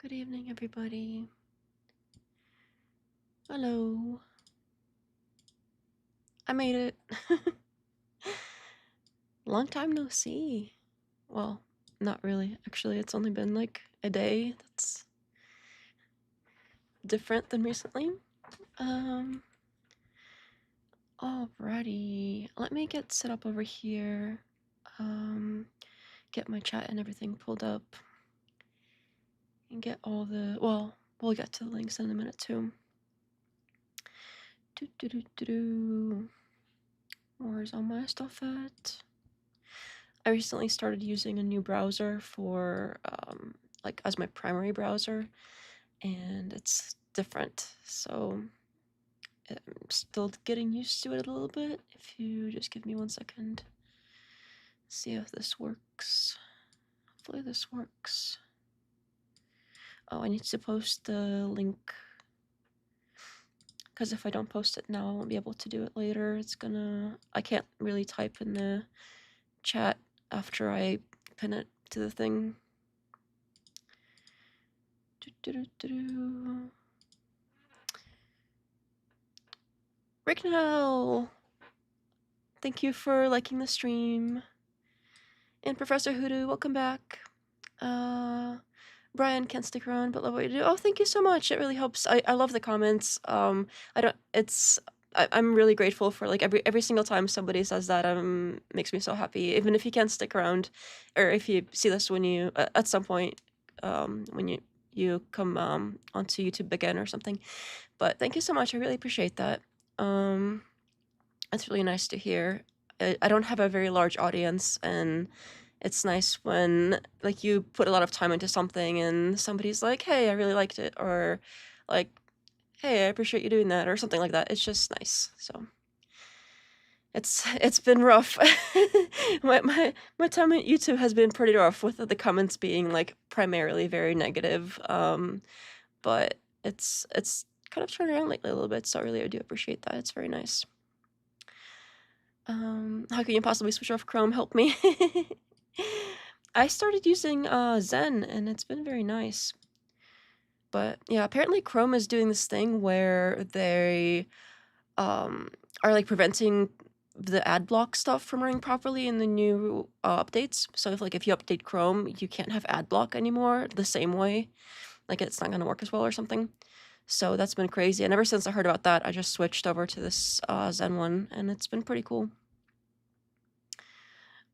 Good evening, everybody. Hello. I made it. Long time no see. Well, not really. Actually, it's only been like a day. That's different than recently. Alrighty. Let me get set up over here. Get my chat and everything pulled up. And get all the, well, we'll get to the links in a minute too. Where's all my stuff at? I recently started using a new browser for, like, as my primary browser, and it's different, so I'm still getting used to it a little bit. If you just give me 1 second, see if this works. Hopefully this works. Oh, I need to post the link, because if I don't post it now, I won't be able to do it later. I can't really type in the chat after I pin it to the thing. Ricknell! Thank you for liking the stream. And Professor Hoodoo, welcome back. Brian can't stick around, but love what you do. Oh, thank you so much. It really helps. I love the comments. I'm really grateful for like every single time somebody says that. Makes me so happy. Even if you can't stick around, or if you see this when you at some point, when you come onto YouTube again or something. But thank you so much. I really appreciate that. It's really nice to hear. I don't have a very large audience, and it's nice when like you put a lot of time into something and somebody's like, hey, I really liked it, or like, hey, I appreciate you doing that, or something like that. It's just nice. So it's been rough. my time at YouTube has been pretty rough, with the comments being like primarily very negative. But it's kind of turned around lately a little bit, so really I do appreciate that. It's very nice. How can you possibly switch off Chrome? Help me. I started using Zen, and it's been very nice. But yeah, apparently Chrome is doing this thing where they are like preventing the ad block stuff from running properly in the new updates. So if you update Chrome, you can't have ad block anymore the same way. Like it's not going to work as well or something. So that's been crazy. And ever since I heard about that, I just switched over to this Zen one, and it's been pretty cool.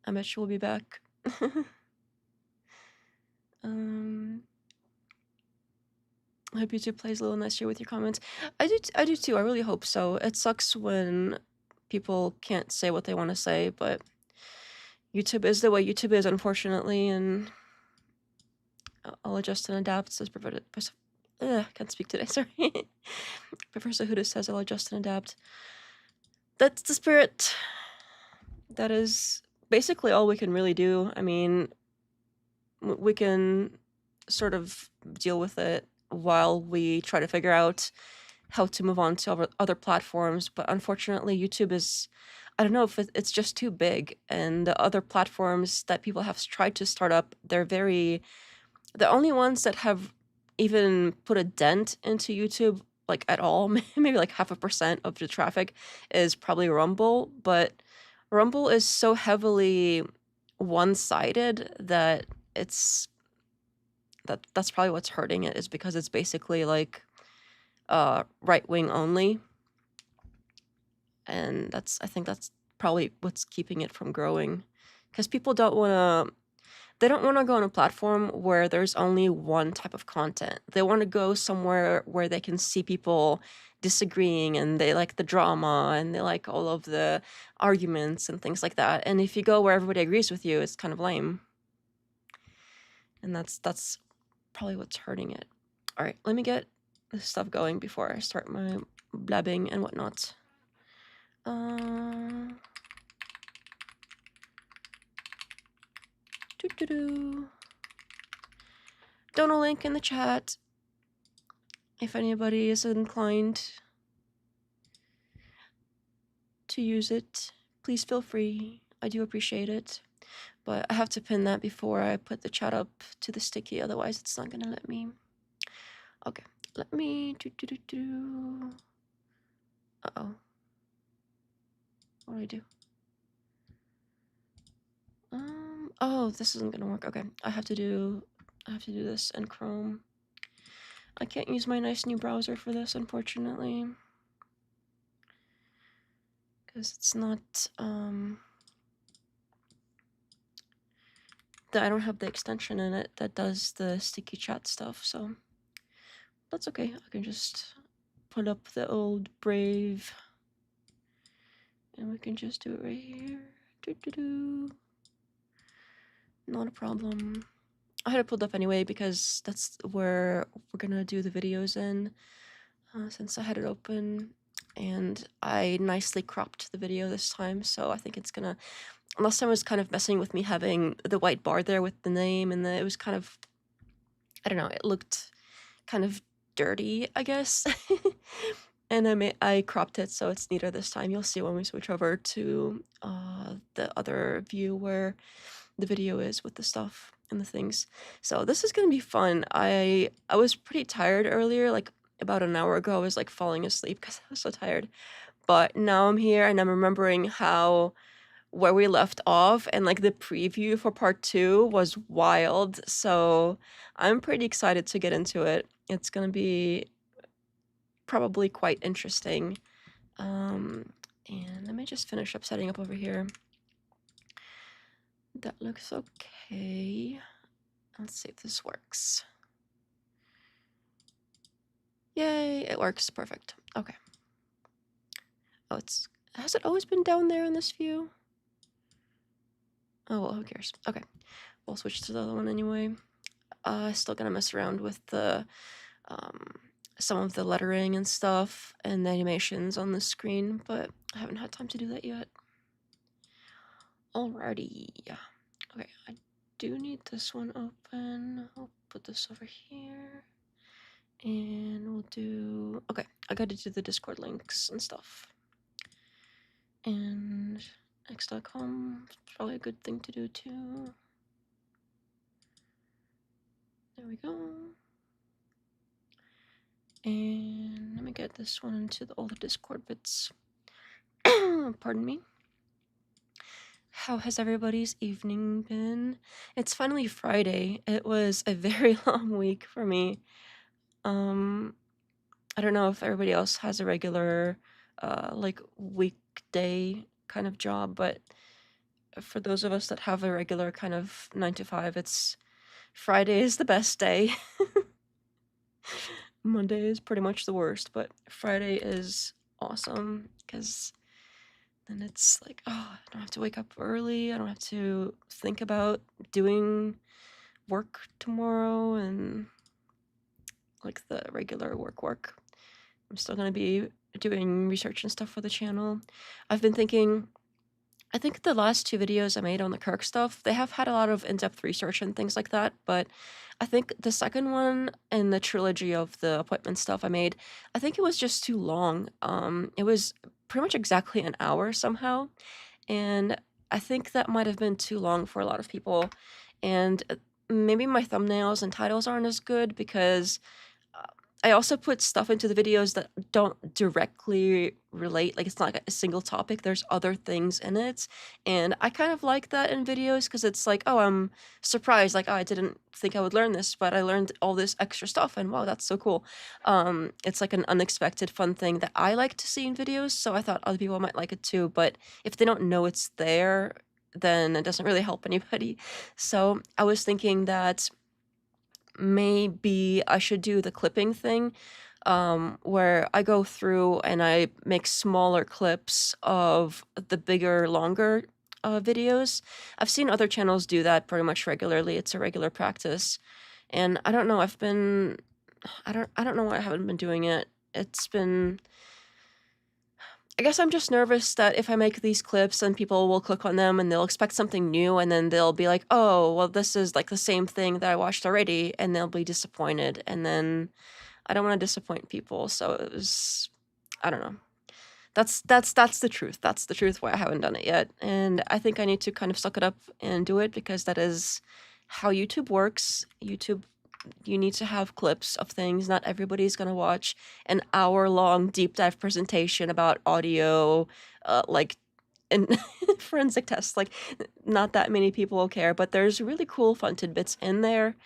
I bet she will be back. I hope YouTube plays a little nicer with your comments. I do too. I really hope so. It sucks when people can't say what they want to say, but YouTube is the way YouTube is, unfortunately, and I'll adjust and adapt. Says can't speak today. Sorry. Professor Huda says I'll adjust and adapt. That's the spirit. That is basically all we can really do. I mean, we can sort of deal with it while we try to figure out how to move on to other platforms. But unfortunately, YouTube is, I don't know if it's just too big, and the other platforms that people have tried to start up, the only ones that have even put a dent into YouTube, like at all, maybe like 0.5% of the traffic, is probably Rumble. But Rumble is so heavily one-sided that that's probably what's hurting it, is because it's basically like right-wing only, and I think that's probably what's keeping it from growing, because people don't want to go on a platform where there's only one type of content. They want to go somewhere where they can see people disagreeing, and they like the drama, and they like all of the arguments and things like that. And if you go where everybody agrees with you, it's kind of lame, and that's probably what's hurting it. All right, let me get this stuff going before I start my blabbing and whatnot. Donor link in the chat if anybody is inclined to use it. Please feel free. I do appreciate it. But I have to pin that before I put the chat up to the sticky, otherwise it's not gonna let me. Okay, let me Uh-oh. What do I do? Oh, this isn't gonna work. Okay, I have to do this in Chrome. I can't use my nice new browser for this, unfortunately. Because it's not, I don't have the extension in it that does the sticky chat stuff, so that's okay. I can just put up the old Brave, and we can just do it right here. Not a problem. I had it pulled up anyway because that's where we're gonna do the videos in, since I had it open, and I nicely cropped the video this time, so I think it's gonna. Last time was kind of messing with me having the white bar there with the name, and it was kind of, I don't know, it looked kind of dirty, I guess. And I cropped it so it's neater this time. You'll see when we switch over to the other view where the video is with the stuff and the things. So this is gonna be fun. I was pretty tired earlier, like about an hour ago. I was like falling asleep because I was so tired. But now I'm here and I'm remembering where we left off, and like the preview for part 2 was wild. So I'm pretty excited to get into it. It's gonna be probably quite interesting. And let me just finish up setting up over here. That looks okay. Let's see if this works. Yay, it works. Perfect. Okay. Oh, has it always been down there in this view? Oh, well, who cares? Okay. We'll switch to the other one anyway. Still gonna mess around with the some of the lettering and stuff and the animations on the screen, but I haven't had time to do that yet. Alrighty. Okay, I do need this one open. I'll put this over here. And we'll do... Okay, I gotta do the Discord links and stuff. And x.com is probably a good thing to do too. There we go. And let me get this one into all the Discord bits. Pardon me. How has everybody's evening been? It's finally Friday. It was a very long week for me. I don't know if everybody else has a regular, like weekday kind of job, but for those of us that have a regular kind of 9 to 5, it's Friday is the best day. Monday is pretty much the worst, but Friday is awesome because then it's like, oh, I don't have to wake up early. I don't have to think about doing work tomorrow and like the regular work. I'm still going to be doing research and stuff for the channel. I've been thinking, I think the last 2 videos I made on the Kirk stuff, they have had a lot of in-depth research and things like that, but I think the second one in the trilogy of the appointment stuff I made, I think it was just too long. It was pretty much exactly an hour somehow, and I think that might have been too long for a lot of people, and maybe my thumbnails and titles aren't as good because I also put stuff into the videos that don't directly relate, like it's not like a single topic, there's other things in it, and I kind of like that in videos because it's like, oh, I'm surprised, like, oh, I didn't think I would learn this, but I learned all this extra stuff, and wow, that's so cool. It's like an unexpected fun thing that I like to see in videos, so I thought other people might like it too, but if they don't know it's there, then it doesn't really help anybody. So I was thinking that maybe I should do the clipping thing, where I go through and I make smaller clips of the bigger, longer videos. I've seen other channels do that pretty much regularly. It's a regular practice, and I don't know. I don't know why I haven't been doing it. It's been. I guess I'm just nervous that if I make these clips and people will click on them and they'll expect something new and then they'll be like, oh, well, this is like the same thing that I watched already, and they'll be disappointed. And then I don't want to disappoint people. So it was, I don't know. That's the truth. That's the truth why I haven't done it yet. And I think I need to kind of suck it up and do it because that is how YouTube works. YouTube you need to have clips of things. Not everybody's gonna watch an hour-long deep dive presentation about audio, like, and forensic tests. Like, not that many people will care, but there's really cool fun tidbits in there,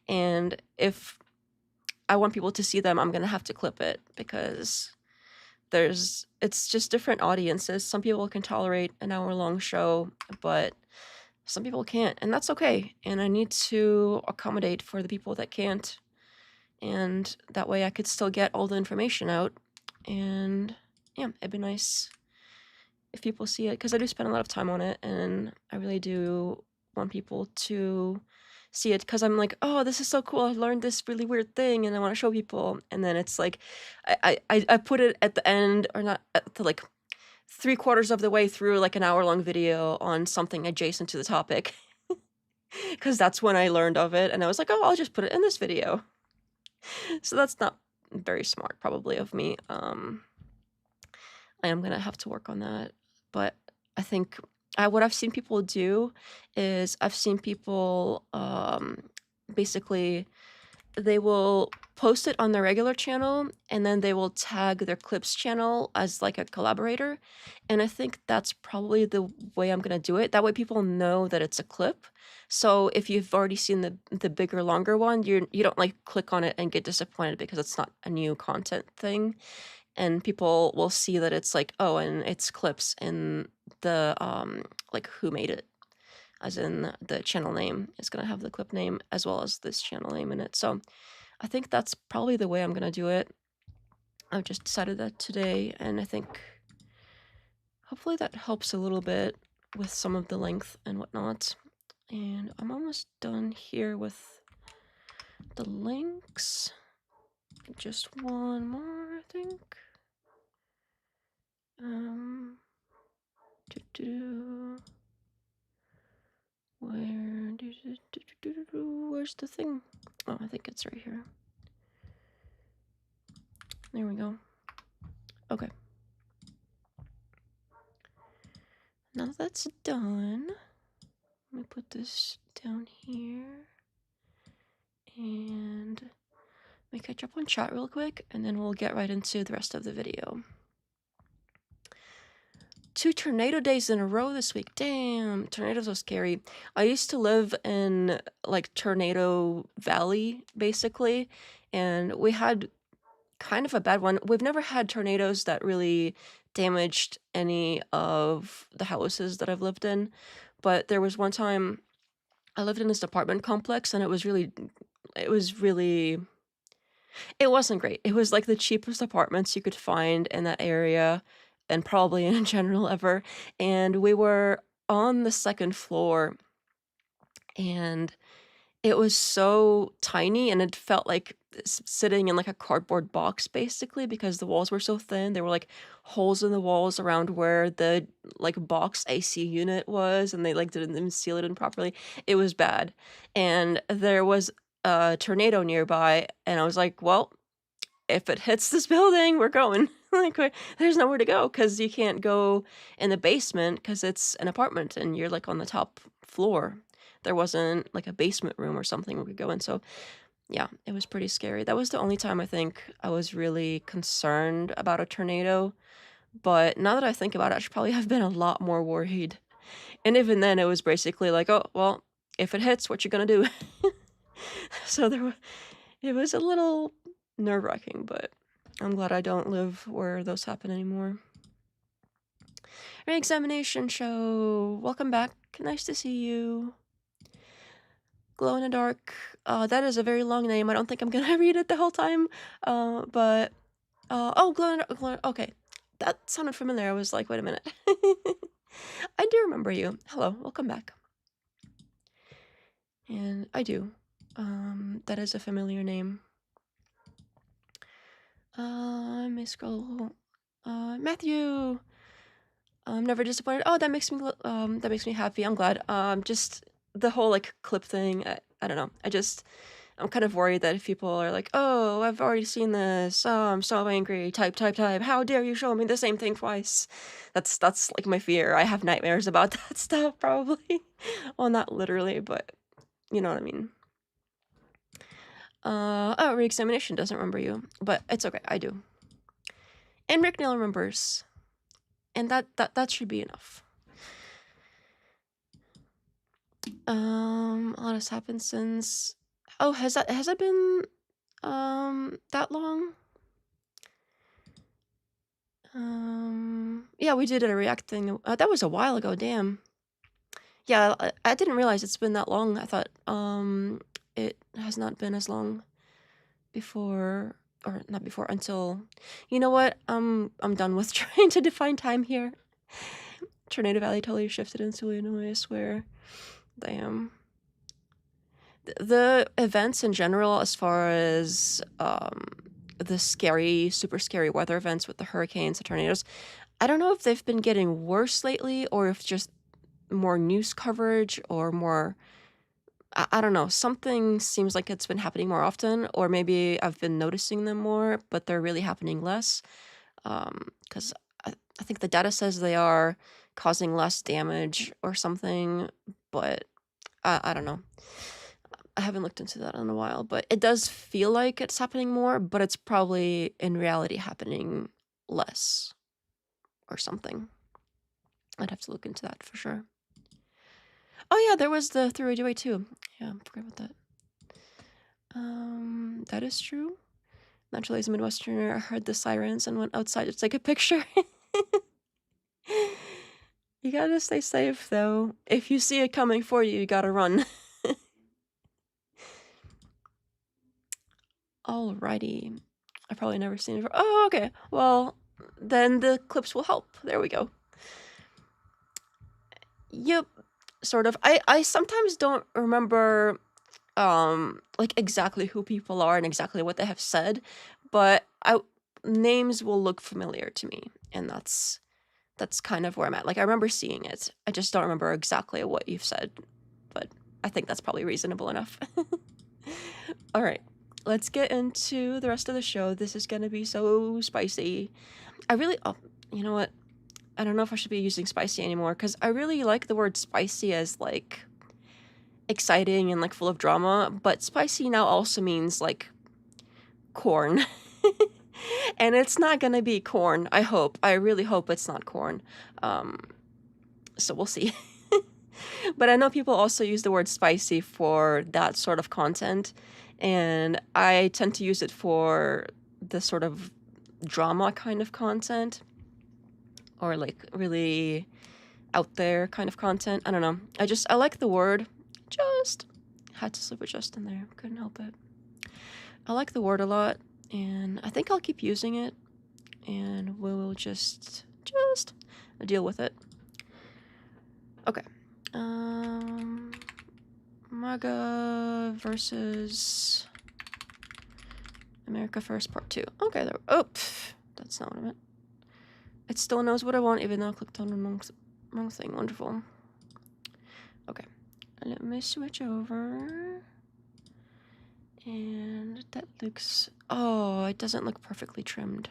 and if I want people to see them, I'm gonna have to clip it because it's just different audiences. Some people can tolerate an hour-long show, but some people can't, and that's okay. And I need to accommodate for the people that can't, and that way I could still get all the information out. And yeah, it'd be nice if people see it, because I do spend a lot of time on it, and I really do want people to see it, because I'm like, oh, this is so cool, I learned this really weird thing and I want to show people. And then it's like I put it at the end, or not at the, like, 3/4 of the way through like an hour-long video on something adjacent to the topic, because that's when I learned of it, and I was like, oh, I'll just put it in this video. So that's not very smart probably of me. I am gonna have to work on that, but I think what I've seen people do is I've seen people basically they will post it on their regular channel, and then they will tag their clips channel as like a collaborator. And I think that's probably the way I'm gonna do it. That way people know that it's a clip. So if you've already seen the bigger, longer one, you don't like click on it and get disappointed because it's not a new content thing. And people will see that it's like, oh, and it's clips in the like who made it, as in the channel name is gonna have the clip name as well as this channel name in it. So I think that's probably the way I'm gonna do it. I've just decided that today, and I think hopefully that helps a little bit with some of the length and whatnot. And I'm almost done here with the links. Just one more, I think. Where's the thing? Oh, I think it's right here. There we go. Okay. Now that that's done, let me put this down here. And let me catch up on chat real quick, and then we'll get right into the rest of the video. 2 tornado days in a row this week. Damn, tornadoes are scary. I used to live in like Tornado Valley, basically, and we had kind of a bad one. We've never had tornadoes that really damaged any of the houses that I've lived in, but there was one time I lived in this apartment complex, and it wasn't great. It was like the cheapest apartments you could find in that area, and probably in general ever. And we were on the second floor, and it was so tiny, and it felt like sitting in like a cardboard box, basically, because the walls were so thin. There were like holes in the walls around where the like box AC unit was, and they like didn't even seal it in properly. It was bad. And there was a tornado nearby, and I was like, well, if it hits this building, we're going. Like, there's nowhere to go, because you can't go in the basement because it's an apartment and you're like on the top floor. There wasn't like a basement room or something we could go in. So yeah, it was pretty scary. That was the only time I think I was really concerned about a tornado. But now that I think about it, I should probably have been a lot more worried. And even then, it was basically like, oh, well, if it hits, what you gonna do? So it was a little nerve-wracking, but I'm glad I don't live where those happen anymore. Re-examination show. Welcome back. Nice to see you. Glow in the dark. That is a very long name. I don't think I'm gonna read it the whole time. Oh, glow in the dark. Okay, that sounded familiar. I was like, wait a minute. I do remember you. Hello, welcome back. And I do. That is a familiar name. Let me scroll. Matthew. I'm never disappointed. Oh, that makes me happy. I'm glad. Just the whole like clip thing. I don't know. I'm kind of worried that if people are like, oh, I've already seen this. Oh, I'm so angry. Type. How dare you show me the same thing twice? That's like my fear. I have nightmares about that stuff probably. Well, not literally, but you know what I mean. Oh, Re-Examination doesn't remember you, but it's okay, I do. And Rick Neal remembers. And that should be enough. A lot has happened since... Oh, has it been that long? Yeah, we did a React thing. That was a while ago, damn. Yeah, I didn't realize it's been that long. I thought it has not been as long before, or not before, until... You know what? I'm done with trying to define time here. Tornado Valley totally shifted into Illinois, I swear. Damn. The events in general, as far as the super scary weather events with the hurricanes, the tornadoes, I don't know if they've been getting worse lately or if just more news coverage or more... I don't know. Something seems like it's been happening more often, or maybe I've been noticing them more, but they're really happening less. Because I think the data says they are causing less damage or something, but I don't know. I haven't looked into that in a while, but it does feel like it's happening more, but it's probably in reality happening less or something. I'd have to look into that for sure. Oh yeah, there was the 3 too. Yeah, I forgot about that. That is true. Naturally, as a Midwesterner, I heard the sirens and went outside to take a picture. You gotta stay safe, though. If you see it coming for you, you gotta run. Alrighty. I've probably never seen it before. Oh, okay. Well, then the clips will help. There we go. Yep. Sort of. I sometimes don't remember like exactly who people are and exactly what they have said, but names will look familiar to me, and that's kind of where I'm at. Like, I remember seeing it. I just don't remember exactly what you've said, but I think that's probably reasonable enough. All right, let's get into the rest of the show. This is gonna be so spicy. Oh, you know what? I don't know if I should be using spicy anymore, because I really like the word spicy as, like, exciting and, like, full of drama, but spicy now also means, like, corn. And it's not gonna be corn, I hope. I really hope it's not corn. So we'll see. But I know people also use the word spicy for that sort of content, and I tend to use it for the sort of drama kind of content, or like really out there kind of content. I don't know. I like the word. Just had to slip a just in there. Couldn't help it. I like the word a lot, and I think I'll keep using it, and we'll just deal with it. Okay. MAGA versus America First Part 2. Okay, there. Oh, that's not what I meant. It still knows what I want, even though I clicked on the wrong thing. Wonderful. Okay, let me switch over. And that looks... Oh, it doesn't look perfectly trimmed.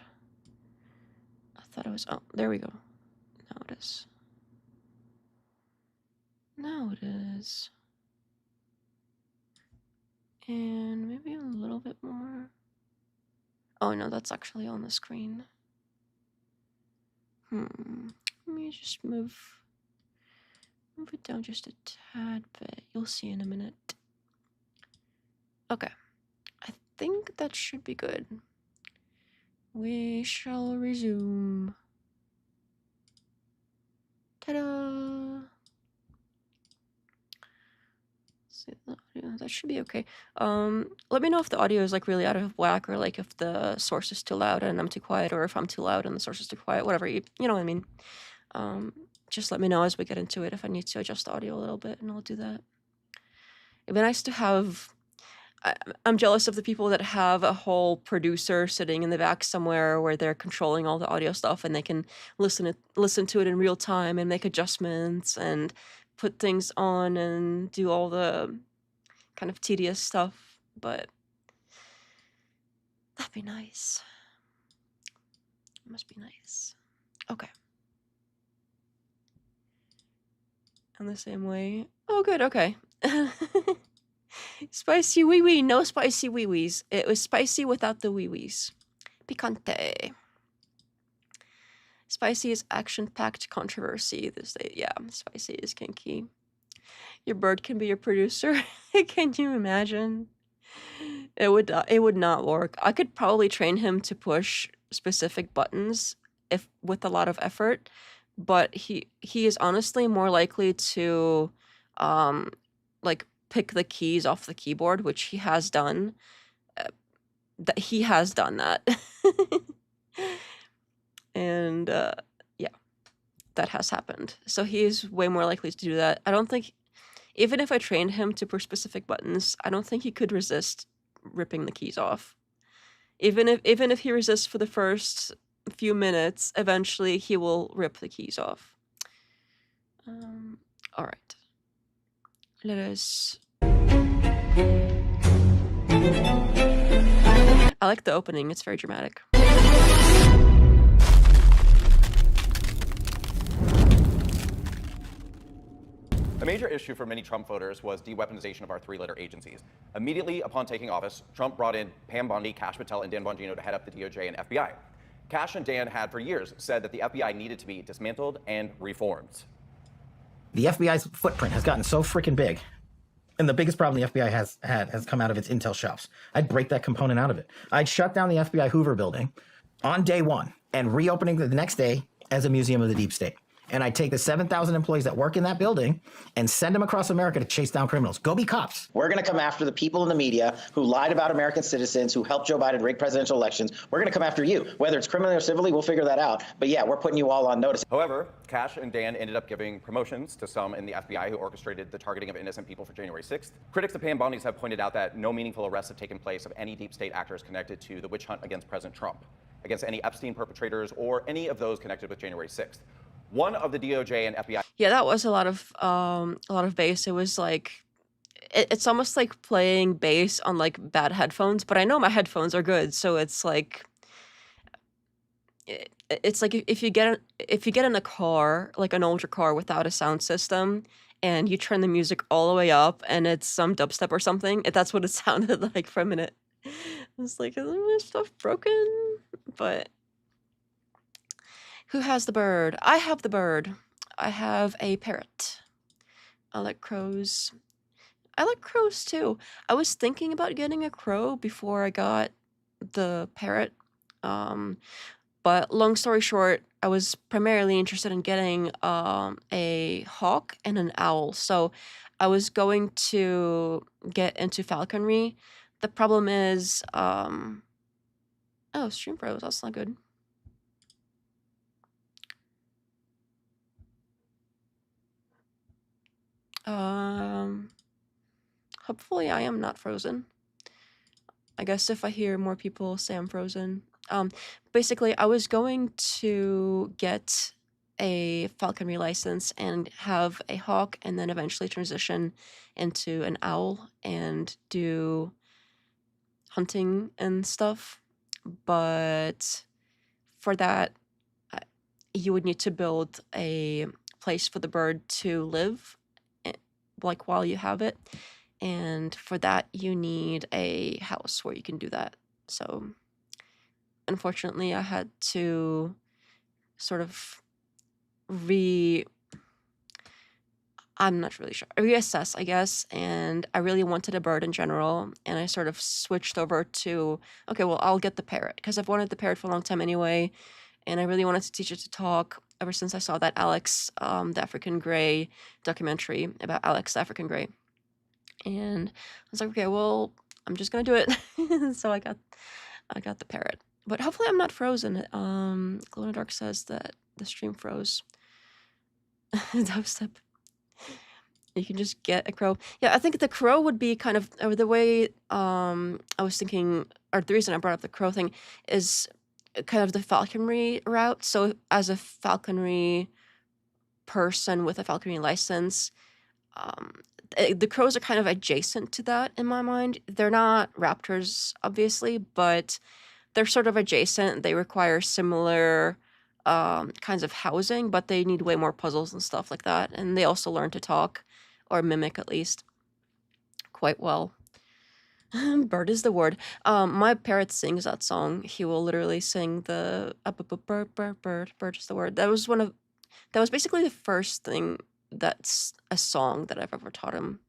I thought it was... Oh, there we go. Now it is. Now it is. And maybe a little bit more. Oh no, that's actually on the screen. Let me just move it down just a tad bit. You'll see in a minute. Okay. I think that should be good. We shall resume. Ta-da! See the audio. That should be okay. Let me know if the audio is like really out of whack, or like if the source is too loud and I'm too quiet, or if I'm too loud and the source is too quiet. Whatever, you know what I mean. Just let me know as we get into it if I need to adjust the audio a little bit, and I'll do that. It'd be nice to have... I'm jealous of the people that have a whole producer sitting in the back somewhere where they're controlling all the audio stuff, and they can listen to it in real time and make adjustments and put things on and do all the kind of tedious stuff. But that'd be nice. It must be nice. Okay. In the same way. Oh, good. Okay. Spicy wee wee, no spicy wee wees. It was spicy without the wee wees. Picante. Spicy is action-packed controversy. Yeah, spicy is kinky. Your bird can be your producer. Can you imagine? It would not work. I could probably train him to push specific buttons if with a lot of effort, but he is honestly more likely to like pick the keys off the keyboard, which he has done. He has done that. And yeah, that has happened. So he is way more likely to do that. I don't think, even if I trained him to push specific buttons, I don't think he could resist ripping the keys off. Even if he resists for the first few minutes, eventually he will rip the keys off. All right. Let us... I like the opening. It's very dramatic. A major issue for many Trump voters was de-weaponization of our three-letter agencies. Immediately upon taking office, Trump brought in Pam Bondi, Kash Patel, and Dan Bongino to head up the DOJ and FBI. Kash and Dan had for years said that the FBI needed to be dismantled and reformed. The FBI's footprint has gotten so freaking big, and the biggest problem the FBI has come out of its intel shops. I'd break that component out of it. I'd shut down the FBI Hoover building on day one and reopening it the next day as a museum of the deep state. And I'd take the 7,000 employees that work in that building and send them across America to chase down criminals. Go be cops. We're going to come after the people in the media who lied about American citizens, who helped Joe Biden rig presidential elections. We're going to come after you. Whether it's criminally or civilly, we'll figure that out. But yeah, we're putting you all on notice. However, Kash and Dan ended up giving promotions to some in the FBI who orchestrated the targeting of innocent people for January 6th. Critics of Pam Bondi's have pointed out that no meaningful arrests have taken place of any deep state actors connected to the witch hunt against President Trump, against any Epstein perpetrators, or any of those connected with January 6th. One of the DOJ and FBI. Yeah, that was a lot of bass. It was like, it's almost like playing bass on like bad headphones, but I know my headphones are good, so it's like, it's like if you get in a car, like an older car without a sound system, and you turn the music all the way up, and it's some dubstep or something. That's what it sounded like for a minute. I was like, is my stuff broken? But who has the bird? I have the bird. I have a parrot. I like crows. I like crows too. I was thinking about getting a crow before I got the parrot. But long story short, I was primarily interested in getting a hawk and an owl. So I was going to get into falconry. The problem is, oh, stream pros, that's not good. Hopefully I am not frozen. I guess if I hear more people say I'm frozen. Basically, I was going to get a falconry license and have a hawk, and then eventually transition into an owl and do hunting and stuff. But for that, you would need to build a place for the bird to live, like while you have it. And for that, you need a house where you can do that. So unfortunately, I had to sort of I'm not really sure, reassess, I guess. And I really wanted a bird in general. And I sort of switched over to, okay, well, I'll get the parrot, because I've wanted the parrot for a long time anyway. And I really wanted to teach it to talk ever since I saw that Alex, the African Grey documentary about Alex, the African Grey. And I was like, okay, well, I'm just gonna do it. So I got the parrot. But hopefully I'm not frozen. Glow in the Dark says that the stream froze. Dubstep. You can just get a crow. Yeah, I think the crow would be kind of the way I was thinking, or the reason I brought up the crow thing is kind of the falconry route. So as a falconry person with a falconry license, the crows are kind of adjacent to that in my mind. They're not raptors, obviously, but they're sort of adjacent. They require similar kinds of housing, but they need way more puzzles and stuff like that. And they also learn to talk, or mimic at least, quite well. Bird is the word. My parrot sings that song. He will literally sing the bird, bird, bird, bird is the word. That was basically the first thing that's a song that I've ever taught him.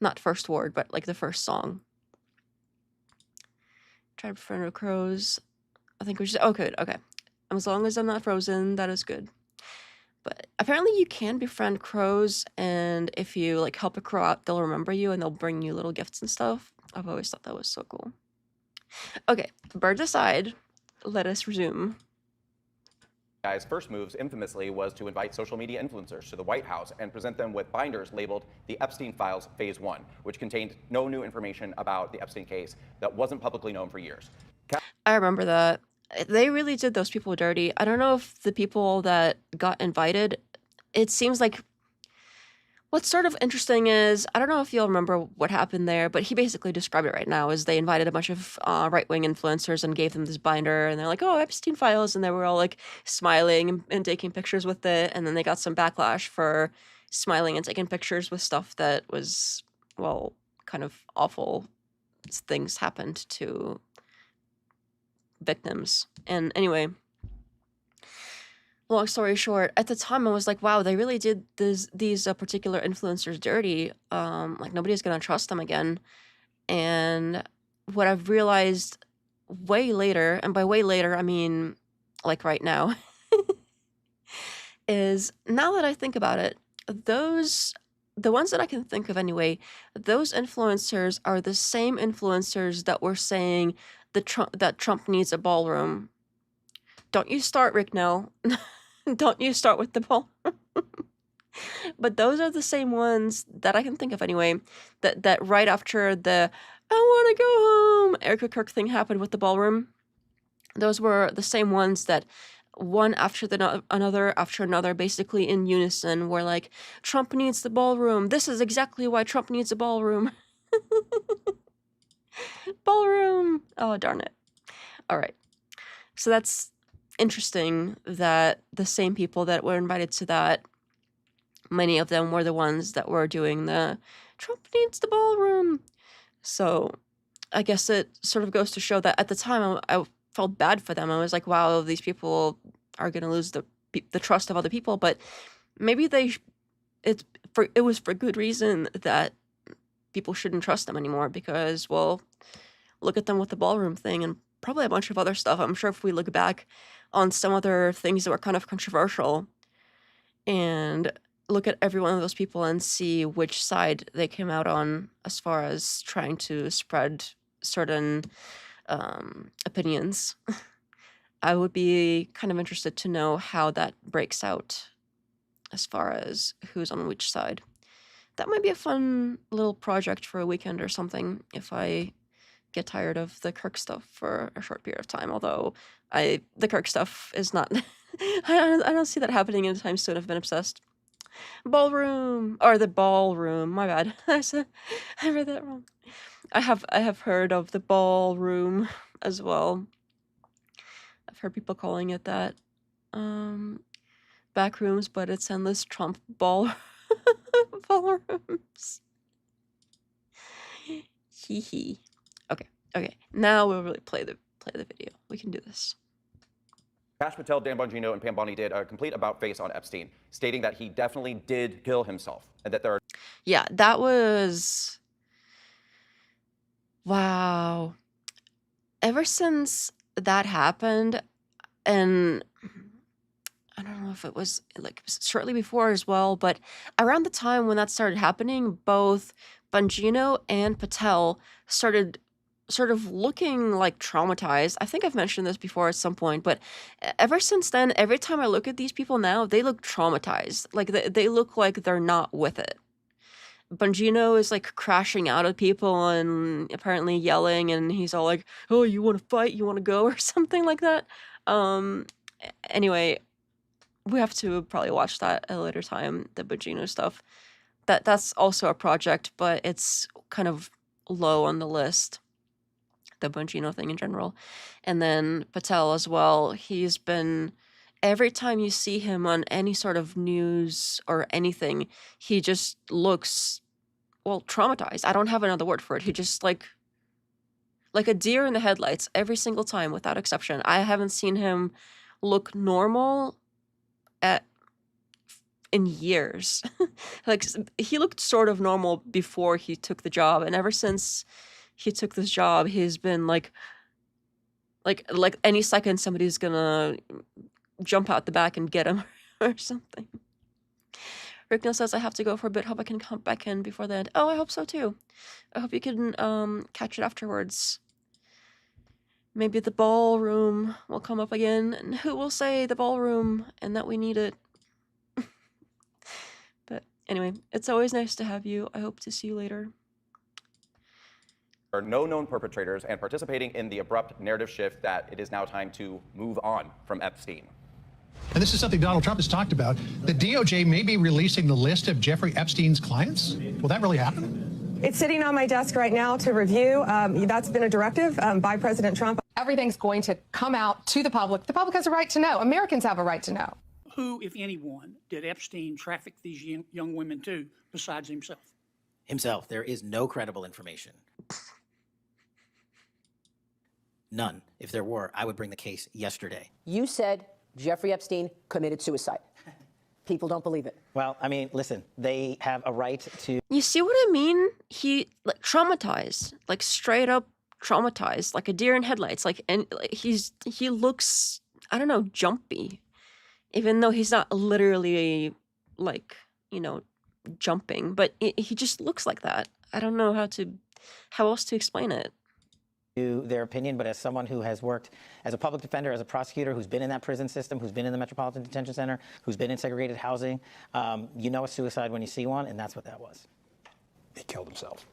Not first word, but like the first song. Try to befriend no crows. I think we should. Oh, good. Okay. As long as I'm not frozen, that is good. But apparently you can befriend crows, and if you like help a crow out, they'll remember you and they'll bring you little gifts and stuff. I've always thought that was so cool. Okay, birds aside, let us resume. Guy's first moves, infamously, was to invite social media influencers to the White House and present them with binders labeled the Epstein Files Phase 1, which contained no new information about the Epstein case that wasn't publicly known for years. I remember that. They really did those people dirty. I don't know if the people that got invited, it seems like what's sort of interesting is, I don't know if you'll remember what happened there, but he basically described it right now as they invited a bunch of right-wing influencers and gave them this binder, and they're like, oh, Epstein Files, and they were all like smiling and taking pictures with it, and then they got some backlash for smiling and taking pictures with stuff that was, well, kind of awful things happened to victims. And anyway, long story short, at the time I was like, wow, they really did these particular influencers dirty. Like nobody's gonna trust them again. And what I've realized way later, and by way later I mean like right now, is now that I think about it, the ones that I can think of anyway, those influencers are the same influencers that were saying that Trump needs a ballroom. Don't you start, Rick, no. Don't you start with the ball. But those are the same ones that I can think of anyway, that right after the I want to go home Erica Kirk thing happened with the ballroom, those were the same ones that one after another, basically in unison, were like, Trump needs the ballroom. This is exactly why Trump needs a ballroom. Ballroom. Oh, darn it. All right. So that's interesting that the same people that were invited to that, many of them were the ones that were doing the Trump needs the ballroom. So I guess it sort of goes to show that at the time I felt bad for them. I was like, wow, these people are going to lose the trust of other people. But maybe it was for good reason that people shouldn't trust them anymore, because, well, look at them with the ballroom thing and probably a bunch of other stuff. I'm sure if we look back on some other things that were kind of controversial and look at every one of those people and see which side they came out on as far as trying to spread certain opinions, I would be kind of interested to know how that breaks out as far as who's on which side. That might be a fun little project for a weekend or something if I get tired of the Kirk stuff for a short period of time. Although the Kirk stuff is not I don't see that happening anytime soon. I've been obsessed. Ballroom, or the ballroom, my bad. I read that wrong. I have heard of the ballroom as well. I've heard people calling it that. Back rooms, but it's endless Trump ballrooms. Hee hee. Okay. Now we'll really play the video. We can do this. Kash Patel, Dan Bongino, and Pam Bondi did a complete about-face on Epstein, stating that he definitely did kill himself, and that there are... Yeah, that was... Wow. Ever since that happened, and I don't know if it was like shortly before as well, but around the time when that started happening, both Bongino and Patel started sort of looking like traumatized. I think I've mentioned this before at some point, but ever since then, every time I look at these people now, they look traumatized. Like they look like they're not with it. Bongino is like crashing out at people and apparently yelling, and he's all like, oh, you want to fight? You want to go? Or something like that. Anyway, we have to probably watch that at a later time, the Bongino stuff. That's also a project, but it's kind of low on the list, the Bongino thing in general. And then Patel as well. He's been, every time you see him on any sort of news or anything, he just looks, well, traumatized. I don't have another word for it. He just like like a deer in the headlights every single time without exception. I haven't seen him look normal in years. Like he looked sort of normal before he took the job, and ever since he took this job, he's been like any second somebody's gonna jump out the back and get him or something. Ricknell says, I have to go for a bit. Hope I can come back in before the end. Oh, I hope so too. I hope you can catch it afterwards. Maybe the ballroom will come up again. And who will say the ballroom and that we need it? But anyway, it's always nice to have you. I hope to see you later. Are no known perpetrators and participating in the abrupt narrative shift that it is now time to move on from Epstein. And this is something Donald Trump has talked about. The DOJ may be releasing the list of Jeffrey Epstein's clients. Will that really happen? It's sitting on my desk right now to review. That's been a directive by President Trump. Everything's going to come out to the public. The public has a right to know. Americans have a right to know. Who, if anyone, did Epstein traffic these young women to besides himself? Himself. There is no credible information. None. If there were, I would bring the case yesterday. You said Jeffrey Epstein committed suicide. People don't believe it. Well, I mean, listen, they have a right to... You see what I mean? He like traumatized, like straight up traumatized, like a deer in headlights. Like, and like he looks, I don't know, jumpy, even though he's not literally like, you know, jumping, but he just looks like that. I don't know how else to explain it. Their opinion, but as someone who has worked as a public defender, as a prosecutor, who's been in that prison system, who's been in the Metropolitan Detention Center, who's been in segregated housing, you know a suicide when you see one, and that's what that was. He killed himself.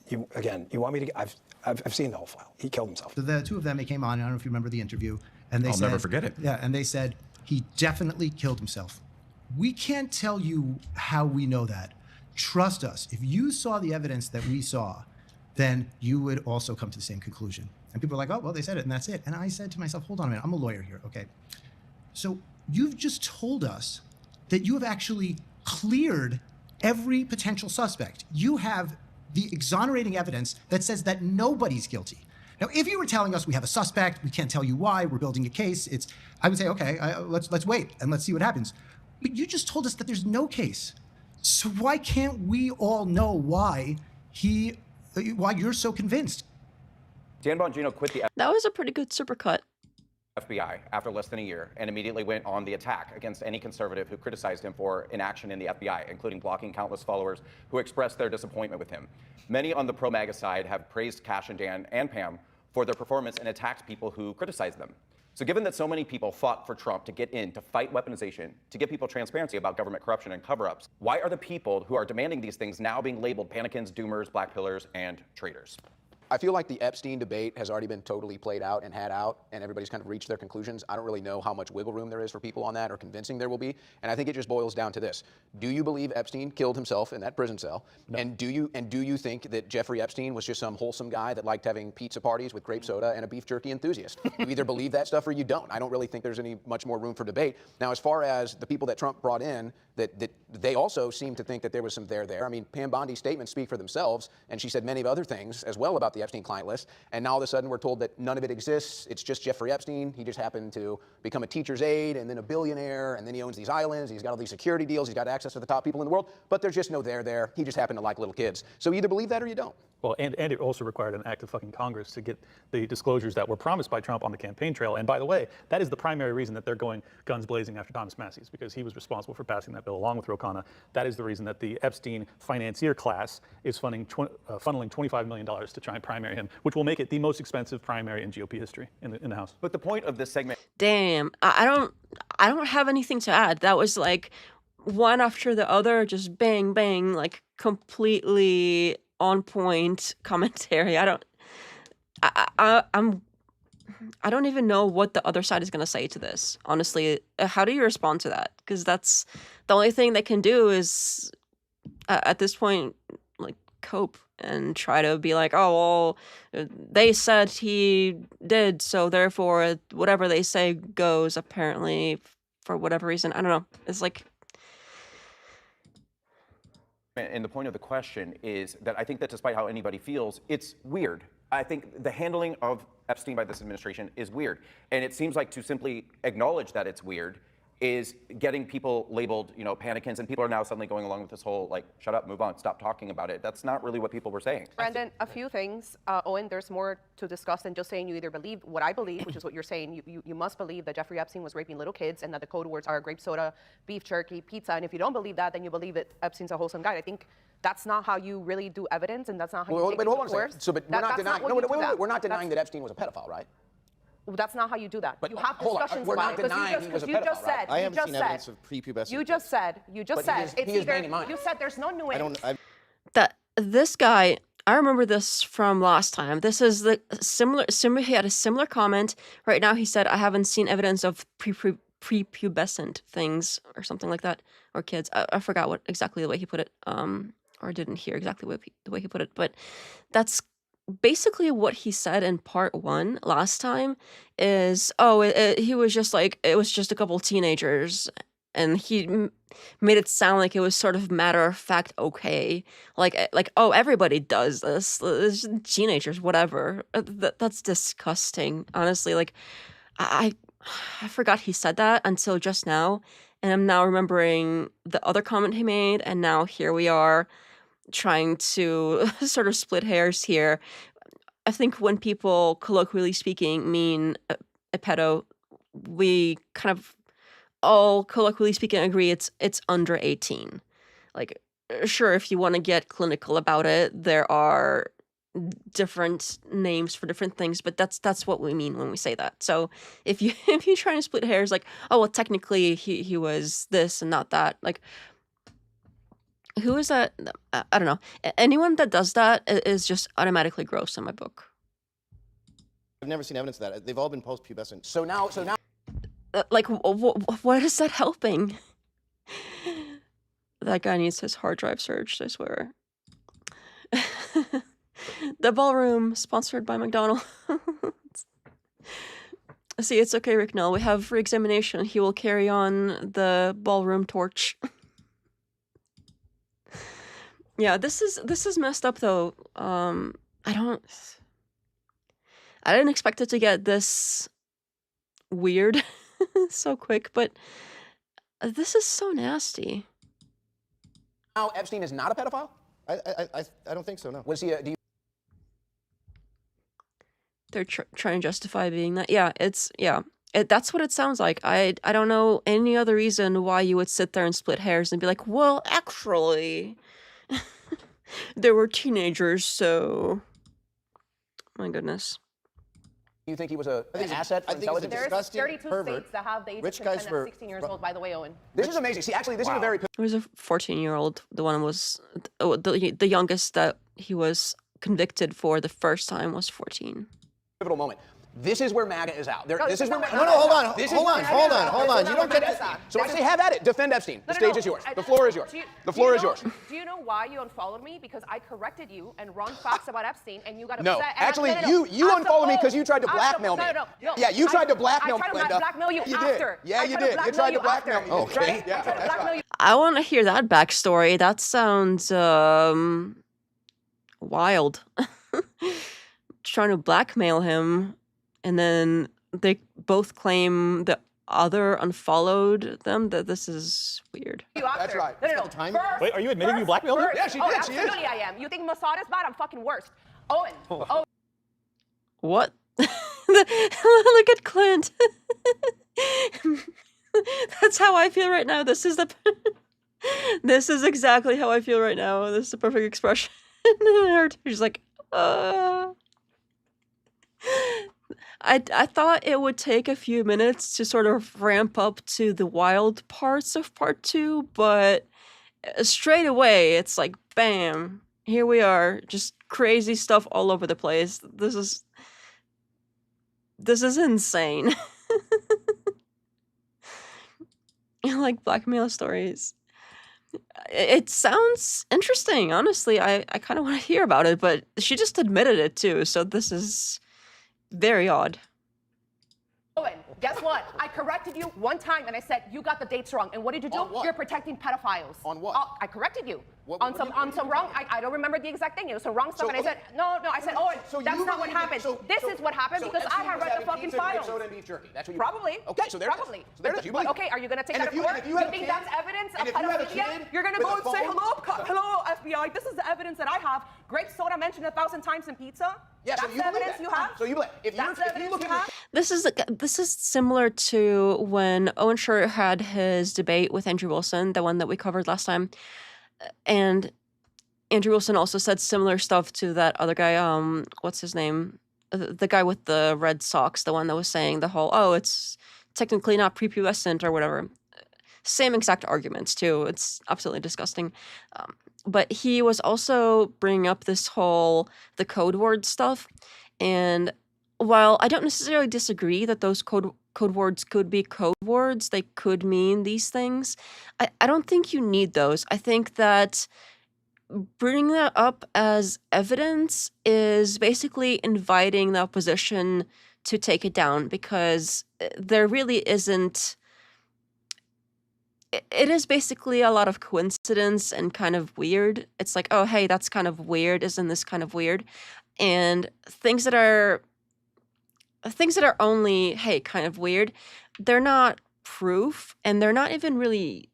You want me to? I've seen the whole file. He killed himself. So the two of them, they came on. I don't know if you remember the interview, and they I'll said, never forget it. Yeah, and they said he definitely killed himself. We can't tell you how we know that. Trust us. If you saw the evidence that we saw, then you would also come to the same conclusion. And people are like, oh, well, they said it and that's it. And I said to myself, hold on a minute, I'm a lawyer here, okay? So you've just told us that you have actually cleared every potential suspect. You have the exonerating evidence that says that nobody's guilty. Now, if you were telling us we have a suspect, we can't tell you why, we're building a case, I would say, okay, let's wait and let's see what happens. But you just told us that there's no case. So why can't we all know why you're so convinced? Dan Bongino quit the That was a pretty good supercut. FBI after less than a year and immediately went on the attack against any conservative who criticized him for inaction in the FBI, including blocking countless followers who expressed their disappointment with him. Many on the pro-MAGA side have praised Cash and Dan and Pam for their performance and attacked people who criticized them. So given that so many people fought for Trump to get in, to fight weaponization, to give people transparency about government corruption and cover-ups, why are the people who are demanding these things now being labeled panicans, doomers, black pillars, and traitors? I feel like the Epstein debate has already been totally played out and had out, and everybody's kind of reached their conclusions. I don't really know how much wiggle room there is for people on that or convincing there will be. And I think it just boils down to this. Do you believe Epstein killed himself in that prison cell? No. And do you think that Jeffrey Epstein was just some wholesome guy that liked having pizza parties with grape soda and a beef jerky enthusiast? You either believe that stuff or you don't. I don't really think there's any much more room for debate. Now, as far as the people that Trump brought in, that they also seem to think that there was some there. I mean, Pam Bondi's statements speak for themselves, and she said many other things as well about the Epstein client list. And now all of a sudden we're told that none of it exists. It's just Jeffrey Epstein. He just happened to become a teacher's aide and then a billionaire, and then he owns these islands. He's got all these security deals. He's got access to the top people in the world. But there's just no there. He just happened to like little kids. So either believe that or you don't. Well, and it also required an act of fucking Congress to get the disclosures that were promised by Trump on the campaign trail. And by the way, that is the primary reason that they're going guns blazing after Thomas Massey's, because he was responsible for passing that bill along with Ro Khanna. That is the reason that the Epstein financier class is funneling $25 million to try and primary him, which will make it the most expensive primary in GOP history in the House. But the point of this segment... Damn, I don't have anything to add. That was like one after the other, just bang, bang, like completely on point commentary. I don't even know what the other side is going to say to this. Honestly, how do you respond to that? Because that's the only thing they can do is at this point, like, cope and try to be like, oh, well, they said he did, so therefore whatever they say goes, apparently, for whatever reason. I don't know. It's like, And the point of the question is that I think that despite how anybody feels, it's weird. I think the handling of Epstein by this administration is weird. And it seems like to simply acknowledge that it's weird is getting people labeled, you know, panicans, and people are now suddenly going along with this whole, like, shut up, move on, stop talking about it. That's not really what people were saying. Brandon, a few things. Owen, there's more to discuss than just saying you either believe what I believe, which is what you're saying. You must believe that Jeffrey Epstein was raping little kids and that the code words are grape soda, beef jerky, pizza. And if you don't believe that, then you believe that Epstein's a wholesome guy. I think that's not how you really do evidence, and that's not how you take hold on a course. second. So, but we're not denying. No, wait. We're not denying that Epstein was a pedophile, right? That's not how you do that. But you have hold on, discussions we're about not it. denying he was a pedophile, right? I haven't seen evidence of prepubescent. You just said. But he is banning mine. You said there's no nuance. This guy, I remember this from last time. This is the similar. He had a similar comment. Right now, he said, "I haven't seen evidence of prepubescent things or something like that, or kids." I forgot what exactly the way he put it. Or didn't hear exactly the way he put it, but that's basically what he said in part 1 last time. Is he was just like, it was just a couple teenagers, and he made it sound like it was sort of matter of fact okay, like oh, everybody does this, it's teenagers, whatever. That's disgusting, honestly. Like I forgot he said that until just now, and I'm now remembering the other comment he made, and now here we are trying to sort of split hairs here. I think when people, colloquially speaking, mean a pedo, we kind of all, colloquially speaking, agree it's under 18. Like, sure, if you want to get clinical about it, there are different names for different things, but that's what we mean when we say that. So if you're trying to split hairs, like, oh well, technically he was this and not that, like, who is that? I don't know. Anyone that does that is just automatically gross in my book. I've never seen evidence of that. They've all been post-pubescent. So now. Like, what is that helping? That guy needs his hard drive searched, I swear. The Ballroom, sponsored by McDonald's. See, it's okay, Rick Null. We have re-examination. He will carry on the ballroom torch. Yeah, this is messed up though. I didn't expect it to get this weird so quick, but this is so nasty. Now Epstein is not a pedophile? I don't think so, no. Was he They're trying to justify being that. Yeah, that's what it sounds like. I don't know any other reason why you would sit there and split hairs and be like, well, actually, there were teenagers, so... My goodness. You think he was an asset for intelligence? There's 32 states that have the age of consent at 16 years old, by the way, Owen. This is amazing. See, actually, this is a very... It was a 14-year-old. The one was... the youngest that he was convicted for the first time was 14. Pivotal moment. This is where MAGA is out. This is where MAGA... No, hold on. Hold on. You don't get to... So I say have at it. Defend Epstein. The stage is yours. The floor is yours. The floor is yours. Do you know why you unfollowed me? Because I corrected you and run facts about Epstein, and you got upset. No, actually, you unfollowed me because you tried to blackmail me. No. Yeah, you tried to blackmail me, I tried to blackmail you after. Yeah, you did. You tried to blackmail me. Okay. I tried to blackmail you. I want to hear that backstory. That sounds wild. Trying to blackmail him, and then they both claim the other unfollowed them. That this is weird. That's right. No. Wait, are you admitting you blackmailed her? Yeah, she did. She is. Absolutely, I am. You think Mossad is bad? I'm fucking worst. Owen. Oh. What? Look at Clint. That's how I feel right now. This is exactly how I feel right now. This is the perfect expression. She's like, I thought it would take a few minutes to sort of ramp up to the wild parts of part 2, but straight away it's like, bam, here we are, just crazy stuff all over the place. This is insane. Like blackmail stories. It sounds interesting, honestly. I kind of want to hear about it, but she just admitted it too, so this is very odd. Owen, Guess what? I corrected you one time and I said, you got the dates wrong. And what did you do? On what? You're protecting pedophiles. On what? I corrected you. What on do some you- on some wrong, I don't remember the exact thing. It was some wrong stuff. So, And I said, okay. no, I said, oh, So that's you not what believe that- happened. so- This so- is what happened so because I Epstein have was read the having fucking pizza, grape files. soda, and beef jerky. That's what you Probably. Okay, so there it is. Probably. So there it is. You But believe. okay, are you going to take And that if to you- court? and if you have a think kid- that's evidence and of if you have a pedophilia? kid You're going to with go a and say, phone- hello, FBI, this is the evidence that I have. Grape soda mentioned 1,000 times in pizza? Yeah, so That's you the believe evidence that. you have? So you believe. If That's you the evidence look you at have? This is similar to when Owen Short had his debate with Andrew Wilson, the one that we covered last time. And Andrew Wilson also said similar stuff to that other guy, what's his name? The guy with the red socks, the one that was saying the whole, oh, it's technically not prepubescent or whatever. Same exact arguments, too. It's absolutely disgusting. But he was also bringing up this whole, the code word stuff. And while I don't necessarily disagree that those code words could be code words, they could mean these things, I don't think you need those. I think that bringing that up as evidence is basically inviting the opposition to take it down because there really isn't. It is basically a lot of coincidence and kind of weird. It's like, oh, hey, that's kind of weird. Isn't this kind of weird? And things that are only, hey, kind of weird, they're not proof and they're not even really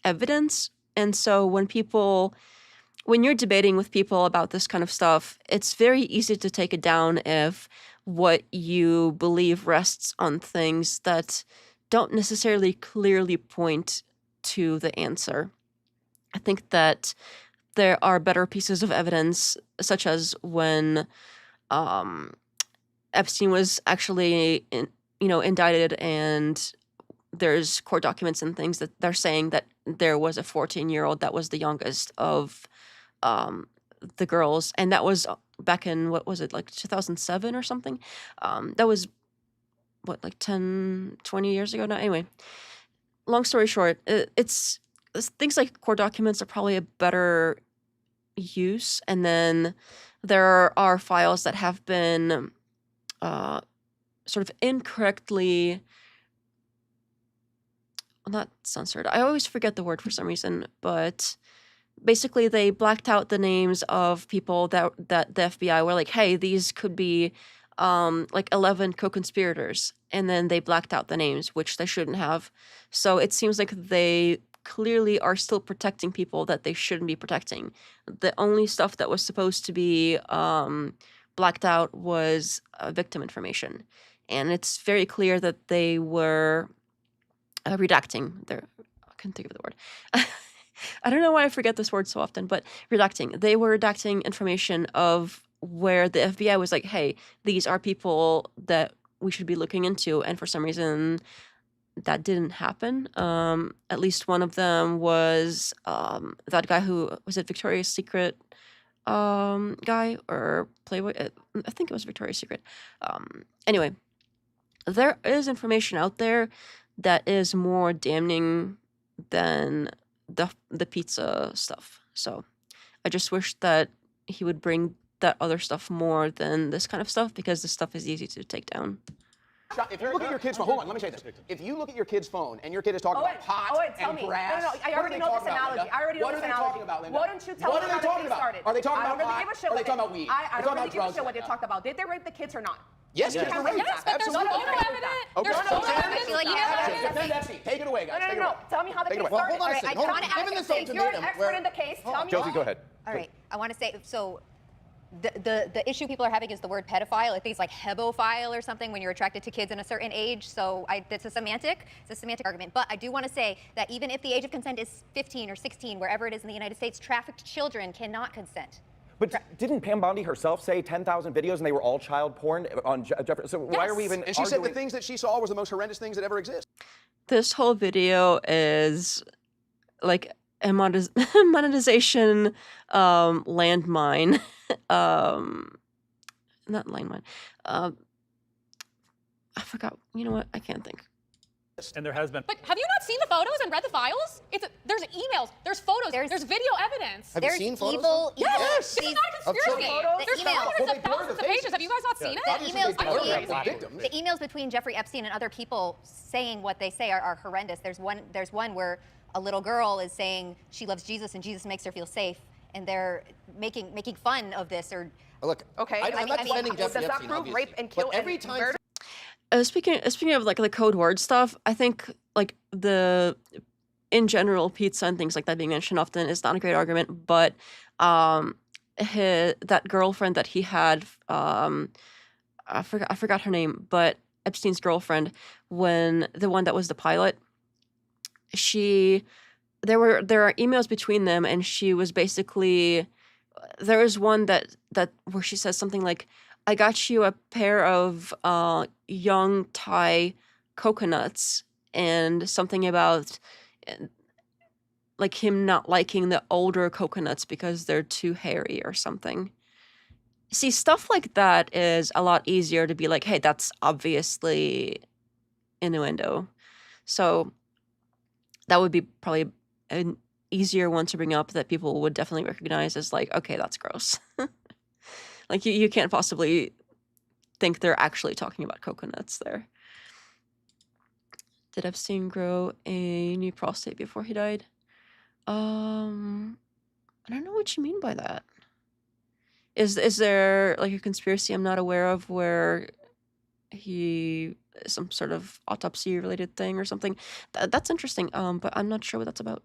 evidence. And so when you're debating with people about this kind of stuff, it's very easy to take it down if what you believe rests on things that don't necessarily clearly point to the answer. I think that there are better pieces of evidence, such as when Epstein was actually indicted, and there's court documents and things that they're saying that there was a 14-year-old that was the youngest of the girls, and that was back in, what was it, like 2007 or something? That was, what, like 10, 20 years ago now? Anyway, long story short, it's things like court documents are probably a better use, and then there are files that have been sort of incorrectly, not censored. I always forget the word for some reason, but basically they blacked out the names of people that the FBI were like, hey, these could be like 11 co-conspirators, and then they blacked out the names, which they shouldn't have. So it seems like they clearly are still protecting people that they shouldn't be protecting. The only stuff that was supposed to be blacked out was victim information, and it's very clear that they were redacting their, I can't think of the word. I don't know why I forget this word so often, but redacting. They were redacting information of where the FBI was like, hey, these are people that we should be looking into. And for some reason, that didn't happen. At least one of them was that guy who, was it Victoria's Secret guy or Playboy? I think it was Victoria's Secret. Anyway, there is information out there that is more damning than the pizza stuff. So I just wish that he would bring that other stuff more than this kind of stuff, because this stuff is easy to take down. If you look at your kid's phone, hold on, let me say this. If you look at your kid's phone and your kid is talking about pot tell and me. grass, No, I already know this analogy. I already know what this are they analogy. talking about, Linda? Why don't you tell What me are how they talking the about? started? Are they talking I don't about really pot? give a shit Are they what talking about weed? I They're don't talking really about give a drugs shit what right they now. talked about. Did they rape the kids or not? Yes, You kids can't were raped. rape them. Absolutely. No evidence. Okay. There's no evidence. Defend Epstein. Take it away, guys. Take it away. Tell me how the Take it case away. started. Well, hold on a second. Hold on. Given this You're an ultimatum, expert in the case. Tell me. Josie, go ahead. All right, I want to say, so the issue people are having is the word pedophile. I think it's like hebophile or something when you're attracted to kids in a certain age. So it's a semantic argument. But I do want to say that even if the age of consent is 15 or 16, wherever it is in the United States, trafficked children cannot consent. But didn't Pam Bondi herself say 10,000 videos and they were all child porn on Jeffrey? So why are we even And she said the arguing? things that she saw was the most horrendous things that ever exist. This whole video is like a monetization landmine. Not landmine. I forgot. You know what? I can't think. And there has been. But have you not seen the photos and read the files? There's emails, there's photos, there's video evidence. Have you seen photos? Yes! This is not a conspiracy. There's emails. hundreds of thousands of pages. Have you guys not seen it? The emails between Jeffrey Epstein and other people saying what they say are horrendous. There's one where a little girl is saying she loves Jesus and Jesus makes her feel safe, and they're making fun of this or. Look, okay, I'm not defending Jeffrey does that Epstein, prove obviously, rape and kill but every and time. murder? Speaking of like the code word stuff, I think like in general pizza and things like that being mentioned often is not a great argument, but that girlfriend that he had, I forgot her name, but Epstein's girlfriend, when the one that was the pilot, there are emails between them, and she was basically, there was one that where she says something like, I got you a pair of young Thai coconuts, and something about like him not liking the older coconuts because they're too hairy or something. See, stuff like that is a lot easier to be like, hey, that's obviously innuendo. So that would be probably an easier one to bring up that people would definitely recognize as like, okay, that's gross. Like you can't possibly think they're actually talking about coconuts there. Did Epstein grow a new prostate before he died? I don't know what you mean by that. Is there like a conspiracy I'm not aware of where some sort of autopsy related thing or something? That's interesting. But I'm not sure what that's about.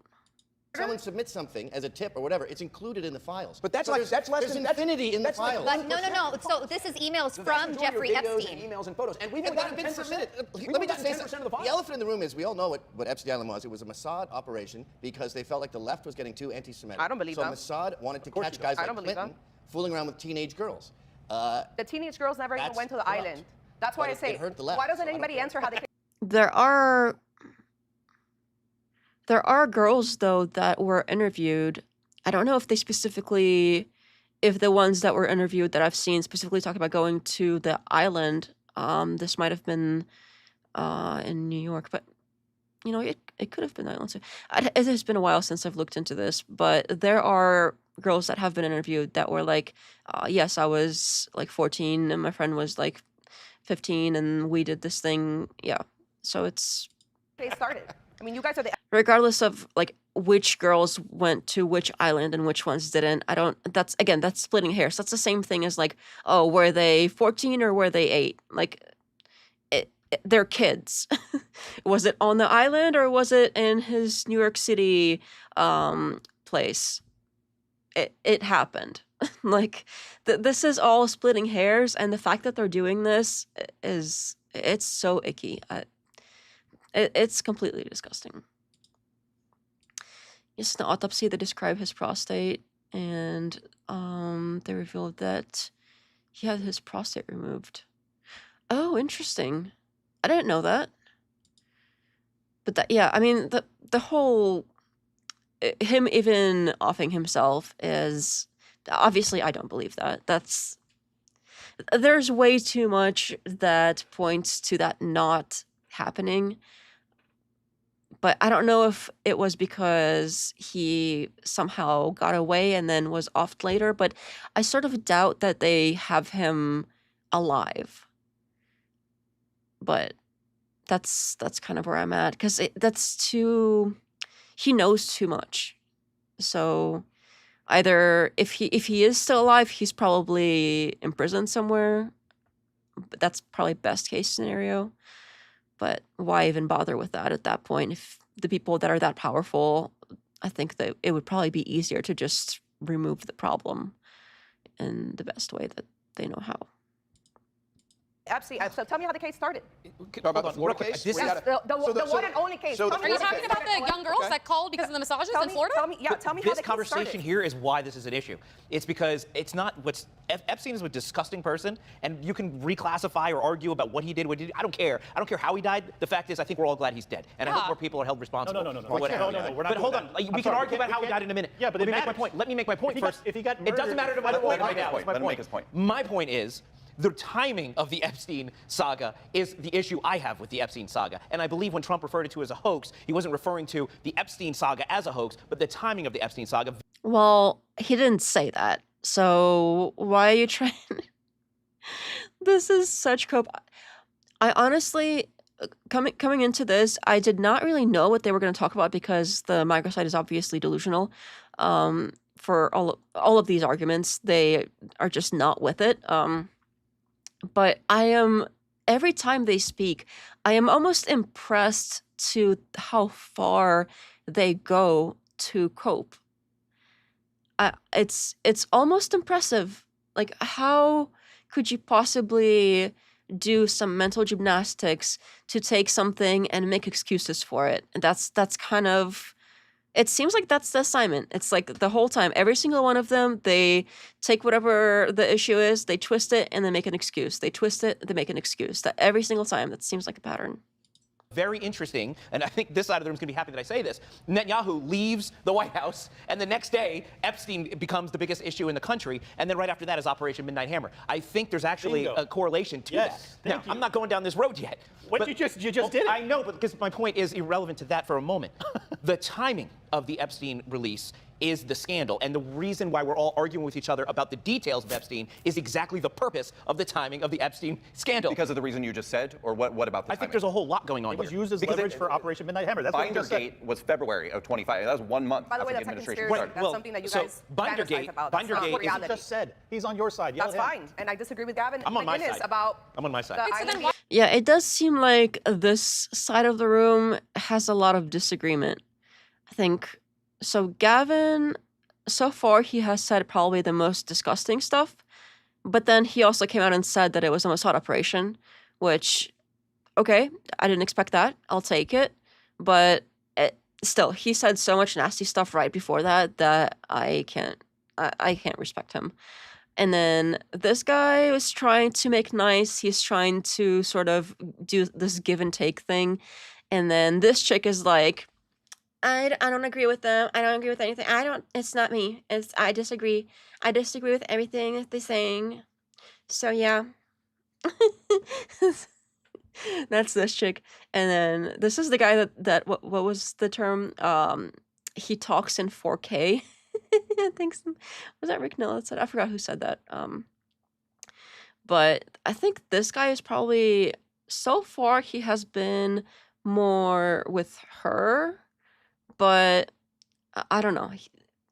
Someone submits something as a tip or whatever, it's included in the files. But that's so less there's than infinity in the files. But no. So this is emails from Jeffrey Epstein. And emails and photos, and we've And only that gotten had been 10%. submitted. We've Let me only just say gotten 10% of the something. files. The elephant in the room is we all know what Epstein Island was. It was a Mossad operation because they felt like the left was getting too anti-Semitic. I don't believe that. So Mossad wanted to catch guys like Clinton fooling around with teenage girls. The teenage girls never even went to the island. That's why I say, why doesn't anybody answer how they came? There are girls, though, that were interviewed. I don't know if if the ones that were interviewed that I've seen specifically talk about going to the island. This might have been in New York, but, you know, it could have been the island too. It has been a while since I've looked into this, but there are girls that have been interviewed that were like, yes, I was like 14 and my friend was like 15 and we did this thing. Yeah. So it's... They started. I mean, you guys are the... Regardless of like which girls went to which island and which ones didn't, that's splitting hairs. That's the same thing as like, oh, were they 14 or were they 8? Like, they're kids. Was it on the island or was it in his New York City place? It happened. Like, this is all splitting hairs, and the fact that they're doing this it's so icky. It's completely disgusting. Yes, the autopsy, they describe his prostate, and they revealed that he had his prostate removed. Oh, interesting. I didn't know that. But yeah, I mean, the whole... him even offing himself is... Obviously, I don't believe that. There's way too much that points to that not happening. But I don't know if it was because he somehow got away and then was offed later, but I sort of doubt that they have him alive. But that's kind of where I'm at, because he knows too much. So either if he is still alive, he's probably in prison somewhere. But that's probably best case scenario. But why even bother with that at that point? If the people that are that powerful, I think that it would probably be easier to just remove the problem in the best way that they know how. Epstein. So tell me how the case started. About the Florida case? The one and only case. Are you talking about the young girls that called because of the massages in Florida? Tell me how the This case conversation started. here is why this is an issue. It's because it's not Epstein is a disgusting person, and you can reclassify or argue about what he did. I don't care. I don't care how he died. The fact is, I think we're all glad he's dead, and I hope more people are held responsible. No. For what happened. We're not. But hold on. We can argue about how he died in a minute. Yeah, but let me make my point. Let me make my point first. If he got murdered, it doesn't matter to my point right now. Let him make his point. My point is The timing of the Epstein saga is the issue I have with the Epstein saga. And I believe when Trump referred to it as a hoax, he wasn't referring to the Epstein saga as a hoax, but the timing of the Epstein saga. Well, he didn't say that. So why are you trying? This is such cope. I honestly, coming into this, I did not really know what they were going to talk about because the MAGA side is obviously delusional. For all of these arguments, they are just not with it. But every time they speak, I am almost impressed to how far they go to cope. It's almost impressive. Like, how could you possibly do some mental gymnastics to take something and make excuses for it? And that's kind of, it seems like that's the assignment. It's like the whole time, every single one of them, they take whatever the issue is, they twist it, and they make an excuse. They twist it, they make an excuse. That every single time, that seems like a pattern. Very interesting, and I think this side of the room is going to be happy that I say this. Netanyahu leaves the White House, and the next day, Epstein becomes the biggest issue in the country, and then right after that is Operation Midnight Hammer. I think there's actually a correlation to that. Now, I'm not going down this road yet. You just did it. I know, but because my point is irrelevant to that for a moment. The timing of the Epstein release is the scandal. And the reason why we're all arguing with each other about the details of Epstein is exactly the purpose of the timing of the Epstein scandal. Because of the reason you just said, or what about the timing? I think there's a whole lot going on It was here. used as leverage for Operation Midnight Hammer. That's what you just said. Bindergate was February of 25. That was 1 month By the after way, the that's a administration conspiracy. started. That's something that you guys fantasize about. That's not Bindergate reality. is just said. He's on your side. Yell That's at him. fine. And I disagree with Gavin. I'm on my Goodness, side. I'm on my side. Yeah, it does seem like this side of the room has a lot of disagreement. I think, so Gavin, so far he has said probably the most disgusting stuff, but then he also came out and said that it was a Mossad operation, which, okay, I didn't expect that. I'll take it. But still, he said so much nasty stuff right before that I can't respect him. And then this guy was trying to make nice. He's trying to sort of do this give and take thing. And then this chick is like, I don't agree with them. I don't agree with anything. It's not me. I disagree. I disagree with everything that they're saying. So yeah. That's this chick. And then this is the guy that what was the term? He talks in 4K. I think was that Rick Nell that said? I forgot who said that. But I think this guy is probably, so far he has been more with her, but I don't know.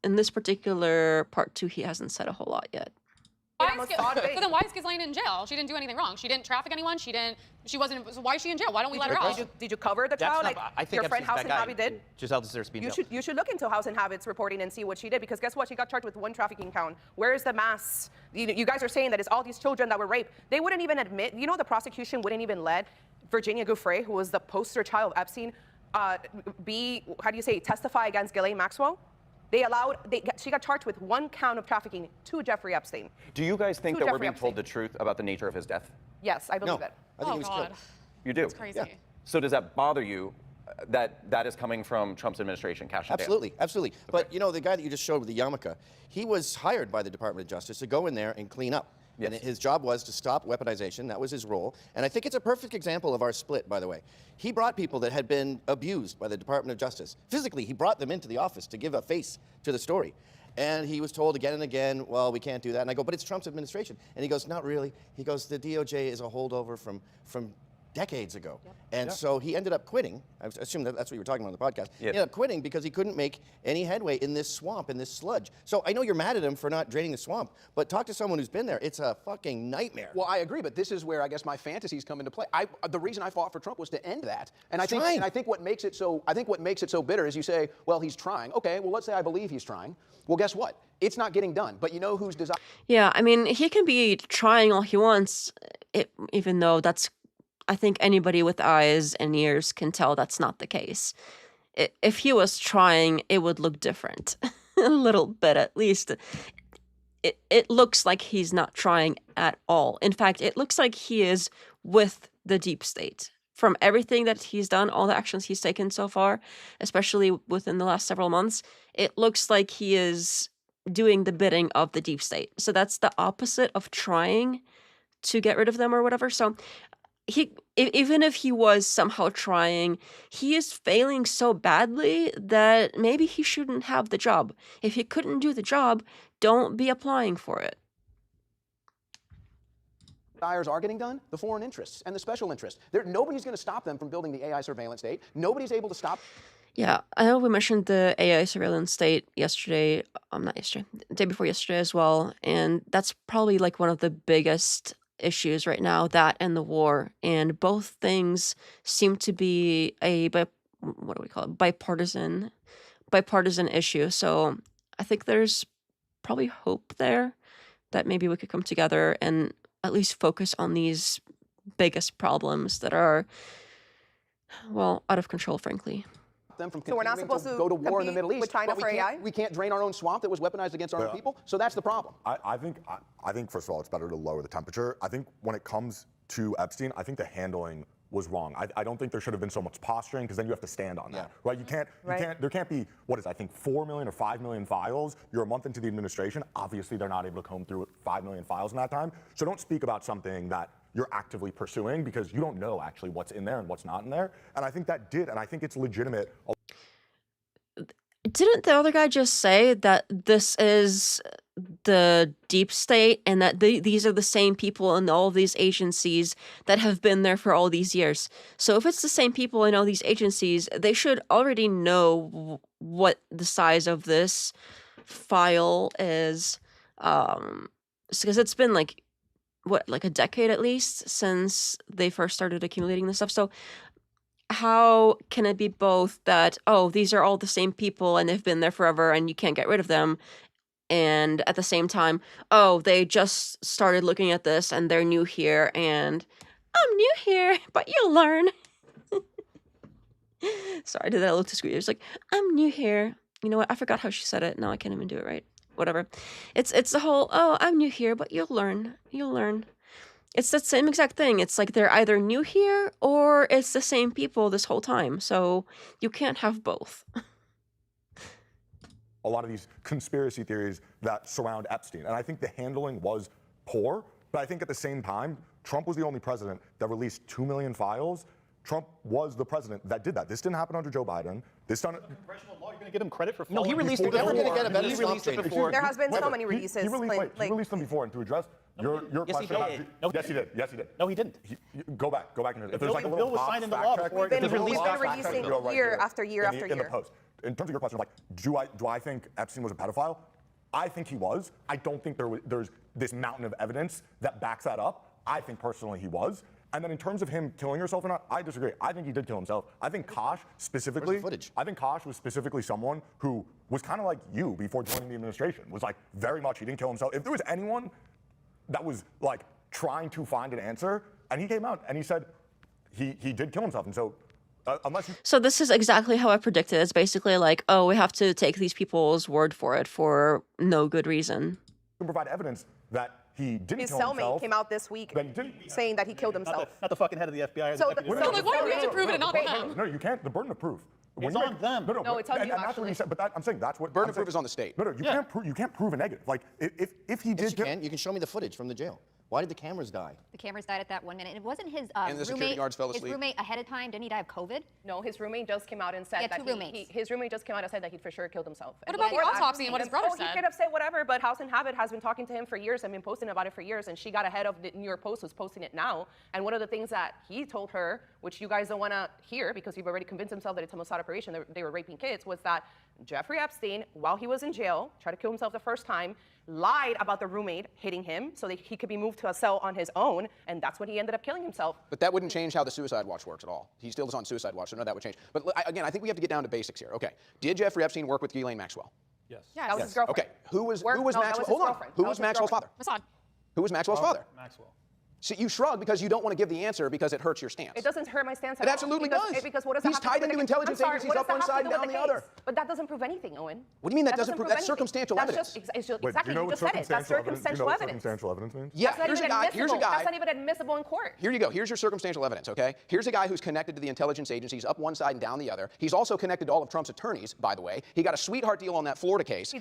In this particular part 2, he hasn't said a whole lot yet. So then why is Ghislaine in jail? She didn't do anything wrong. She didn't traffic anyone. She wasn't, so why is she in jail? Why don't we let her out? Did you cover the trial like I think your friend House and Hobby did? Giselle deserves to be in jail. You should look into House and Habit's reporting and see what she did, because guess what? She got charged with 1 trafficking count. Where is the mass? You guys are saying that it's all these children that were raped. They wouldn't even admit, the prosecution wouldn't even let Virginia Giuffre, who was the poster child of Epstein, testify against Ghislaine Maxwell? She got charged with 1 count of trafficking to Jeffrey Epstein. Do you guys think that we're Jeffrey being told the truth about the nature of his death? Yes, I believe it. I think he was killed. You do? That's crazy. Yeah. So does that bother you that is coming from Trump's administration, Cash and Dan? Absolutely. But the guy that you just showed with the yarmulke, he was hired by the Department of Justice to go in there and clean up. Yes. And his job was to stop weaponization. That was his role. And I think it's a perfect example of our split, by the way. He brought people that had been abused by the Department of Justice. Physically, he brought them into the office to give a face to the story. And he was told again and again, well, we can't do that. And I go, but it's Trump's administration. And he goes, not really. He goes, the DOJ is a holdover from decades ago. Yep. And so he ended up quitting. I assume that's what you were talking about on the podcast. Yep. He ended up quitting because he couldn't make any headway in this swamp, in this sludge. So I know you're mad at him for not draining the swamp, but talk to someone who's been there. It's a fucking nightmare. Well, I agree, but this is where I guess my fantasies come into play. The reason I fought for Trump was to end that. And I think what makes it so bitter is you say, well, he's trying. Okay, well, let's say I believe he's trying. Well, guess what? It's not getting done. But you know who's designed? Yeah, I mean, he can be trying all he wants, even though I think anybody with eyes and ears can tell that's not the case. If he was trying, it would look different. A little bit, at least. It looks like he's not trying at all. In fact, it looks like he is with the deep state. From everything that he's done, all the actions he's taken so far, especially within the last several months, it looks like he is doing the bidding of the deep state. So that's the opposite of trying to get rid of them or whatever. So even if he was somehow trying, he is failing so badly that maybe he shouldn't have the job. If he couldn't do the job, don't be applying for it. Desires are getting done, the foreign interests and the special interests. Nobody's going to stop them from building the AI surveillance state. Nobody's able to stop. Yeah, I know we mentioned the AI surveillance state yesterday, not yesterday, the day before yesterday as well, and that's probably like one of the biggest issues right now, that and the war, and both things seem to be what do we call it, bipartisan issue. So I think there's probably hope there that maybe we could come together and at least focus on these biggest problems that are, well, out of control, frankly. Them from So we're not continuing supposed to to go to war in the compete Middle East, with China but for AI? we can't drain our own swamp that was weaponized against our own people. So that's the problem. I think first of all, it's better to lower the temperature. I think when it comes to Epstein, I think the handling was wrong. I don't think there should have been so much posturing, because then you have to stand on that, right? There can't be, what is, I think 4 million or 5 million files. You're a month into the administration. Obviously, they're not able to comb through 5 million files in that time. So don't speak about something that you're actively pursuing, because you don't know actually what's in there and what's not in there. And I think that did, and I think it's legitimate. Didn't the other guy just say that this is the deep state and that these are the same people in all these agencies that have been there for all these years? So if it's the same people in all these agencies, they should already know what the size of this file is. Because it's been like, what, like a decade at least since they first started accumulating this stuff. So how can it be both that, oh, these are all the same people and they've been there forever and you can't get rid of them, and at the same time, oh, they just started looking at this and they're new here and I'm new here, but you'll learn. Sorry, I did that a little too squeaky. It's like, I'm new here. You know what? I forgot how she said it. Now I can't even do it right. Whatever. It's the whole, oh, I'm new here, but you'll learn. You'll learn. It's the same exact thing. It's like they're either new here or it's the same people this whole time. So you can't have both. A lot of these conspiracy theories that surround Epstein. And I think the handling was poor, but I think at the same time, Trump was the only president that released 2 million files. Trump was the president that did that. This didn't happen under Joe Biden. This done. Congressional law, you're going to get him credit for. No, he released it before. He released it before. There has been so many releases. He released them before, and to address your question about. Yes, he did. Yes, he did. No, he didn't. Go back. If there's like a bill little was pop signed into fact law check, before. We've been releasing year after year after in the year. post. In terms of your question, like, do I think Epstein was a pedophile? I think he was. I don't think there's this mountain of evidence that backs that up. I think personally he was. And then in terms of him killing himself or not, I disagree. I think he did kill himself. I think Kosh specifically, I think Kosh was specifically someone who was kind of like you before joining the administration, was like very much, he didn't kill himself. If there was anyone that was like trying to find an answer, and he came out and he said he did kill himself. And so unless you... So this is exactly how I predicted. It's basically like, oh, we have to take these people's word for it for no good reason. can provide evidence that he didn't His kill cellmate himself. came out this week saying that he killed himself. Not the fucking head of the FBI. So like, why do we have to prove it and not them? No, you can't. The burden of proof. It's on them. No, it's on you, that's what actually. he said, but I'm saying that's what Burden of proof is on the state. No, you can't prove a negative. Like if he did, you can show me the footage from the jail. Why did the cameras die? The cameras died at that 1 minute. It wasn't his And the security roommate. guards fell His asleep. roommate ahead of time. Didn't he die of COVID? No, his roommate just came out and said that two roommates. his roommate just came out and said that he for sure killed himself. What about the autopsy and what his brother He said? could have said whatever, but House and Habit has been talking to him for years and been posting about it for years, and she got ahead of the New York Post, who's posting it now. And one of the things that he told her, which you guys don't want to hear because you've already convinced himself that it's a Mossad operation, they were raping kids, was that Jeffrey Epstein, while he was in jail, tried to kill himself the first time, lied about the roommate hitting him so that he could be moved to a cell on his own, and that's when he ended up killing himself. But that wouldn't change how the suicide watch works at all. He still is on suicide watch, so no, that would change. But again, I think we have to get down to basics here. Okay, did Jeffrey Epstein work with Ghislaine Maxwell? Yes. Yeah, that was his girlfriend. Okay, who was Maxwell? That was Hold on. Who was Maxwell's father? Mossad. Who was Maxwell's father? Maxwell. See, you shrug because you don't want to give the answer because it hurts your stance. It doesn't hurt my stance at It all. absolutely because, does. Because what does He's that have tied to do into with the intelligence I'm sorry, agencies what up does one that have side, to do down with the case? other. But that doesn't prove anything, Owen. What do you mean that doesn't doesn't prove? That's anything. circumstantial That's evidence. Just, Wait, exactly, do you know you what just said it. That's circumstantial what evidence. circumstantial evidence means? Yeah, That's here's a not guy. even Here's a admissible. guy. That's not even admissible in court. Here you go. Here's your circumstantial evidence, okay? Here's a guy who's connected to the intelligence agencies up one side and down the other. He's also connected to all of Trump's attorneys, by the way. He got a sweetheart deal on that Florida case.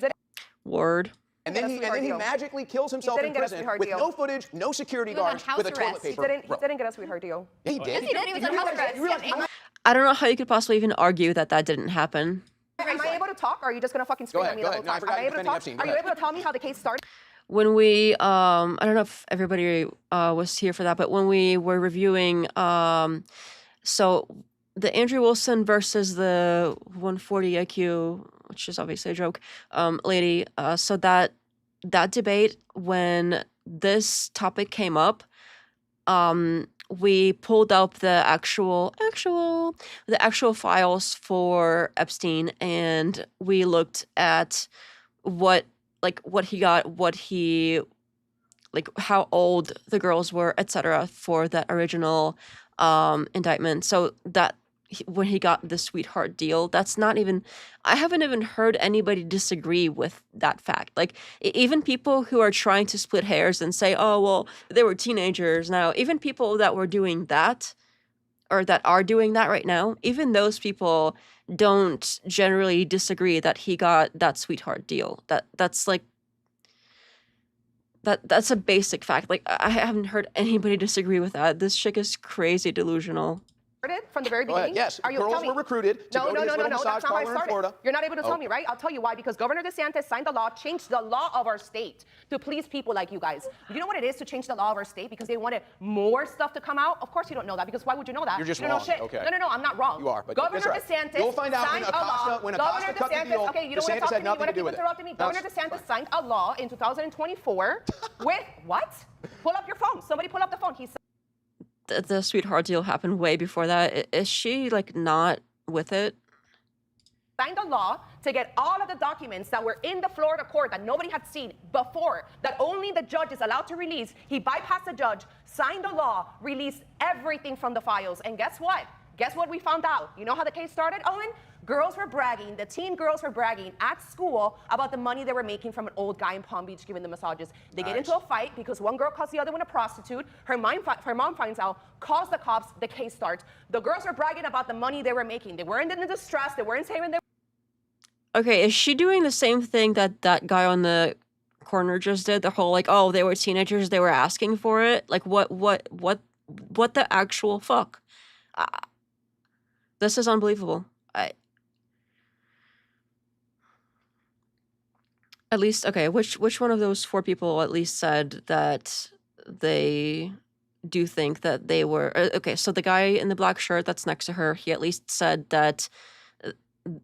Word. And then he magically kills himself in prison with no footage, no security guards, with a toilet paper. He didn't get a sweetheart deal. Yeah, he did. Yes, he did. He was on house arrest. I don't know how you could possibly even argue that that didn't happen. Am I able to talk, or are you just gonna fucking scream at me the whole time? Am I able to talk? Are you able to tell me how the case started? When we, I don't know if everybody was here for that, but when we were reviewing, so the Andrew Wilson versus the 140 IQ, which is obviously a joke, lady, so that debate, when this topic came up, we pulled up the actual files for Epstein, and we looked at what he got, how old the girls were, etc., for that original indictment. So that when he got the sweetheart deal, that's not even, I haven't even heard anybody disagree with that fact. Like, even people who are trying to split hairs and say, oh, well, they were teenagers now, even people that were doing that, or that are doing that right now, even those people don't generally disagree that he got that sweetheart deal. That's like, that's a basic fact. Like, I haven't heard anybody disagree with that. This chick is crazy delusional. From the very beginning? Yes, Are you girls were recruited to go to his little massage that's not how I parlor in started. Florida. You're not able to tell me, right? I'll tell you why. Because Governor DeSantis signed the law, changed the law of our state to please people like you guys. You know what it is to change the law of our state? Because they wanted more stuff to come out? Of course you don't know that, because why would you know that? You're just you don't wrong. know shit. Okay. No, I'm not wrong. You are, but Governor that's right. DeSantis You'll find out signed when a law. When Governor Acosta cut the DeSantis, deal, okay, you don't want to DeSantis talk to had me. You nothing want to to do keep with it. interrupting me. Governor DeSantis signed a law in 2024 with what? Pull up your phone. Somebody pull up the phone. He said The sweetheart deal happened way before that. Is she, like, not with it? signed a law to get all of the documents that were in the Florida court that nobody had seen before, that only the judge is allowed to release. He bypassed the judge, signed a law, released everything from the files. And guess what? Guess what we found out? You know how the case started, Owen? Girls were bragging, the teen girls were bragging at school about the money they were making from an old guy in Palm Beach giving them massages. They get into a fight because one girl calls the other one a prostitute. Her mom finds out, calls the cops, the case starts. The girls were bragging about the money they were making. They weren't in distress, they weren't saying they Okay, is she doing the same thing that that guy on the corner just did? The whole, like, oh, they were teenagers, they were asking for it? Like, what the actual fuck? This is unbelievable. At least, okay, which one of those four people at least said that they do think that they were... Okay, so the guy in the black shirt that's next to her, he at least said that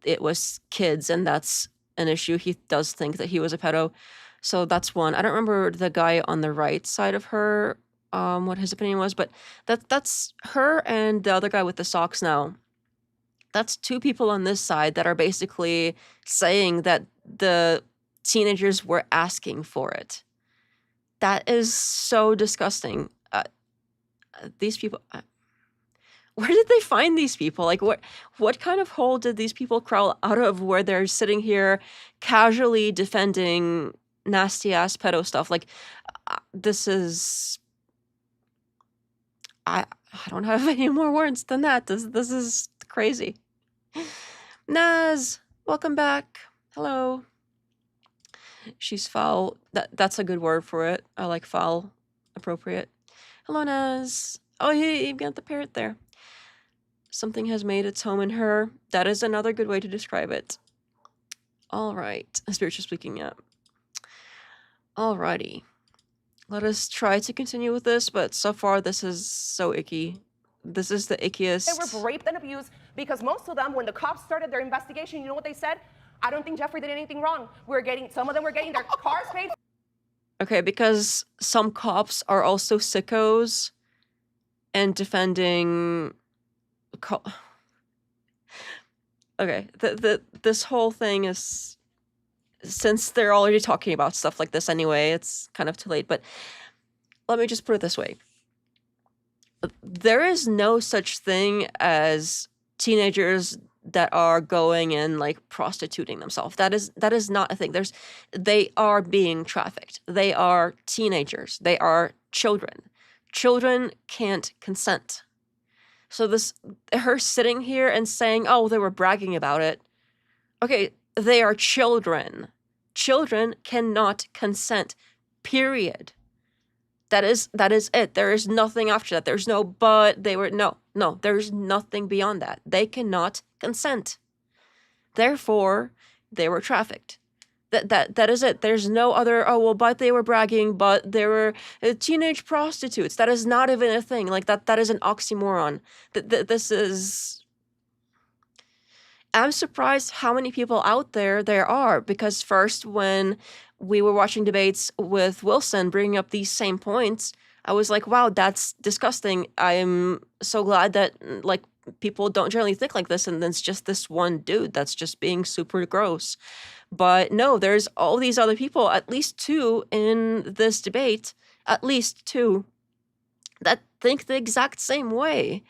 it was kids, and that's an issue. He does think that he was a pedo. So that's one. I don't remember the guy on the right side of her, what his opinion was, but that's her and the other guy with the socks now. That's two people on this side that are basically saying that the teenagers were asking for it. That is so disgusting. These people... where did they find these people? Like, what kind of hole did these people crawl out of where they're sitting here casually defending nasty-ass pedo stuff? Like, this is... I don't have any more words than that. This is crazy. Naz, welcome back. Hello. She's foul. That's a good word for it. I like foul. Appropriate. Hello, Naz. Oh, you got the parrot there. Something has made its home in her. That is another good way to describe it. All right. Spiritually speaking, yeah. Alrighty. Let us try to continue with this, but so far this is so icky. This is the ickiest. They were raped and abused because most of them, when the cops started their investigation, you know what they said? I don't think Jeffrey did anything wrong. Some of them were getting their cars paid. Okay, because some cops are also sickos and defending... Okay, this whole thing is... Since they're already talking about stuff like this anyway, it's kind of too late, but let me just put it this way. There is no such thing as teenagers that are going and, like, prostituting themselves. That is not a thing. They are being trafficked. They are teenagers. They are children. Children can't consent. So her sitting here and saying, oh, they were bragging about it. Okay, they are children. Children cannot consent, period. That is it. There is nothing after that. There's no but, they were, no, there's nothing beyond that. They cannot consent. Therefore, they were trafficked. That is it. There's no other, oh, well, but they were bragging, but they were teenage prostitutes. That is not even a thing. Like, that is an oxymoron. This is... I'm surprised how many people out there are, because first, when we were watching debates with Wilson bringing up these same points, I was like, wow, that's disgusting. I'm so glad that, like, people don't generally think like this, and then it's just this one dude that's just being super gross. But no, there's all these other people, at least two in this debate, at least two, that think the exact same way.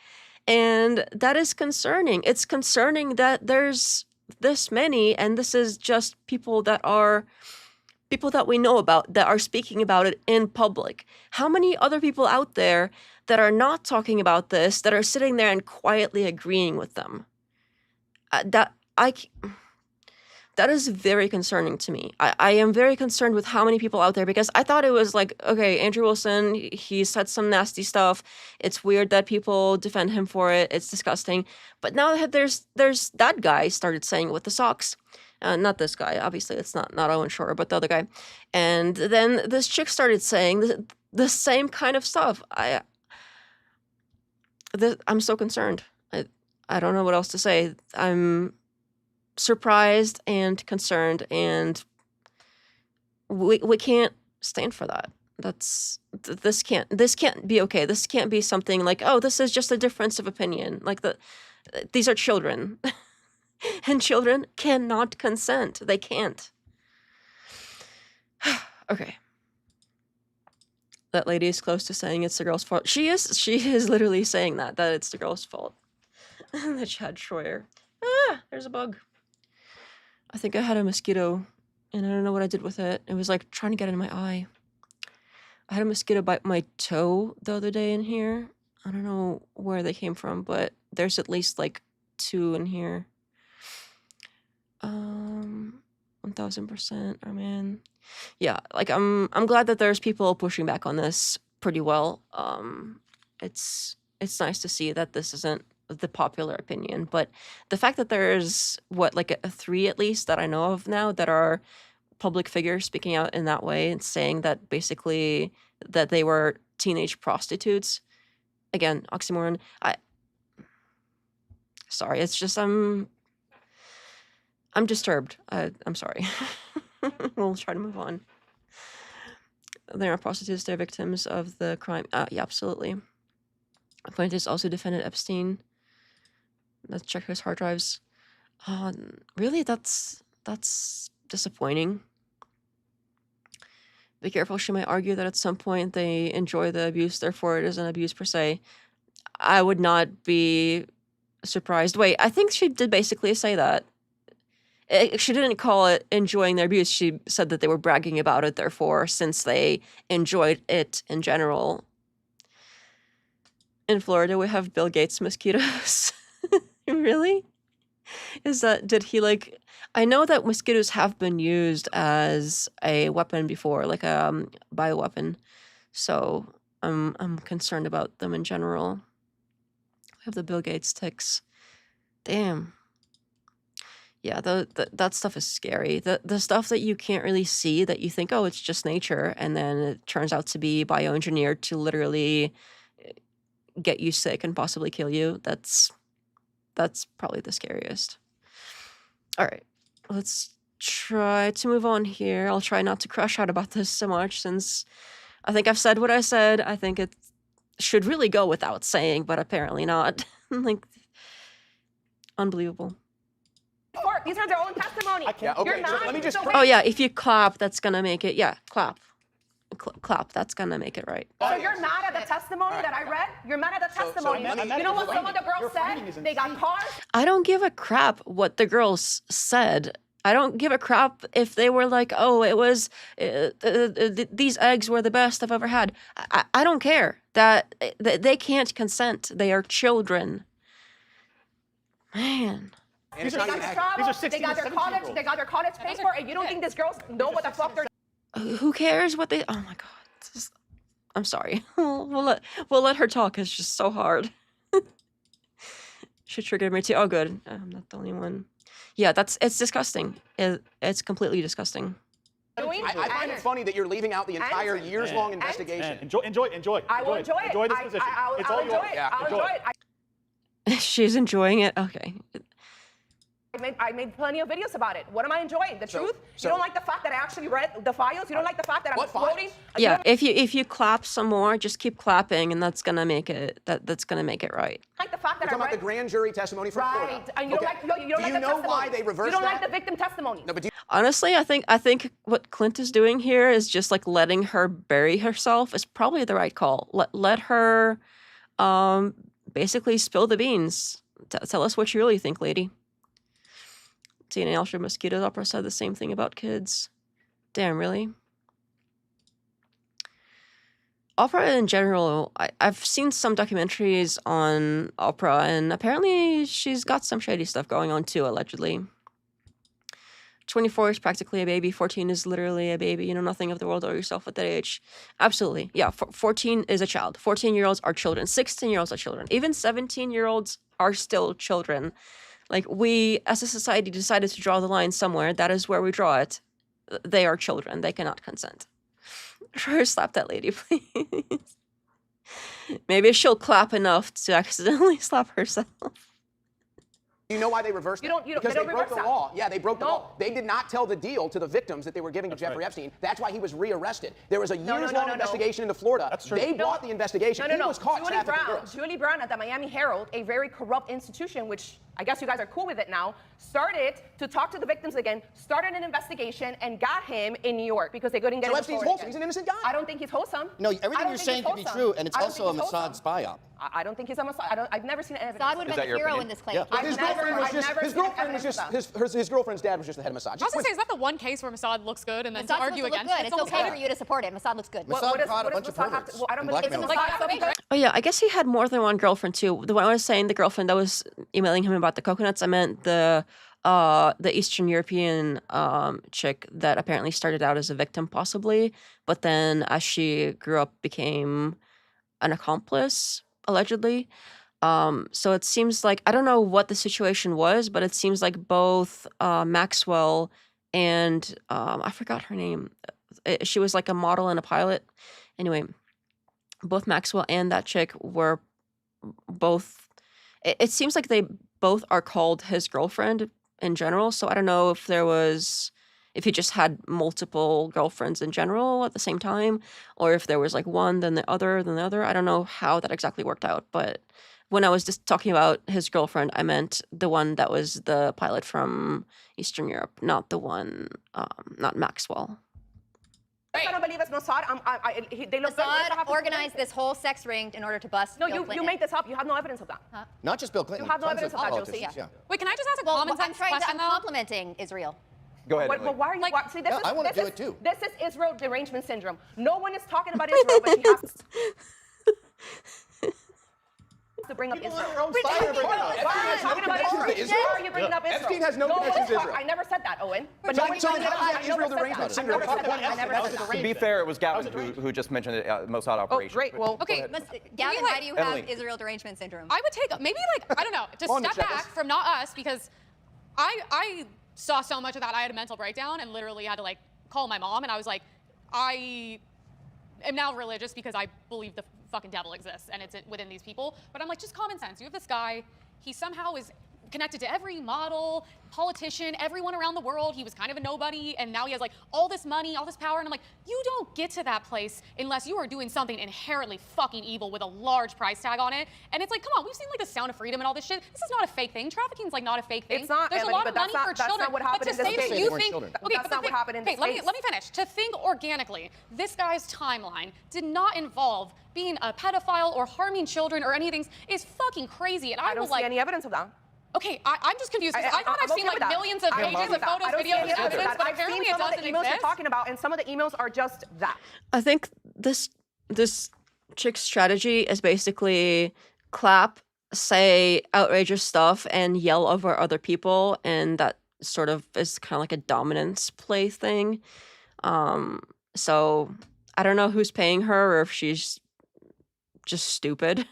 And that is concerning. It's concerning that there's this many, and this is just people that we know about, that are speaking about it in public. How many other people out there that are not talking about this, that are sitting there and quietly agreeing with them? That is very concerning to me. I am very concerned with how many people out there, because I thought it was like, okay, Andrew Wilson, he said some nasty stuff. It's weird that people defend him for it. It's disgusting. But now that there's that guy started saying with the socks. Not this guy, obviously. It's not Owen Shorter, but the other guy. And then this chick started saying the same kind of stuff. I'm so concerned. I don't know what else to say. I'm surprised and concerned, and we can't stand for that. This can't be okay. This can't be something like, oh, this is just a difference of opinion. Like, these are children. And children cannot consent. They can't. Okay. That lady is close to saying it's the girl's fault. She is literally saying that it's the girl's fault. The Chad Schroyer. There's a bug. I think I had a mosquito, and I don't know what I did with it. It was like trying to get in my eye. I had a mosquito bite my toe the other day in here. I don't know where they came from, but there's at least like 2 in here. 1000%. Oh man. Yeah, like I'm glad that there's people pushing back on this pretty well. It's nice to see that this isn't the popular opinion, but the fact that there's like a 3 at least that I know of now that are public figures speaking out in that way and saying that basically that they were teenage prostitutes. Again, oxymoron. Sorry, it's just I'm disturbed. I'm sorry. We'll try to move on. They're not prostitutes, they're victims of the crime. Yeah, absolutely. Appointees also defended Epstein. Let's check his hard drives. Really, that's disappointing. Be careful, she might argue that at some point they enjoy the abuse, therefore it isn't abuse per se. I would not be surprised. Wait, I think she did basically say that. She didn't call it enjoying their abuse. She said that they were bragging about it, therefore, since they enjoyed it in general. In Florida, we have Bill Gates mosquitoes. Really? Did he like... I know that mosquitoes have been used as a weapon before, like a bioweapon. So I'm concerned about them in general. We have the Bill Gates ticks. Damn. Yeah, that stuff is scary. The stuff that you can't really see, that you think, oh, it's just nature, and then it turns out to be bioengineered to literally get you sick and possibly kill you. That's probably the scariest. All right, let's try to move on here. I'll try not to crash out about this so much, since I think I've said what I said. I think it should really go without saying, but apparently not. Like, unbelievable. These are their own testimony. Yeah, okay, You're not. let me just... Oh yeah, if you clap, that's gonna make it. Yeah, clap. Clap, that's gonna make it right. So you're mad at the testimony that I read? You're mad at the testimony. You know what some of the girls said? They got cars. I don't give a crap what the girls said. I don't give a crap if they were like, oh, it was, these eggs were the best I've ever had. I don't care. That they can't consent. They are children. Man. And it's They not got even their accurate. travel, These are they got 16 their and college, 17-year-olds. they got their college paid for, and you don't think these girls know what the fuck they're Who cares what they? Oh my god. I'm sorry. we'll let her talk. It's just so hard. She triggered me too. Oh, good. I'm not the only one. Yeah, it's disgusting. It's completely disgusting. I find it funny that you're leaving out the entire years-long investigation. Enjoy. I will enjoy it. Enjoy this position. It's all enjoy yours. it. Yeah, I'll enjoy it. She's enjoying it. Okay. I made plenty of videos about it. What am I enjoying? The truth? You don't like the fact that I actually read the files? You don't like the fact that I'm quoting? Yeah, if you clap some more, just keep clapping, and that's gonna make it that's gonna make it right. Like the fact that You're talking about the grand jury testimony from Florida. Right, and you don't like you don't like the testimony. Why they reversed You don't like that? the victim testimony. No, but do Honestly, I think what Clint is doing here is just like letting her bury herself is probably the right call. Let her basically spill the beans. Tell us what you really think, lady. Tina Alsher Mosquitoes Opera said the same thing about kids. Damn, really? Opera in general, I've seen some documentaries on Opera, and apparently she's got some shady stuff going on too, allegedly. 24 is practically a baby. 14 is literally a baby. You know nothing of the world or yourself at that age. Absolutely. Yeah, 14 is a child. 14-year-olds are children. 16-year-olds are children. Even 17-year-olds are still children. Like, we, as a society, decided to draw the line somewhere. That is where we draw it. They are children. They cannot consent. Sure, slap that lady, please. Maybe she'll clap enough to accidentally slap herself. you know why they reversed it? Because they broke the law. Yeah, they broke the law. They did not tell the deal to the victims that they were giving to Jeffrey Epstein. That's why he was rearrested. There was a years-long investigation into Florida. That's true. They brought the investigation. He was caught trafficking girls. Julie Brown at the Miami Herald, a very corrupt institution, which I guess you guys are cool with it now, started to talk to the victims again, started an investigation, and got him in New York because they couldn't get him. So Epstein's wholesome. He's an innocent guy. I don't think he's wholesome. No, everything you're saying could be true, and it's also a Mossad spy op. I don't think he's a Mossad. I've never seen evidence. Mossad would have been a hero in this claim. Yeah. His girlfriend's dad was just the head of Mossad. I was gonna say, is that the one case where Mossad looks good and then to argue against it? It's okay for you to support it. Mossad looks good. Mossad caught a bunch of perverts. I don't believe it's Mossad. Oh yeah, I guess he had more than one girlfriend too. The one I was saying, the girlfriend that was emailing him about the coconuts, I meant the Eastern European chick that apparently started out as a victim possibly, but then as she grew up became an accomplice, allegedly. So it seems like, I don't know what the situation was, but it seems like both Maxwell and I forgot her name. She was like a model and a pilot. Anyway, both Maxwell and that chick were both, it seems like they both are called his girlfriend in general. So I don't know if if he just had multiple girlfriends in general at the same time, or if there was like one, then the other, then the other. I don't know how that exactly worked out. But when I was just talking about his girlfriend, I meant the one that was the pilot from Eastern Europe, not the one, not Maxwell. I don't believe it's Mossad. They look Mossad organized this whole sex ring in order to bust Bill Clinton. You made this up. You have no evidence of that. Huh? Not just Bill Clinton. You have no tons evidence of that, Josie. politicians, yeah. Wait, can I just ask a common sense question? I'm complimenting Israel. Go ahead. But why are you? See, this is, I want to this do is- it too. This is Israel derangement syndrome. No one is talking about Israel, but she has to bring up Israel. Why are you talking about Israel? Why are you bringing up Israel? Epstein has no connection to Israel. I never said that, Owen. But So no one's then talking how is that about Israel derangement syndrome? I never said that. To be fair, it was Gavin who just mentioned the Mossad operation. Great. Well, Okay, Gavin, why do you Emily. have Israel derangement syndrome? I would take maybe like I don't know, just On the step back checklist. from not us because I saw so much of that. I had a mental breakdown and literally had to like call my mom and I was like, I am now religious because I believe the fucking devil exists and it's within these people. But I'm like, just common sense. You have this guy, he somehow is connected to every model, politician, everyone around the world. He was kind of a nobody, and now he has like all this money, all this power, and I'm like, you don't get to that place unless you are doing something inherently fucking evil with a large price tag on it. And it's like, come on, we've seen like the Sound of Freedom and all this shit. This is not a fake thing. Trafficking's like not a fake thing. It's not, There's Emily, a lot but of money that's for not- that's children. not what happened but to in this say that case. you They weren't think, children. okay, That's but not what happened in okay, this let case. me finish. To think organically, this guy's timeline did not involve being a pedophile or harming children or anything. Is fucking crazy. And I don't was see like, any evidence of that. Okay, I'm just confused. I thought I've I'm seen okay like with that. millions of I don't pages see of that. photos, I don't see videos, any and evidence of evidence, that. but I've apparently seen it some of doesn't the emails exist. you're talking about, and some of the emails are just that. I think this chick's strategy is basically clap, say outrageous stuff and yell over other people, and that sort of is kind of like a dominance play thing. So I don't know who's paying her, or if she's just stupid.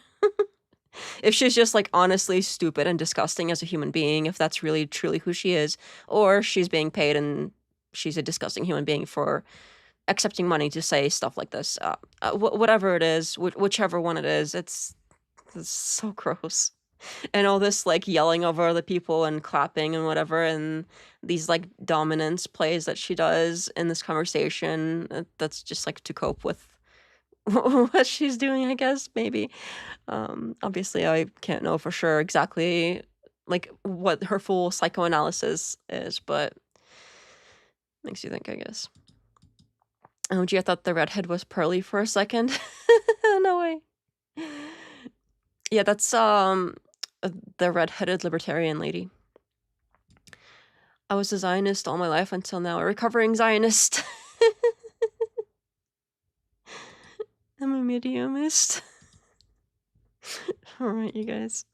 If she's just like honestly stupid and disgusting as a human being, if that's really truly who she is, or she's being paid and she's a disgusting human being for accepting money to say stuff like this. Whatever it is, whichever one it is, it's so gross. And all this like yelling over other people and clapping and whatever, and these like dominance plays that she does in this conversation, that's just like to cope with what she's doing, I guess, maybe. Obviously I can't know for sure exactly like what her full psychoanalysis is, but makes you think, I guess. Oh gee, I thought the redhead was Pearly for a second. No way. Yeah, that's the redheaded libertarian lady. I was a Zionist all my life until now, a recovering Zionist. I'm a mediumist. All right, you guys.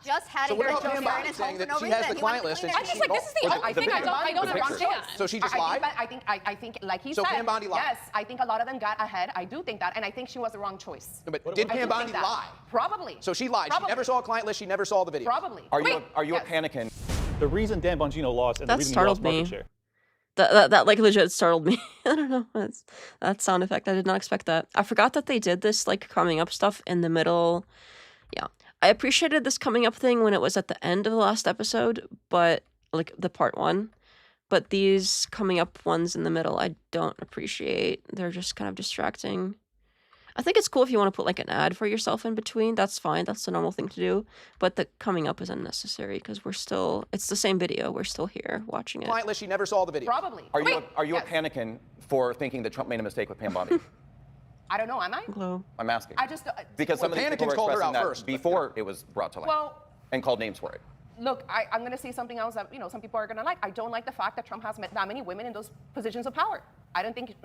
Just had So it what here about to Pam share Bondi in his saying home for that no she reason. has the He client wants to list clean and it. she Like, this is the Well, I think I don't understand. So she just I lied? think I think like he So said. Pam Bondi lied? Yes, I think a lot of them got ahead. I do think that, and I think she was the wrong choice. No, but did I do Pam think Bondi that. lie? Probably. So she lied. Probably. She never saw a client list. She never saw the video. Probably. Are you a panican? The reason Dan Bongino lost and That the reason he startled lost market me. share. That like legit startled me. I don't know. That sound effect. I did not expect that. I forgot that they did this like coming up stuff in the middle. Yeah. I appreciated this coming up thing when it was at the end of the last episode, but like the part 1. But these coming up ones in the middle, I don't appreciate. They're just kind of distracting. I think it's cool if you want to put like an ad for yourself in between. That's fine. That's the normal thing to do. But the coming up is unnecessary because it's the same video. We're still here watching it. Client list. She never saw the video. Probably. Are you a panican for thinking that Trump made a mistake with Pam Bondi? I don't know. Am I? Glow. I'm asking. I just Because some of these people were Panicans called her expressing out that first, but before it was brought to light Well, and called names for it. look, I'm going to say something else that some people are going to like. I don't like the fact that Trump has met that many women in those positions of power. I don't think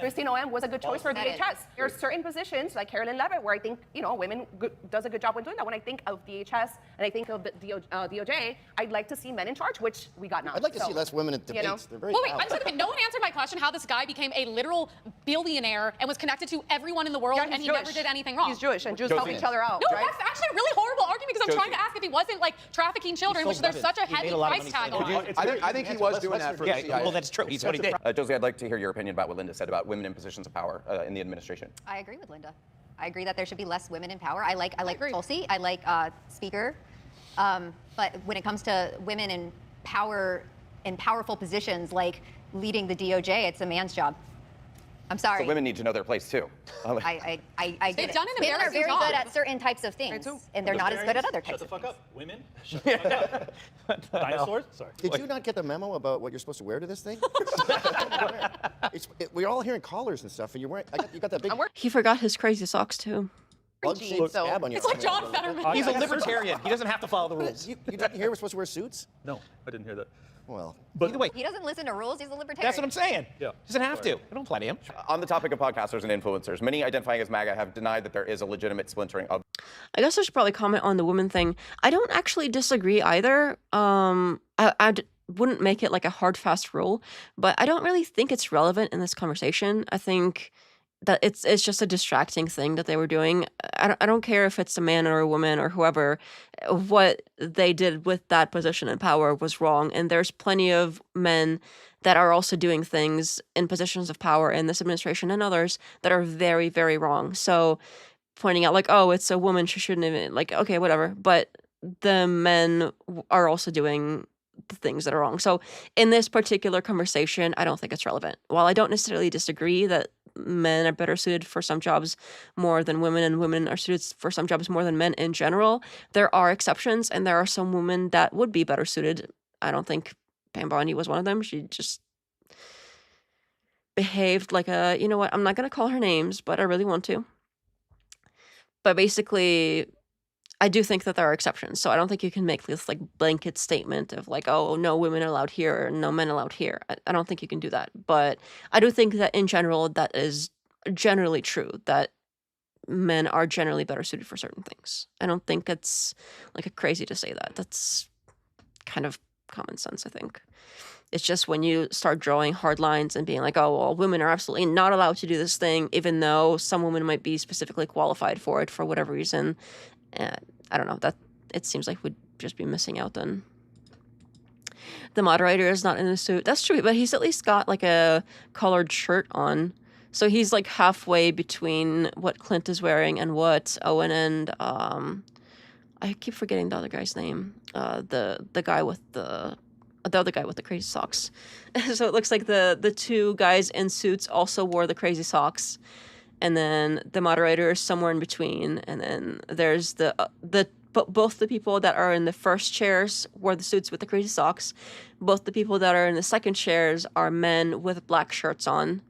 Christine Noem was a good choice for DHS. There are certain positions like Carolyn Levitt where I think women does a good job when doing that. When I think of DHS and I think of the DOJ, I'd like to see men in charge, which we got now. I'd like to see less women at debates. They're very Well, wait, loud. I'm sorry, no one answered my question how this guy became a literal billionaire and was connected to everyone in the world and he never did anything wrong. He's Jewish and Jews Josie. help each other out. No, right? that's actually a really horrible argument because I'm trying to ask if he wasn't like trafficking children, which there's such a heavy price tag on. I think he was doing that for the CIA. Well, that's true. He's what he did. Josie, I'd like to hear your opinion about what Linda said about women in positions of power in the administration. I agree with Linda. I agree that there should be less women in power. I like Tulsi. I like Speaker. But when it comes to women in power, in powerful positions like leading the DOJ, it's a man's job. I'm sorry. So women need to know their place too. I They've get it. done an Women are embarrassing very job. good at certain types of things, and they're not as good at other Shut types the of fuck things. up. Women? Shut the fuck up. Dinosaurs? Sorry. Did you not get the memo about what you're supposed to wear to this thing? We're all hearing collars and stuff, and you're wearing. You got that big He forgot his crazy socks too. bug-shaped scab on your It's like arm. John Fetterman. He's a libertarian. He doesn't have to follow the rules. You didn't hear we're supposed to wear suits? No, I didn't hear that. Well, But either way, He doesn't listen to rules. He's a libertarian. that's what I'm saying. Yeah. Doesn't have to. I don't apply to him. On the topic of podcasters and influencers, many identifying as MAGA have denied that there is a legitimate splintering of. I guess I should probably comment on the woman thing. I don't actually disagree either. Wouldn't make it like a hard, fast rule, but I don't really think it's relevant in this conversation. I think that it's just a distracting thing that they were doing. I don't care if it's a man or a woman or whoever. What they did with that position and power was wrong, and there's plenty of men that are also doing things in positions of power in this administration and others that are very, very wrong. So pointing out like, oh, it's a woman, she shouldn't even, like, okay, whatever. But the men are also doing the things that are wrong. So in this particular conversation, I don't think it's relevant. While I don't necessarily disagree that men are better suited for some jobs more than women, and women are suited for some jobs more than men in general, there are exceptions, and there are some women that would be better suited. I don't think Pam Bondi was one of them. She just behaved like a, you know what, I'm not going to call her names, but I really want to. But basically, I do think that there are exceptions. So I don't think you can make this like blanket statement of like, oh, no women allowed here, no men allowed here. I don't think you can do that. But I do think that in general, that is generally true, that men are generally better suited for certain things. I don't think it's like crazy to say that. That's kind of common sense, I think. It's just when you start drawing hard lines and being like, oh, well, women are absolutely not allowed to do this thing, even though some women might be specifically qualified for it for whatever reason. I don't know. That it seems like we'd just be missing out then. The moderator is not in a suit. That's true, but he's at least got like a colored shirt on. So he's like halfway between what Clint is wearing and what Owen and I keep forgetting the other guy's name. The guy with the other guy with the crazy socks. So it looks like the two guys in suits also wore the crazy socks. And then the moderator is somewhere in between. And then there's both the people that are in the first chairs wore the suits with the crazy socks. Both the people that are in the second chairs are men with black shirts on,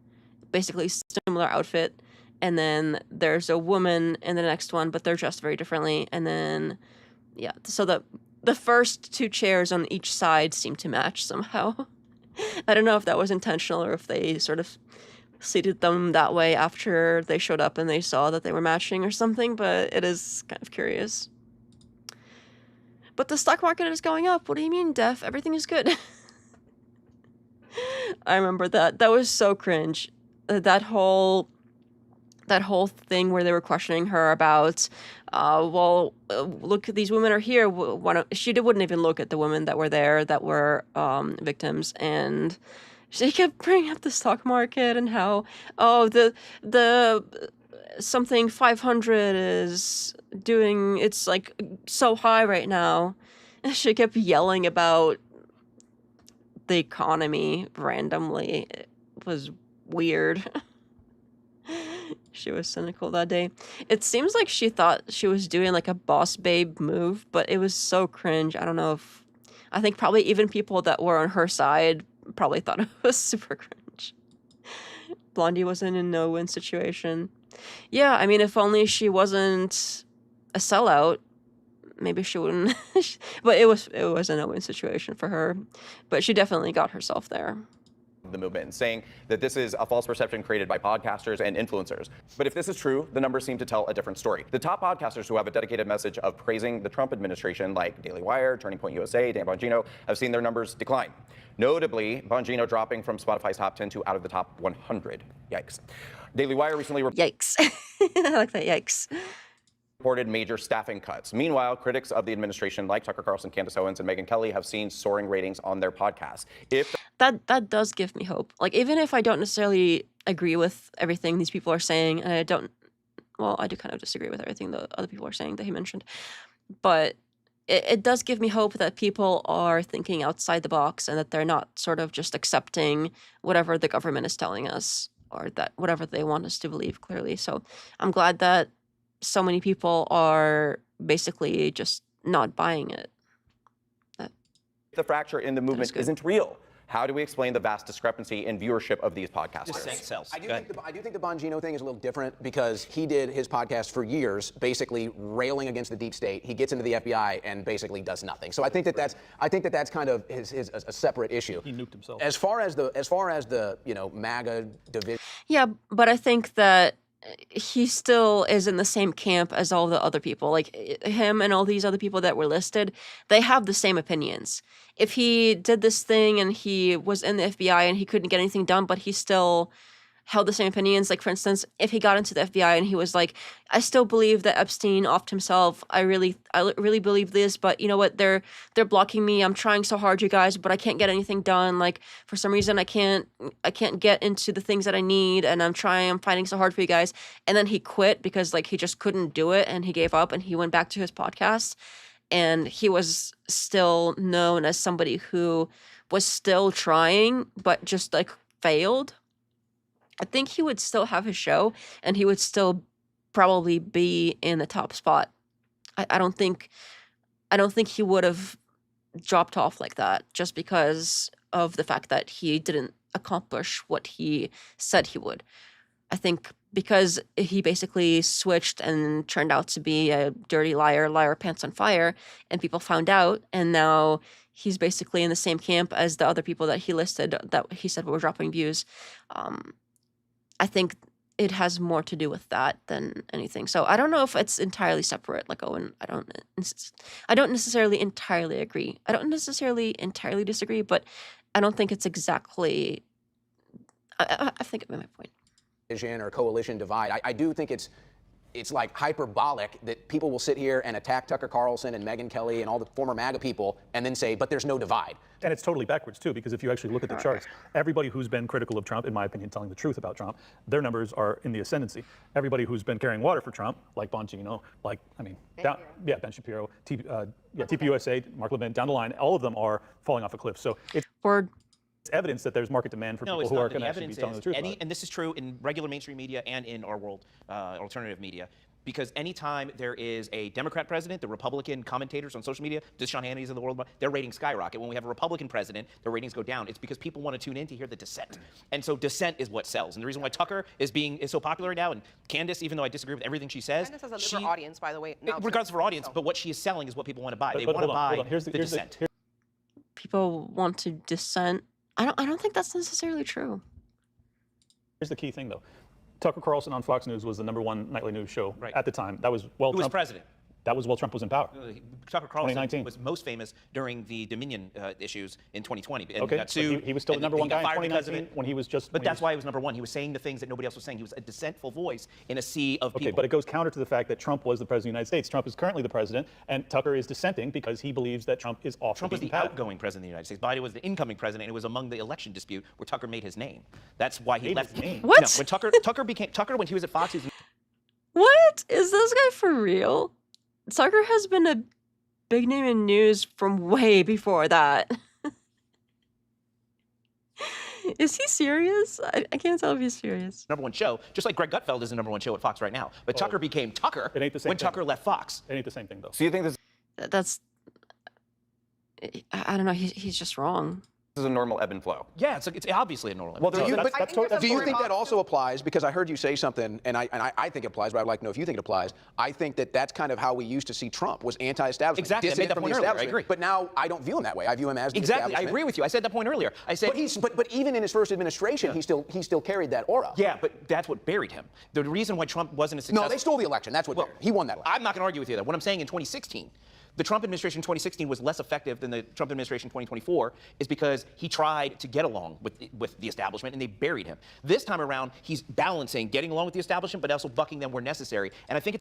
basically similar outfit. And then there's a woman in the next one, but they're dressed very differently. And then, yeah, so the first two chairs on each side seem to match somehow. I don't know if that was intentional or if they sort of seated them that way after they showed up and they saw that they were matching or something, but it is kind of curious. But the stock market is going up. What do you mean, Def? Everything is good. I remember that. That was so cringe. That whole thing where they were questioning her about, look, these women are here. She wouldn't even look at the women that were there that were victims, and she kept bringing up the stock market and how, the something 500 is doing, it's like so high right now. And she kept yelling about the economy randomly. It was weird. She was cynical that day. It seems like she thought she was doing like a boss babe move, but it was so cringe. I don't know if, I think probably even people that were on her side probably thought it was super cringe. Blondie was in a no-win situation. Yeah, I mean, if only she wasn't a sellout, maybe she wouldn't. But it was a no-win situation for her. But she definitely got herself there. The movement, saying that this is a false perception created by podcasters and influencers. But if this is true, the numbers seem to tell a different story. The top podcasters who have a dedicated message of praising the Trump administration, like Daily Wire, Turning Point USA, Dan Bongino, have seen their numbers decline. Notably, Bongino dropping from Spotify's top 10 to out of the top 100. Yikes. Daily Wire recently Yikes. I like that, yikes. Reported major staffing cuts. Meanwhile, critics of the administration like Tucker Carlson, Candace Owens, and Megyn Kelly have seen soaring ratings on their podcasts. That does give me hope. Like, even if I don't necessarily agree with everything these people are saying, and I do kind of disagree with everything the other people are saying that he mentioned, but it does give me hope that people are thinking outside the box and that they're not sort of just accepting whatever the government is telling us or that whatever they want us to believe clearly. So I'm glad that so many people are basically just not buying it. The fracture in the movement isn't real. How do we explain the vast discrepancy in viewership of these podcasters? I do think the Bongino thing is a little different because he did his podcast for years, basically railing against the deep state. He gets into the FBI and basically does nothing. So I think that's kind of a separate issue. He nuked himself. As far as the MAGA division. Yeah, but I think that he still is in the same camp as all the other people. Like him and all these other people that were listed, they have the same opinions. If he did this thing and he was in the FBI and he couldn't get anything done, but he still held the same opinions. Like, for instance, if he got into the FBI and he was like, I still believe that Epstein offed himself. I really believe this, but you know what? They're blocking me. I'm trying so hard, you guys, but I can't get anything done. Like, for some reason, I can't get into the things that I need, and I'm fighting so hard for you guys. And then he quit because like he just couldn't do it, and he gave up, and he went back to his podcast, and he was still known as somebody who was still trying, but just like failed. I think he would still have his show and he would still probably be in the top spot. I don't think he would have dropped off like that just because of the fact that he didn't accomplish what he said he would. I think because he basically switched and turned out to be a dirty liar pants on fire, and people found out, and now he's basically in the same camp as the other people that he listed that he said were dropping views. I think it has more to do with that than anything. So I don't know if it's entirely separate. Like Owen, I don't necessarily entirely agree. I don't necessarily entirely disagree, but I don't think it's exactly. I think I made my point. Or coalition divide. I do think it's like hyperbolic that people will sit here and attack Tucker Carlson and Megyn Kelly and all the former MAGA people and then say, but there's no divide. And it's totally backwards, too, because if you actually look at the charts, everybody who's been critical of Trump, in my opinion, telling the truth about Trump, their numbers are in the ascendancy. Everybody who's been carrying water for Trump, like Bongino, like, I mean, Ben Shapiro, TPUSA, Mark Levin, down the line, all of them are falling off a cliff. So it's evidence that there's market demand for people who are going to actually be telling the truth about it. And this is true in regular mainstream media and in our world, alternative media. Because anytime there is a Democrat president, the Republican commentators on social media, the Sean Hannity's of the world, their ratings skyrocket. When we have a Republican president, their ratings go down. It's because people want to tune in to hear the dissent. And so dissent is what sells. And the reason why Tucker is so popular right now, and Candace, even though I disagree with everything she says. Candace has a liberal audience, by the way. Regardless of her audience, but what she is selling is what people want to buy. They want to buy the dissent. People want to dissent. I don't think that's necessarily true. Here's the key thing, though. Tucker Carlson on Fox News was the #1 nightly news show at the time. That was while Trump was president. That was while Trump was in power. Tucker Carlson was most famous during the Dominion issues in 2020. And Okay, got sued, he was still the #1 guy in 2019 when he was just. But that's why he was #1. He was saying the things that nobody else was saying. He was a dissentful voice in a sea of people. Okay, but it goes counter to the fact that Trump was the president of the United States. Trump is currently the president, and Tucker is dissenting because he believes that Trump is off. Trump was the outgoing president of the United States. Biden was the incoming president, and it was among the election dispute where Tucker made his name. That's why he left. What? No, when Tucker when he was at Fox, he was. What? Is this guy for real? Tucker has been a big name in news from way before that. Is he serious? I can't tell if he's serious. #1 show, just like Greg Gutfeld is the #1 show at Fox right now. But Tucker became Tucker when Tucker left Fox. It ain't the same thing, though. So you think this? That's. I don't know. He's just wrong. This is a normal ebb and flow. Yeah, it's obviously a normal ebb and Well, flow. do you think that also applies? Because I heard you say something, and I think it applies, but I'd like to know if you think it applies. I think that that's kind of how we used to see Trump, was anti-establishment. Exactly, I made that point earlier. I agree. But now I don't view him that way. I view him as the exactly. I establishment. agree with you. I said that point earlier. I said, but even in his first administration, he still carried that aura. Yeah, but that's what buried him. The reason why Trump wasn't a success. No, they stole the election. That's what buried him. He won that election. I'm not going to argue with you there. What I'm saying in 2016. The Trump administration in 2016 was less effective than the Trump administration in 2024 is because he tried to get along with the establishment and they buried him. This time around, he's balancing getting along with the establishment but also bucking them where necessary. And I think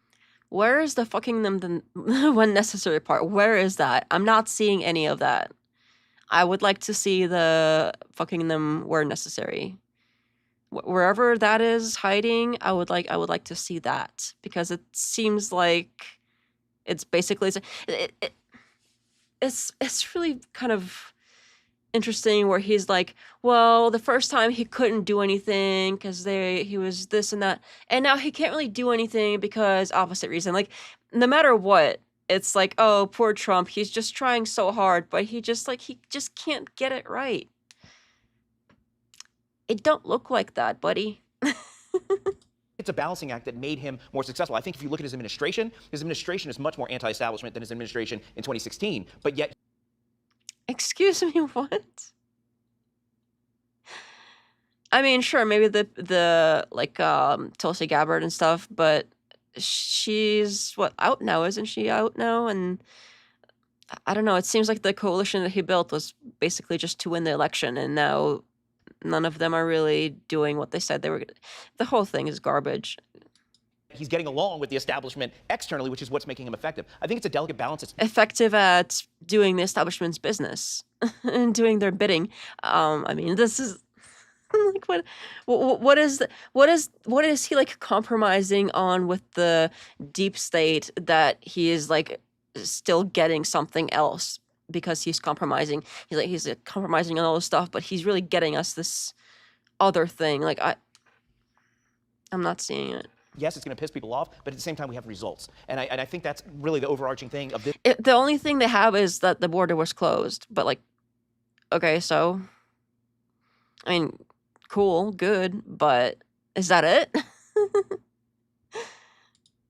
Where is the fucking them when necessary part? Where is that? I'm not seeing any of that. I would like to see the fucking them where necessary. Wherever that is hiding, I would like to see that because it seems like it's basically it's really kind of interesting where he's like, well, the first time he couldn't do anything because he was this and that, and now he can't really do anything because opposite reason. Like no matter what, it's like, oh, poor Trump, he's just trying so hard, but he just can't get it right. It don't look like that, buddy. it's a balancing act that made him more successful. I think if you look at his administration is much more anti-establishment than his administration in 2016. But yet, excuse me, what? I mean, sure, maybe the like Tulsi Gabbard and stuff, but she's out now, isn't she? Out now, and I don't know. It seems like the coalition that he built was basically just to win the election, and now none of them are really doing what they said they were. The whole thing is garbage. He's getting along with the establishment externally, which is what's making him effective. I think it's a delicate balance. It's effective at doing the establishment's business and doing their bidding. I mean, this is like what is he like compromising on with the deep state that he is like still getting something else because he's compromising. He's compromising on all this stuff, but he's really getting us this other thing. Like I'm not seeing it. Yes, it's going to piss people off, but at the same time, we have results. And I think that's really the overarching thing of this. The only thing they have is that the border was closed. But, like, okay, so, I mean, cool, good, but is that it?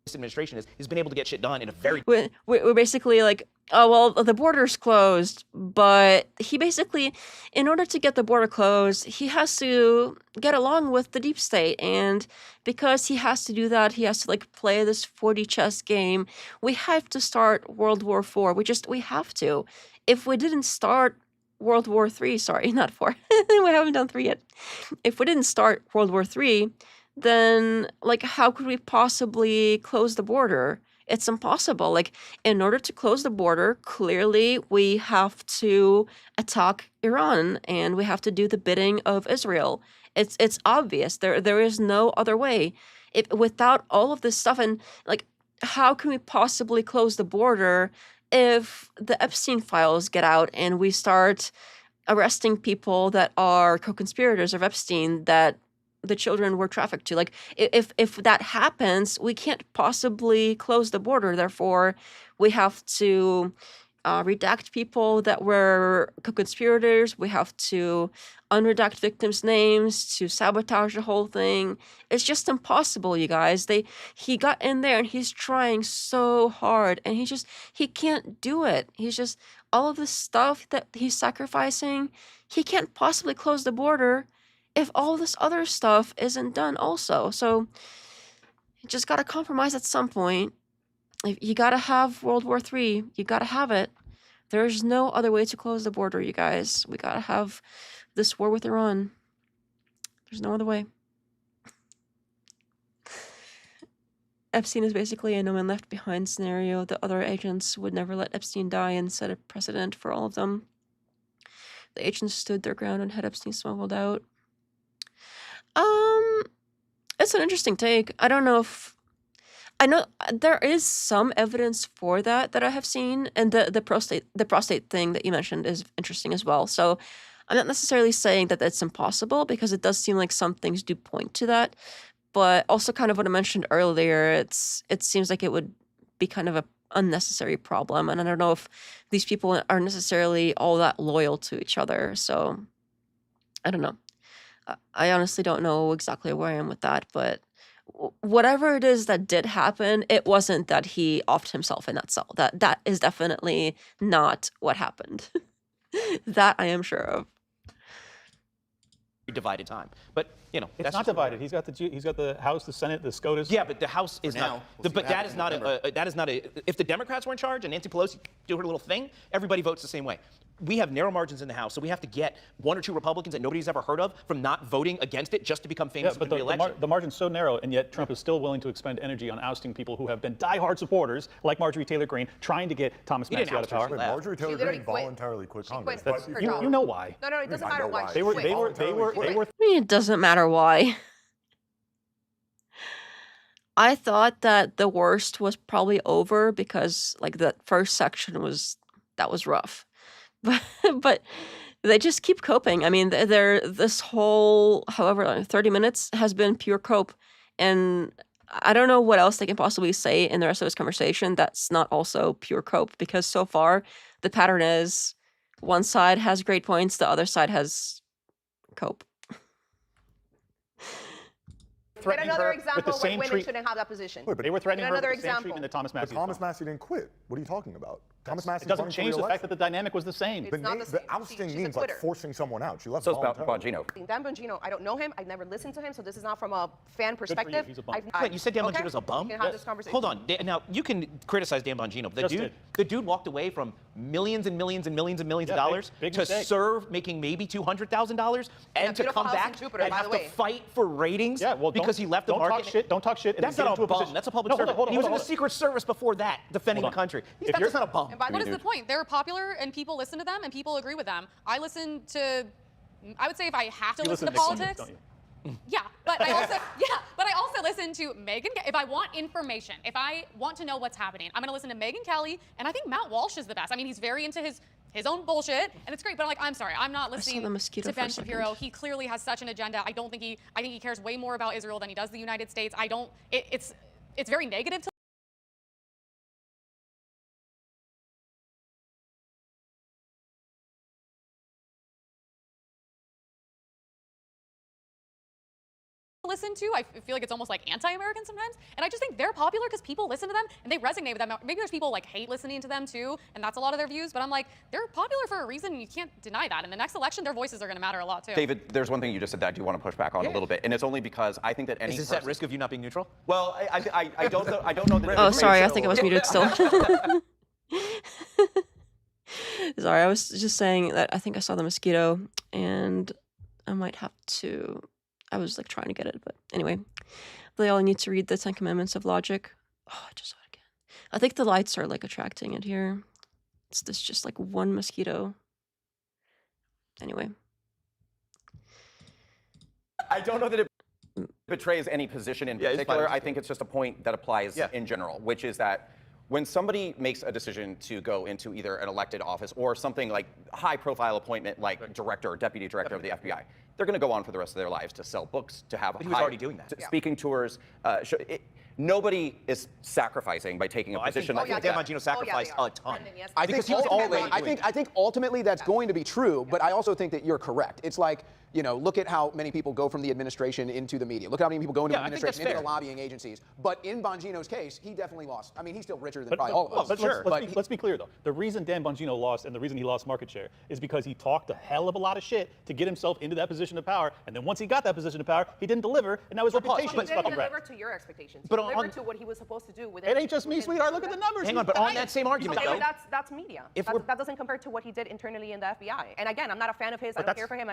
This administration has been able to get shit done in a very... We're basically, like, Oh, well, the border's closed, but he basically, in order to get the border closed, he has to get along with the deep state. And because he has to do that, he has to like play this 4D chess game. We have to start World War IV. We have to. If we didn't start World War III, sorry, not 4. We haven't done 3 yet. If we didn't start World War III, then like how could we possibly close the border? It's impossible. Like, in order to close the border, clearly we have to attack Iran and we have to do the bidding of Israel. It's obvious. There is no other way. Without all of this stuff, and like, how can we possibly close the border if the Epstein files get out and we start arresting people that are co-conspirators of Epstein that the children were trafficked to? Like, if that happens, we can't possibly close the border. Therefore, we have to redact people that were co-conspirators. We have to unredact victims' names to sabotage the whole thing. It's just impossible, you guys. He got in there and he's trying so hard, and he can't do it. He's just all of this stuff that he's sacrificing. He can't possibly close the border if all this other stuff isn't done also. So you just gotta compromise at some point. You gotta have World War III. You gotta have it. There's no other way to close the border, you guys. We gotta have this war with Iran. There's no other way. Epstein is basically a no man left behind scenario. The other agents would never let Epstein die and set a precedent for all of them. The agents stood their ground and had Epstein smuggled out. It's an interesting take. I don't know if I know there is some evidence for that I have seen, and the prostate thing that you mentioned is interesting as well. So I'm not necessarily saying that it's impossible, because it does seem like some things do point to that, but also kind of what I mentioned earlier, it seems like it would be kind of a unnecessary problem, and I don't know if these people are necessarily all that loyal to each other. So I don't know. I honestly don't know exactly where I am with that, but whatever it is that did happen, it wasn't that he offed himself in that cell. That is definitely not what happened. That I am sure of. Divided time, but you know It's not divided. He's got the House, the Senate, the SCOTUS. Yeah, but the House is not. But that is not a. If the Democrats were in charge and Nancy Pelosi do her little thing, everybody votes the same way. We have narrow margins in the House, so we have to get 1 or 2 Republicans that nobody's ever heard of from not voting against it just to become famous but in the election. the margin's so narrow, and yet Trump is still willing to expend energy on ousting people who have been diehard supporters, like Marjorie Taylor Greene, trying to get Thomas Massey out of power. Marjorie Taylor Greene voluntarily quit Congress. You know why? No, it doesn't matter why. They were. I mean, it doesn't matter why. I thought that the worst was probably over, because like the first section was rough. But they just keep coping. I mean, this whole, however long, 30 minutes has been pure cope. And I don't know what else they can possibly say in the rest of this conversation that's not also pure cope, because so far the pattern is one side has great points, the other side has cope. Get another example of when women shouldn't have that position. They were threatening her with another the same example. treatment that Thomas Massey. But Thomas Massey didn't quit. What are you talking about? Thomas Massey. It doesn't change the fact that the dynamic was the same. The ousting means like forcing someone out. She left. So it's about Bongino. Dan Bongino, I don't know him. I've never listened to him, so this is not from a fan perspective. He's a bum. Wait, you said Dan Bongino's a bum? We can have this conversation. Hold on. Now, you can criticize Dan Bongino. The dude walked away from millions and millions and millions and millions of dollars to serve making maybe $200,000 and to come back and have to fight for ratings because he left the market. Don't talk shit. That's not a bum. That's a public servant. He was in the Secret Service before that, defending the country. That's not a bum. What is the point? They're popular and people listen to them and people agree with them. I listen to, I would say if I have to listen to politics. Don't you? Yeah, but I also listen to Megyn. If I want information, if I want to know what's happening, I'm going to listen to Megyn Kelly, and I think Matt Walsh is the best. I mean, he's very into his own bullshit, and it's great. But I'm sorry, I'm not listening to Ben Shapiro. He clearly has such an agenda. I think he cares way more about Israel than he does the United States. It's very negative to listen to. I feel like it's almost like anti-American sometimes. And I just think they're popular because people listen to them and they resonate with them. Maybe there's people like hate listening to them too, and that's a lot of their views. But I'm like, they're popular for a reason, and you can't deny that. In the next election, their voices are going to matter a lot too. David, there's one thing you just said that I do want to push back on a little bit, and it's only because I think that any. Is this at risk of you not being neutral? Well, I don't know. I don't know that. Oh, sorry. I think I was muted still. Sorry, I was just saying that I think I saw the mosquito, and I might have to. I was like trying to get it, but anyway, they all need to read the 10 Commandments of Logic. Oh, I just saw it again. I think the lights are like attracting it here. It's this just like one mosquito. Anyway. I don't know that it betrays any position in particular. I think it's just a point that applies in general, which is that when somebody makes a decision to go into either an elected office or something like high-profile appointment like director or deputy director of the FBI, they're going to go on for the rest of their lives to sell books, to have But he was already doing that. speaking tours. Nobody is sacrificing by taking a position like that. Dan Bongino sacrificed a ton. I think Because he was already I think ultimately that's going to be true, but I also think that you're correct. It's like, you know, look at how many people go from the administration into the media. Look at how many people go into the administration, into the lobbying agencies. But in Bongino's case, he definitely lost. I mean, he's still richer than probably all of us. Let's be clear, though. The reason Dan Bongino lost and the reason he lost market share is because he talked a hell of a lot of shit to get himself into that position of power. And then once he got that position of power, he didn't deliver, and now his reputation is fucking wrecked. Deliver to your expectations. But He delivered to what he was supposed to do. It ain't just me, sweetheart. Look at the numbers. Hang on, but on that same argument, Okay, though. but that's media. That doesn't compare to what he did internally in the FBI. And again, I'm not a fan of his. I don't care for him.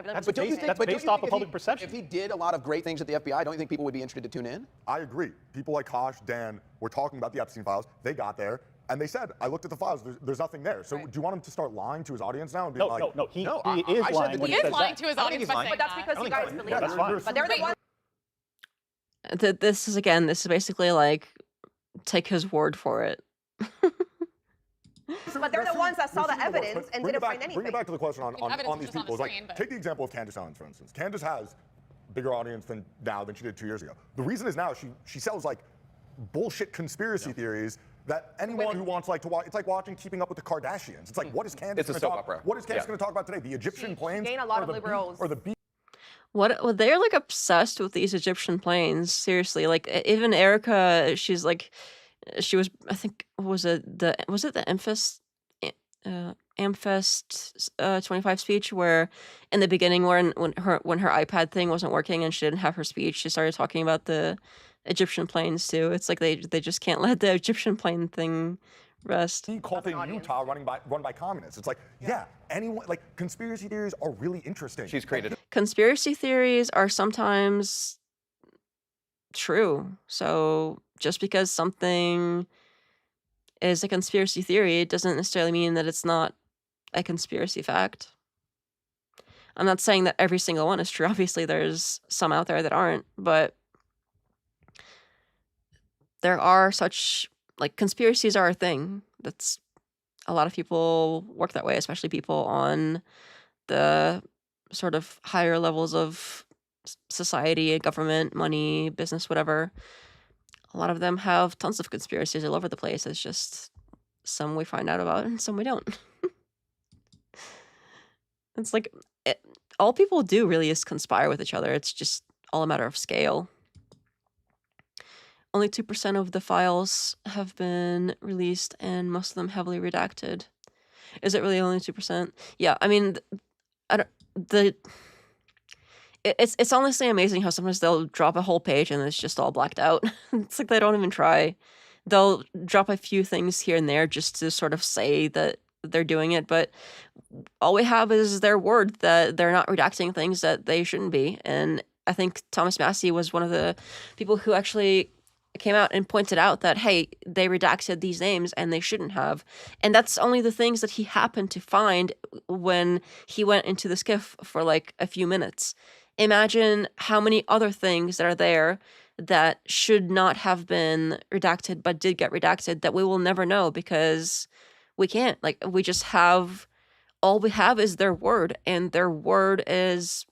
That's based off of public perception. If he did a lot of great things at the FBI, don't you think people would be interested to tune in? I agree. People like Kosh, Dan, were talking about the Epstein files. They got there, and they said, I looked at the files, there's nothing there. So do you want him to start lying to his audience now? And be like, He is lying when he says lying that. to his audience by saying But that's that. because you guys believe that's him. fine. But they're the ones. This is basically like, take his word for it. But they're the ones that saw the evidence and didn't find anything. Bring it back to the question on Evidence these is just on people. the It's screen, like, but- take the example of Candace Owens, for instance. Candace has bigger audience than she did 2 years ago. The reason is now she sells like bullshit conspiracy theories that anyone who wants to watch, it's like watching Keeping Up with the Kardashians. It's like, what is Candace It's a going to soap talk opera. What is Candace going to talk about today? The Egyptian planes? gained a lot or of the liberals. Or the beach? What they're like obsessed with these Egyptian planes. Seriously, like even Erica, she's like, she was, I think, was it the Amfest 25 speech where in the beginning when her iPad thing wasn't working and she didn't have her speech, she started talking about the Egyptian planes too. It's like they just can't let the Egyptian plane thing rest. Cult in Utah run by communists. It's like, anyone, like conspiracy theories are really interesting. She's created. Conspiracy theories are sometimes true. So just because something is a conspiracy theory, it doesn't necessarily mean that it's not a conspiracy fact. I'm not saying that every single one is true. Obviously, there's some out there that aren't, but there are such, like, conspiracies are a thing. That's, a lot of people work that way, especially people on the sort of higher levels of society, government, money, business, whatever. A lot of them have tons of conspiracies all over the place. It's just some we find out about and some we don't. It's like, all people do really is conspire with each other. It's just all a matter of scale. Only 2% of the files have been released, and most of them heavily redacted. Is it really only 2%? Yeah, I mean, it's honestly amazing how sometimes they'll drop a whole page and it's just all blacked out. It's like they don't even try. They'll drop a few things here and there just to sort of say that they're doing it, but all we have is their word that they're not redacting things that they shouldn't be. And I think Thomas Massie was one of the people who actually came out and pointed out that, hey, they redacted these names and they shouldn't have. And that's only the things that he happened to find when he went into the skiff for like a few minutes. Imagine how many other things that are there that should not have been redacted but did get redacted that we will never know because we can't. Like, we just have, all we have is their word, and their word is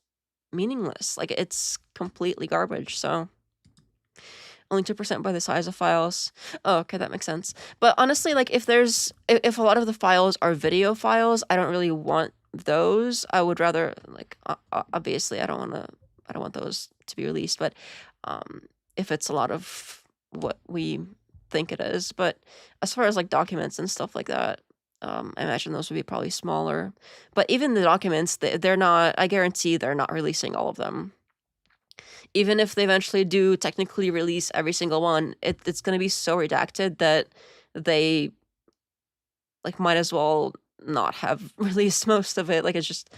meaningless. Like, it's completely garbage. So only 2% by the size of files. Oh, okay, that makes sense. But honestly, like, if a lot of the files are video files, I don't really want those. I would rather, like, obviously I don't want those to be released, but if it's a lot of what we think it is. But as far as like documents and stuff like that, I imagine those would be probably smaller. But even the documents, they're not, I guarantee they're not releasing all of them. Even if they eventually do technically release every single one, it's going to be so redacted that they like might as well not have released most of it. Like it's just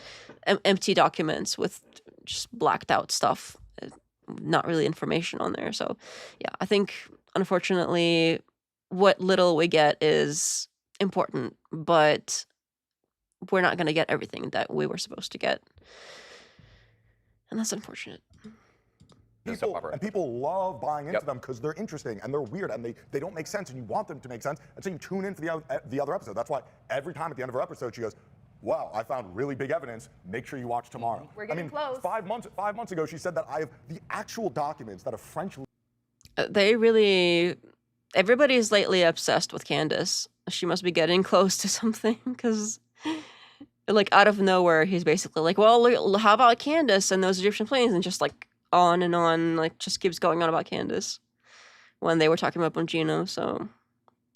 empty documents with just blacked out stuff, not really information on there. So yeah, I think unfortunately what little we get is important, but we're not going to get everything that we were supposed to get. And that's unfortunate. People love buying into them because they're interesting and they're weird and they don't make sense and you want them to make sense. And so you tune into the other episode. That's why every time at the end of her episode, she goes, wow, I found really big evidence. Make sure you watch tomorrow. We're getting close. 5 months ago, she said that I have the actual documents that a French... Everybody's lately obsessed with Candace. She must be getting close to something because like out of nowhere, he's basically like, well, how about Candace and those Egyptian planes? And just like on and on, like just keeps going on about Candace when they were talking about Bongino. So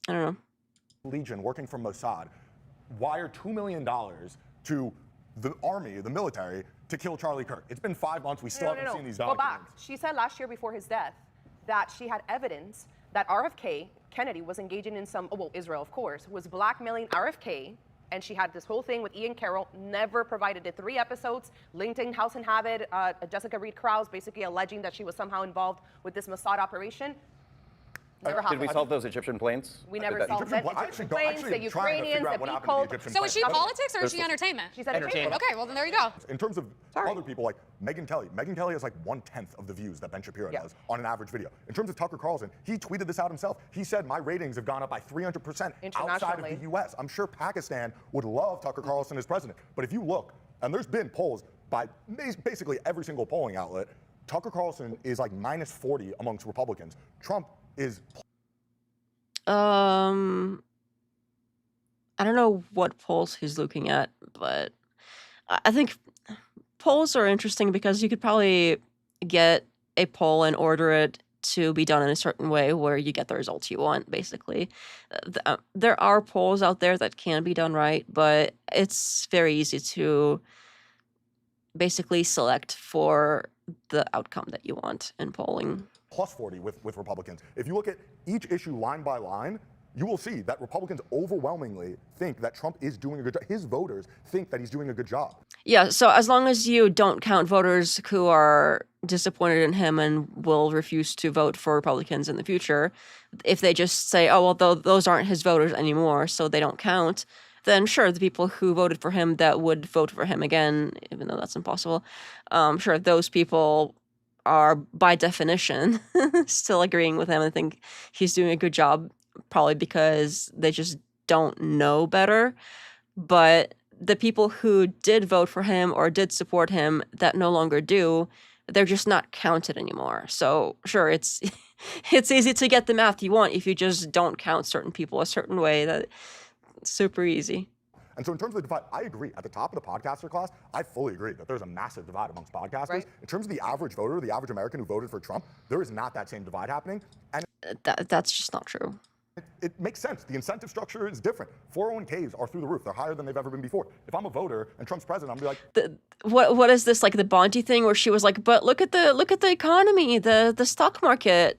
I don't know. Legion working for Mossad wired $2 million to the army, the military, to kill Charlie Kirk. It's been 5 months. We still haven't seen these Go documents. back. She said last year before his death that she had evidence that RFK, Kennedy, was engaging in some, Israel, of course, was blackmailing RFK. And she had this whole thing with Ian Carroll, never provided it. 3 episodes, LinkedIn, House and Habit, Jessica Reed Krause basically alleging that she was somehow involved with this Mossad operation. Never happened. Did we solve those Egyptian planes? We never solved the Egyptian planes, the Ukrainians, the people. So is she politics or is she entertainment? She's entertainment. Okay, well then there you go. In terms of other people like Megyn Kelly has like 1/10 of the views that Ben Shapiro does on an average video. In terms of Tucker Carlson, he tweeted this out himself. He said my ratings have gone up by 300% outside of the US. I'm sure Pakistan would love Tucker Carlson as president. But if you look, and there's been polls by basically every single polling outlet, Tucker Carlson is like -40 amongst Republicans. Trump is... I don't know what polls he's looking at, but I think polls are interesting because you could probably get a poll and order it to be done in a certain way where you get the results you want, basically. There are polls out there that can be done right, but it's very easy to basically select for the outcome that you want in polling. +40 with Republicans. If you look at each issue line by line, you will see that Republicans overwhelmingly think that Trump is doing a good job. His voters think that he's doing a good job. Yeah, so as long as you don't count voters who are disappointed in him and will refuse to vote for Republicans in the future, if they just say, oh, well, those aren't his voters anymore, so they don't count, then sure, the people who voted for him that would vote for him again, even though that's impossible, sure, those people are by definition still agreeing with him and think he's doing a good job, probably because they just don't know better. But the people who did vote for him or did support him that no longer do, they're just not counted anymore. So sure, it's easy to get the math you want if you just don't count certain people a certain way. That's super easy. And so in terms of the divide, I agree. At the top of the podcaster class, I fully agree that there's a massive divide amongst podcasters. Right. In terms of the average voter, the average American who voted for Trump, there is not that same divide happening. And that's just not true. It makes sense. The incentive structure is different. 401ks are through the roof. They're higher than they've ever been before. If I'm a voter and Trump's president, I'm gonna be like, what is this, like the Bondi thing where she was like, but look at the economy, the stock market.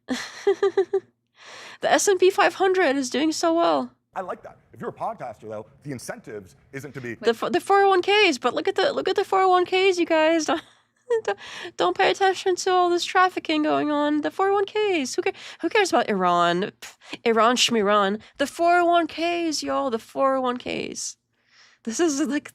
The S&P 500 is doing so well. I like that. If you're a podcaster, though, the incentives isn't to be the 401ks. But look at the 401ks, you guys. Don't pay attention to all this trafficking going on. The 401ks. Who cares about Iran? Iran Shmiran. The 401ks, y'all. The 401ks. This is like,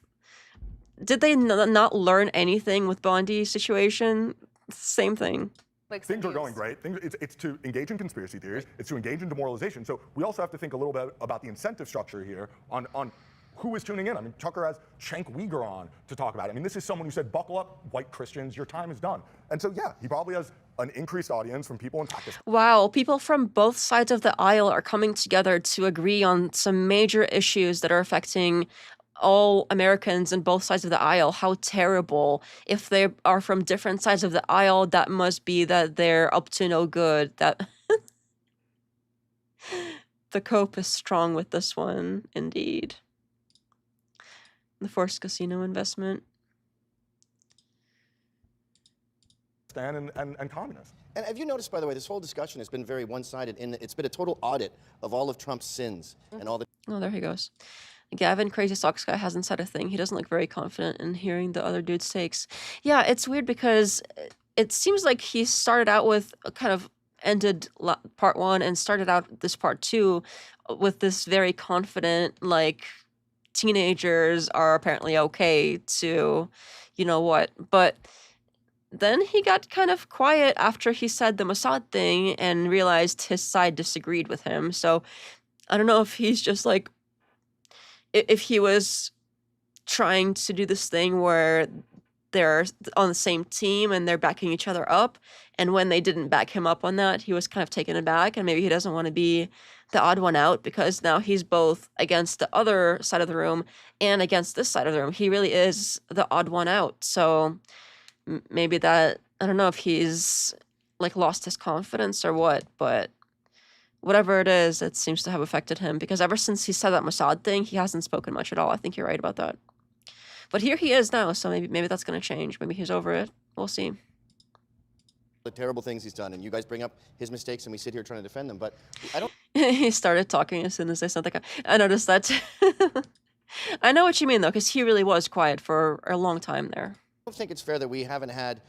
did they not learn anything with Bondi situation? Same thing. Like things are going great. It's to engage in conspiracy theories. It's to engage in demoralization. So we also have to think a little bit about the incentive structure here on who is tuning in. I mean, Tucker has Cenk Uyghur on to talk about it. I mean, this is someone who said, buckle up, white Christians, your time is done. And so, yeah, he probably has an increased audience from people in Pakistan. Wow, people from both sides of the aisle are coming together to agree on some major issues that are affecting all Americans on both sides of the aisle, how terrible. If they are from different sides of the aisle, that must be that they're up to no good. That the cope is strong with this one, indeed. The forced casino investment. And communist. And have you noticed, by the way, this whole discussion has been very one-sided in that it's been a total audit of all of Trump's sins and all the... Oh, there he goes. Gavin, Crazy Socks Guy, hasn't said a thing. He doesn't look very confident in hearing the other dude's takes. Yeah, it's weird because it seems like he started out with kind of ended part one and started out this part two with this very confident, like, teenagers are apparently okay to, you know what, but then he got kind of quiet after he said the Mossad thing and realized his side disagreed with him. So I don't know if he's just like, if he was trying to do this thing where they're on the same team and they're backing each other up, and when they didn't back him up on that, he was kind of taken aback, and maybe he doesn't want to be the odd one out because now he's both against the other side of the room and against this side of the room. He really is the odd one out. So maybe that, I don't know if he's like lost his confidence or what, but whatever it is, it seems to have affected him because ever since he said that Mossad thing, he hasn't spoken much at all. I think you're right about that. But here he is now, so maybe that's going to change. Maybe he's over it. We'll see. the terrible things he's done, and you guys bring up his mistakes, and we sit here trying to defend them, but I don't... He started talking as soon as I said that. I noticed that. I know what you mean, though, because he really was quiet for a long time there. I don't think it's fair that we haven't had,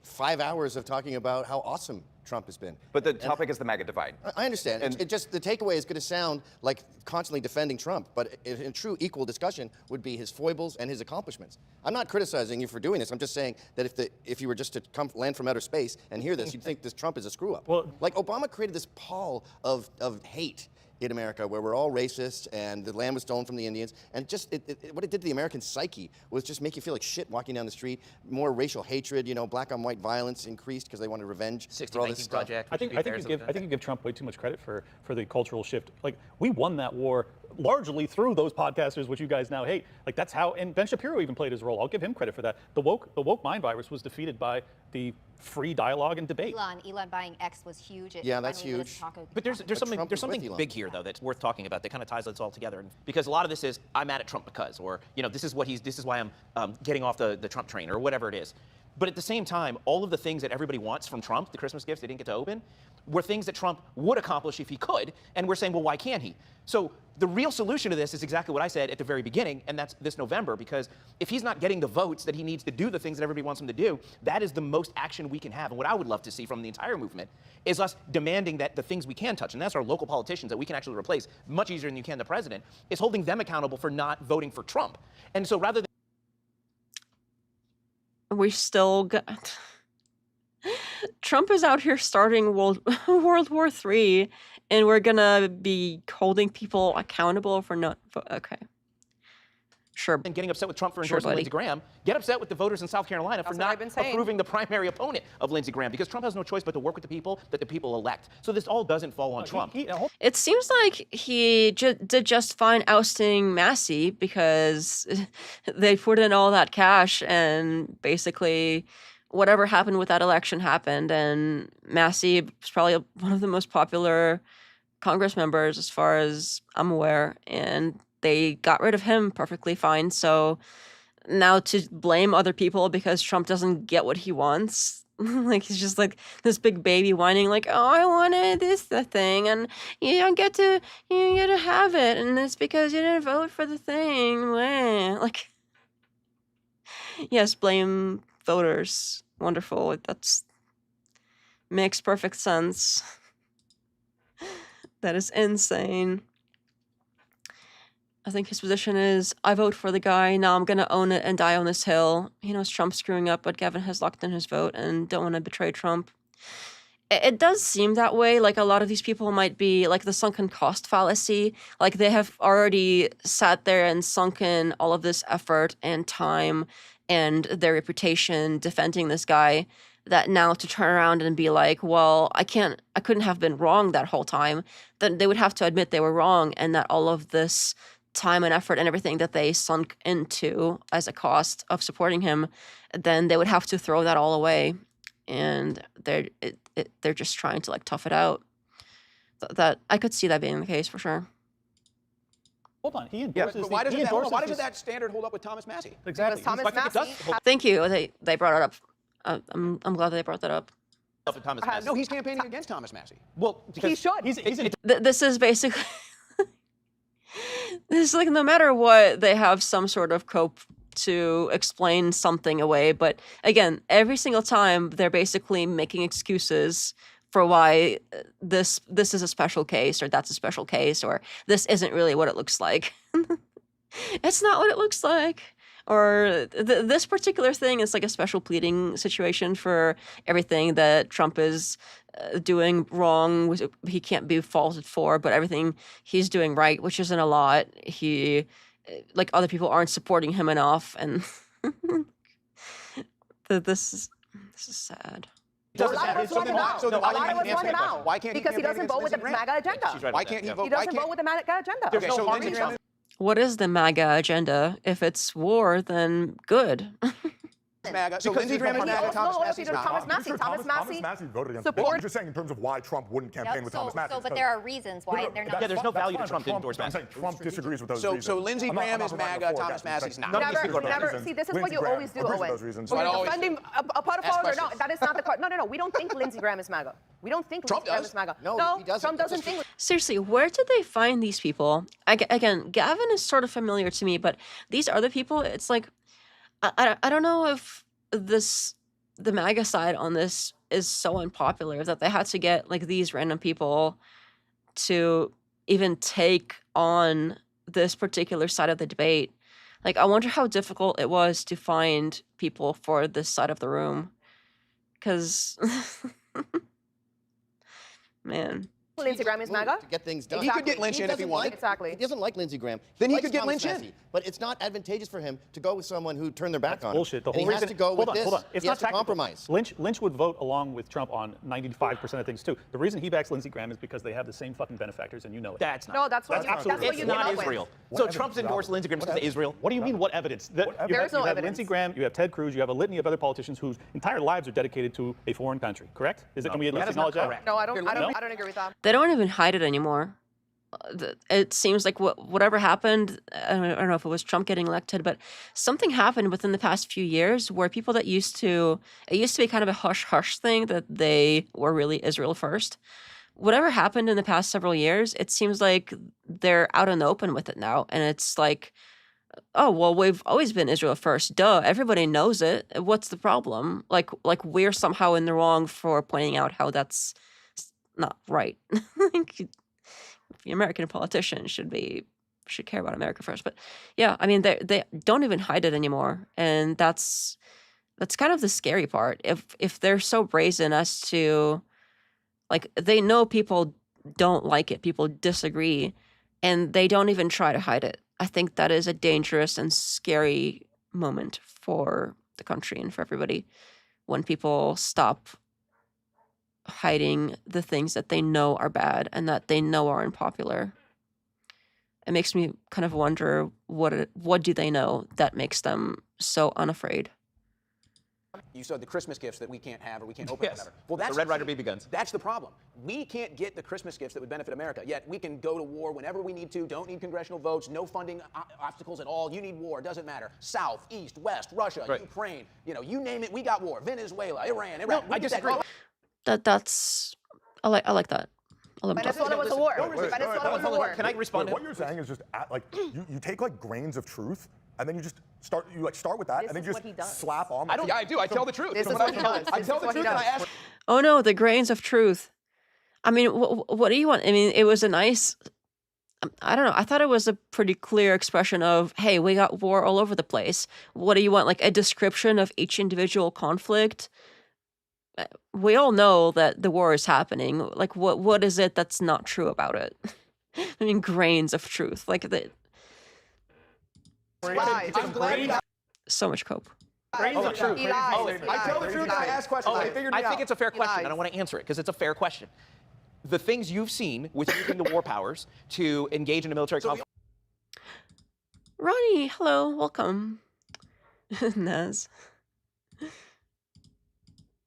5 hours of talking about how awesome Trump has been. But the topic is the MAGA divide. I understand. And it just, the takeaway is going to sound like constantly defending Trump, but in true equal discussion would be his foibles and his accomplishments. I'm not criticizing you for doing this. I'm just saying that if you were just to land from outer space and hear this, you'd think this Trump is a screw-up. Well, like Obama created this pall of hate in America where we're all racist and the land was stolen from the Indians, and just what it did to the American psyche was just make you feel like shit walking down the street. More racial hatred, black on white violence increased because they wanted revenge for all this stuff. Project, I think you give Trump way too much credit for the cultural shift. Like, we won that war largely through those podcasters, which you guys now hate. Like, that's how, and Ben Shapiro even played his role. I'll give him credit for that. The woke mind virus was defeated by the free dialogue and debate. Elon buying X was huge. Yeah, that's huge. But there's something big here though that's worth talking about that kind of ties this all together. And because a lot of this is I'm mad at Trump because, or this is why I'm getting off the Trump train or whatever it is. But at the same time, all of the things that everybody wants from Trump, the Christmas gifts they didn't get to open, were things that Trump would accomplish if he could, and we're saying, well, why can't he? So the real solution to this is exactly what I said at the very beginning, and that's this November, because if he's not getting the votes that he needs to do the things that everybody wants him to do, that is the most action we can have. And what I would love to see from the entire movement is us demanding that the things we can touch, and that's our local politicians that we can actually replace much easier than you can the president, is holding them accountable for not voting for Trump. And so rather than we still got... Trump is out here starting World War III, and we're gonna be holding people accountable for not... Okay. Sure. And getting upset with Trump for endorsing Lindsey Graham, get upset with the voters in South Carolina for not approving the primary opponent of Lindsey Graham, because Trump has no choice but to work with the people that the people elect. So this all doesn't fall on Trump. It seems like he did just fine ousting Massey because they put in all that cash, and basically whatever happened with that election happened, and Massey was probably one of the most popular Congress members as far as I'm aware, and they got rid of him perfectly fine. So now to blame other people because Trump doesn't get what he wants, like he's just like this big baby whining like, oh, I wanted the thing, and you don't get to have it, and it's because you didn't vote for the thing. Like, yes, blame voters. Wonderful. That's makes perfect sense. That is insane. I think his position is, I vote for the guy, now I'm going to own it and die on this hill. He knows Trump's screwing up, but Gavin has locked in his vote and don't want to betray Trump. It does seem that way, like a lot of these people might be like the sunken cost fallacy. Like they have already sat there and sunken all of this effort and time and their reputation defending this guy, that now to turn around and be like, well, I couldn't have been wrong that whole time, then they would have to admit they were wrong, and that all of this time and effort and everything that they sunk into as a cost of supporting him, then they would have to throw that all away, and they're just trying to like tough it out. That I could see that being the case for sure. Hold on, he Yeah, endorses. but why he doesn't, that, endorses why doesn't these- that standard hold up with Thomas Massey? Exactly. Because Thomas I think it does Massey hold Thank you. They brought it up. I'm glad they brought that up. up with Thomas Massey. No, he's campaigning against Thomas Massey. Well, he should. He's in This is basically this is like no matter what, they have some sort of cope to explain something away. But again, every single time they're basically making excuses for why this is a special case, or that's a special case, or this isn't really what it looks like. It's not what it looks like. Or this particular thing is like a special pleading situation for everything that Trump is doing wrong, which he can't be faulted for, but everything he's doing right, which isn't a lot, he, like, other people aren't supporting him enough, and this is sad. A lot of us want him out. So then A why lot can't of he us answer want him that question? out. Why can't he Because he campaign doesn't vote with the against Lindsey MAGA Graham? agenda. Why can't he vote? He doesn't vote with the MAGA agenda. Okay, so Lindsey Graham. What is the MAGA agenda? If it's war, then good. MAGA. So Lindsey Graham is MAGA, Thomas Massey's not. Thomas Massey. Sure, Thomas Massey voted against support- I'm just saying in terms of why Trump wouldn't campaign with Thomas Massey. But there are reasons why they're not. Yeah, there's no value to Trump to I'm endorse saying Massey. Trump disagrees with those So reasons. Lindsey I'm not- Graham I'm is not providing MAGA, for Thomas that. I'm Massey's saying not. Never. See, this is what you always do, agrees with Owen. those reasons. When Why you're always- defending a pedophiler, no, questions. that is not the. No. We don't think Lindsey Graham is MAGA. We don't think Trump Lindsey Graham does. is MAGA. No, he doesn't. Trump doesn't think. Seriously, where did they find these people? Again, Gavin is sort of familiar to me, but these other people, it's like, I don't know if the MAGA side on this is so unpopular that they had to get like these random people to even take on this particular side of the debate. Like, I wonder how difficult it was to find people for this side of the room. Because, man. Lindsey Graham is MAGA. To get things done. He could get Lynch in if he doesn't wanted. like- Exactly. He doesn't like Lindsey Graham. Then he likes could get Thomas Lynch in. Massey, but it's not advantageous for him to go with someone who turned their back on him. Bullshit. The And whole he has reason. to go with this. Hold on. It's he not has to tactical. compromise. Lynch would vote along with Trump on 95% of things too. The reason he backs Lindsey Graham is because they have the same fucking benefactors, and you know it. That's not. No, that's what That's you absolutely came It's up not with. Israel. What So evidence Trump's is that? endorsed Lindsey Graham because of Israel. What do you mean? What evidence? There is no you have evidence. Lindsey Graham, you have Ted Cruz, you have a litany of other politicians whose entire lives are dedicated to a foreign country. Correct? Can we at least that is not acknowledge that? correct. No, I No? don't agree with that. They don't even hide it anymore. It seems like whatever happened, I don't know if it was Trump getting elected, but something happened within the past few years where people that it used to be kind of a hush-hush thing that they were really Israel first. Whatever happened in the past several years, it seems like they're out in the open with it now. And it's like, oh, well, we've always been Israel first. Duh, everybody knows it. What's the problem? Like we're somehow in the wrong for pointing out how that's not right. The American politician should care about America first. But yeah, I mean, they don't even hide it anymore, and that's kind of the scary part. If they're so brazen as to, like, they know people don't like it, people disagree, and they don't even try to hide it. I think that is a dangerous and scary moment for the country and for everybody when people stop hiding the things that they know are bad and that they know are unpopular. It makes me kind of wonder what do they know that makes them so unafraid. You said the Christmas gifts that we can't have or we can't open. Yes. Or whatever. Well, that's The Red Ryder BB guns. That's the problem. We can't get the Christmas gifts that would benefit America. Yet we can go to war whenever we need to. Don't need congressional votes. No funding obstacles at all. You need war. Doesn't matter. South, East, West, Russia, Right. Ukraine. You name it. We got war. Venezuela, Iran, Iraq. No, We I did that. disagree. That's I like that. I love that. Venezuela was a war. wait, Venezuela was a war. Can I respond? What you're saying is just you take like grains of truth and then you just start with that This and then is you what he just does. slap on. I don't. Yeah, I do. I tell the truth. This So is when what he does. I This tell is the what he truth and I does. ask. Oh no, the grains of truth. I mean, what do you want? I mean, it was a nice, I don't know. I thought it was a pretty clear expression of, hey, we got war all over the place. What do you want? Like a description of each individual conflict? We all know that the war is happening. Like, what is it that's not true about it? I mean, grains of truth. Like, Lies. I'm glad. so much cope. He lies. I tell the truth and I ask questions. They figured me I think out. it's a fair question, lies. and I want to answer it because it's a fair question. The things you've seen with using the war powers to engage in a military conflict. Ronnie, hello, welcome. Naz.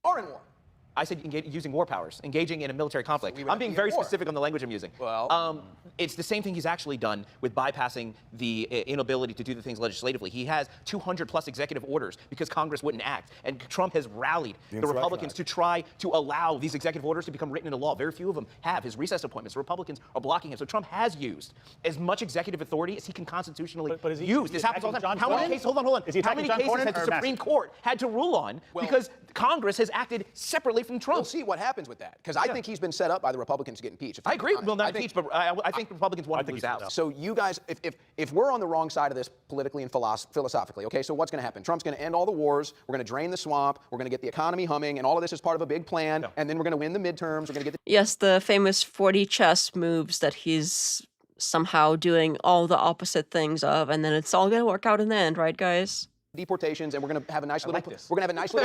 Are in war. I said using war powers, engaging in a military conflict. would I'm being be at very war. specific on the language I'm using. Well, it's the same thing he's actually done with bypassing the inability to do the things legislatively. He has 200 plus executive orders because Congress wouldn't act. And Trump has rallied the Republicans to try to allow these executive orders to become written into law. Very few of them have. His recess appointments, the Republicans are blocking him. So Trump has used as much executive authority as he can constitutionally use. This happens all the time. How many cases, hold on. Is he How many cases has the Supreme Court had to rule on because Congress has acted separately from Trump? We'll see what happens with that, because I think he's been set up by the Republicans to get impeached. I agree. Well, not impeached, but I think Republicans want to lose out. So you guys, if we're on the wrong side of this politically and philosophically, okay, so what's going to happen? Trump's going to end all the wars. We're going to drain the swamp. We're going to get the economy humming, and all of this is part of a big plan. And then we're going to win the midterms. We're going to get the Yes, the famous 40 chess moves that he's somehow doing all the opposite things of, and then it's all going to work out in the end, right, guys? deportations, and we're going to have a nice little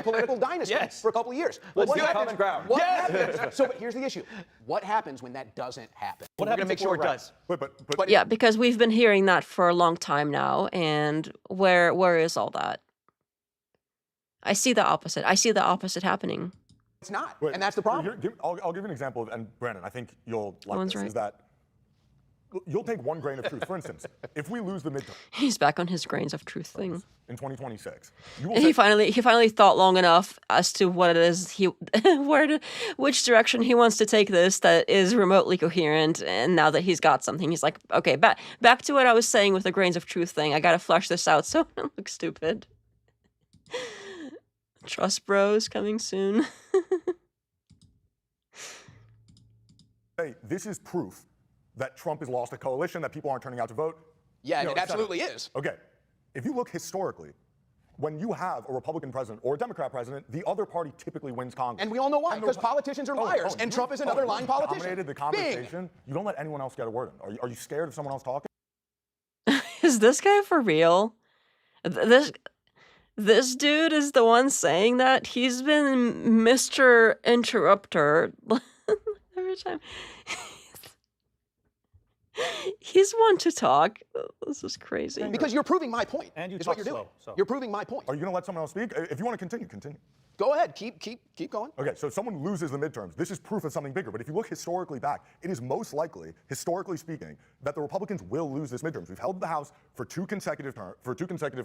political dynasty for a couple of years. Let's what do happens, common ground. What happens? So, but here's the issue: what happens when that doesn't happen? What happens to make sure it does? But Yeah, because we've been hearing that for a long time now, and where is all that? I see the opposite. I see the opposite happening. It's not, Wait, and that's the problem. I'll give you an example, and Brandon, I think you'll like One's this, right. is that you'll take one grain of truth. For instance, if we lose the midterm He's back on his grains of truth thing. in 2026, you will He take, finally thought long enough as to what it is which direction he wants to take this that is remotely coherent. And now that he's got something, he's like, okay, back to what I was saying with the grains of truth thing. I gotta flush this out so I don't look stupid. Trust bros coming soon. hey, this is proof that Trump has lost a coalition, that people aren't turning out to vote. Yeah, You know, it et cetera. absolutely is. Okay, if you look historically, when you have a Republican president or a Democrat president, the other party typically wins Congress. And we all know why, And the because Repu- politicians are liars, and Trump is another lying politician. Dominated the conversation. You don't let anyone else get a word in. Are you scared of someone else talking? Is this guy for real? This dude is the one saying that? He's been Mr. Interrupter every time. He's one to talk. This is crazy. Because you're proving my point. And you is talk what you're doing. slow, so. You're proving my point. Are you going to let someone else speak? If you want to continue, continue. Go ahead. Keep going. Okay, so if someone loses the midterms, this is proof of something bigger. But if you look historically back, it is most likely, historically speaking, that the Republicans will lose this midterms. We've held the House for two consecutive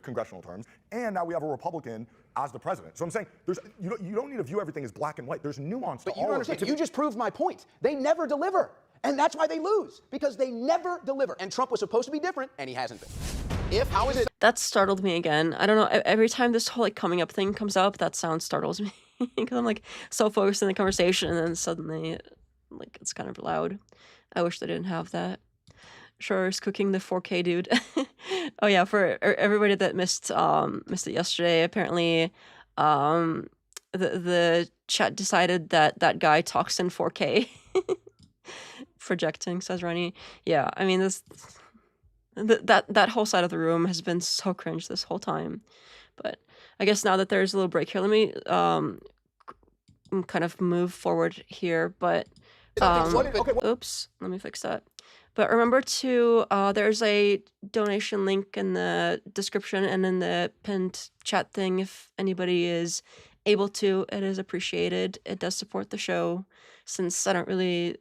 congressional terms, and now we have a Republican as the president. So I'm saying you don't need to view everything as black and white. There's nuance to But you all don't of it. understand. You just proved my point. They never deliver. And that's why they lose, because they never deliver. And Trump was supposed to be different, and he hasn't been. How is it? That startled me again. I don't know. Every time this whole coming up thing comes up, that sound startles me because I'm so focused in the conversation, and then suddenly, it's kind of loud. I wish they didn't have that. Sure is cooking the 4K dude. Oh yeah, for everybody that missed it yesterday, apparently, the chat decided that guy talks in 4K. Projecting, says Ronnie. Yeah, I mean that whole side of the room has been so cringe this whole time. But I guess now that there's a little break here, let me kind of move forward here. But oops, let me fix that. But remember to there's a donation link in the description and in the pinned chat thing if anybody is able to. It is appreciated. It does support the show, since I don't really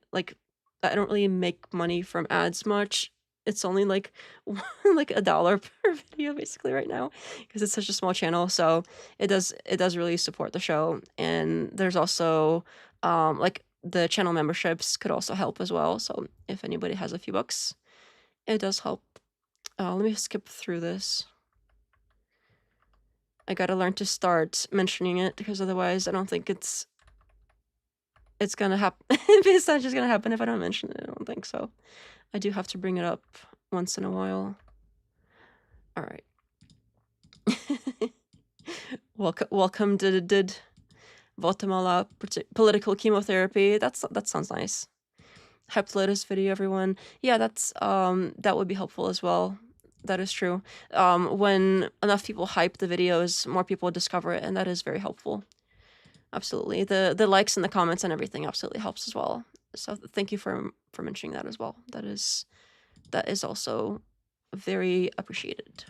make money from ads much. It's only like $1 per video basically right now because it's such a small channel. So it does really support the show. And there's also the channel memberships could also help as well. So if anybody has a few bucks, it does help. Let me skip through this. I gotta learn to start mentioning it because otherwise I don't think it's gonna happen. It's not just gonna happen if I don't mention it. I don't think so. I do have to bring it up once in a while. All right. Welcome to Guatemala political chemotherapy. That sounds nice. Hyped Lotus video, everyone. Yeah, that would be helpful as well. That is true. When enough people hype the videos, more people discover it, and that is very helpful. Absolutely. The likes and the comments and everything absolutely helps as well. So thank you for mentioning that as well. That is also very appreciated.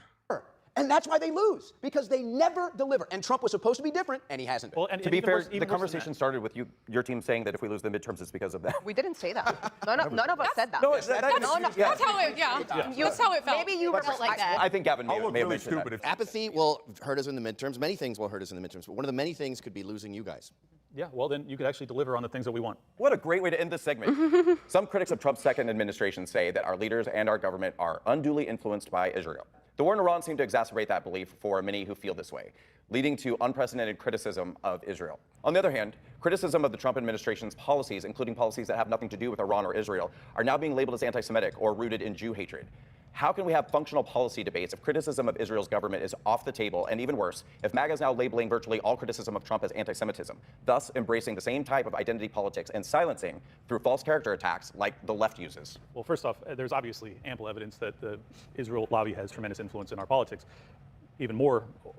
And that's why they lose, because they never deliver. And Trump was supposed to be different, and he hasn't been. Well, and To be even fair, worse- even the worse than conversation started with your team saying that if we lose the midterms, it's because of that. We didn't say that. None of us said that. No, That's how it, yeah. That's how it felt. Maybe you felt like that. I think Gavin may have mentioned stupid that. Apathy will hurt us in the midterms. Many things will hurt us in the midterms, but one of the many things could be losing you guys. Yeah, well, then you could actually deliver on the things that we want. What a great way to end this segment. Some critics of Trump's second administration say that our leaders and our government are unduly influenced by Israel. The war in Iran seemed to exacerbate that belief for many who feel this way, leading to unprecedented criticism of Israel. On the other hand, criticism of the Trump administration's policies, including policies that have nothing to do with Iran or Israel, are now being labeled as anti-Semitic or rooted in Jew hatred. How can we have functional policy debates if criticism of Israel's government is off the table, and even worse, if MAGA is now labeling virtually all criticism of Trump as anti-Semitism, thus embracing the same type of identity politics and silencing through false character attacks like the left uses? Well, first off, there's obviously ample evidence that the Israel lobby has tremendous influence in our politics.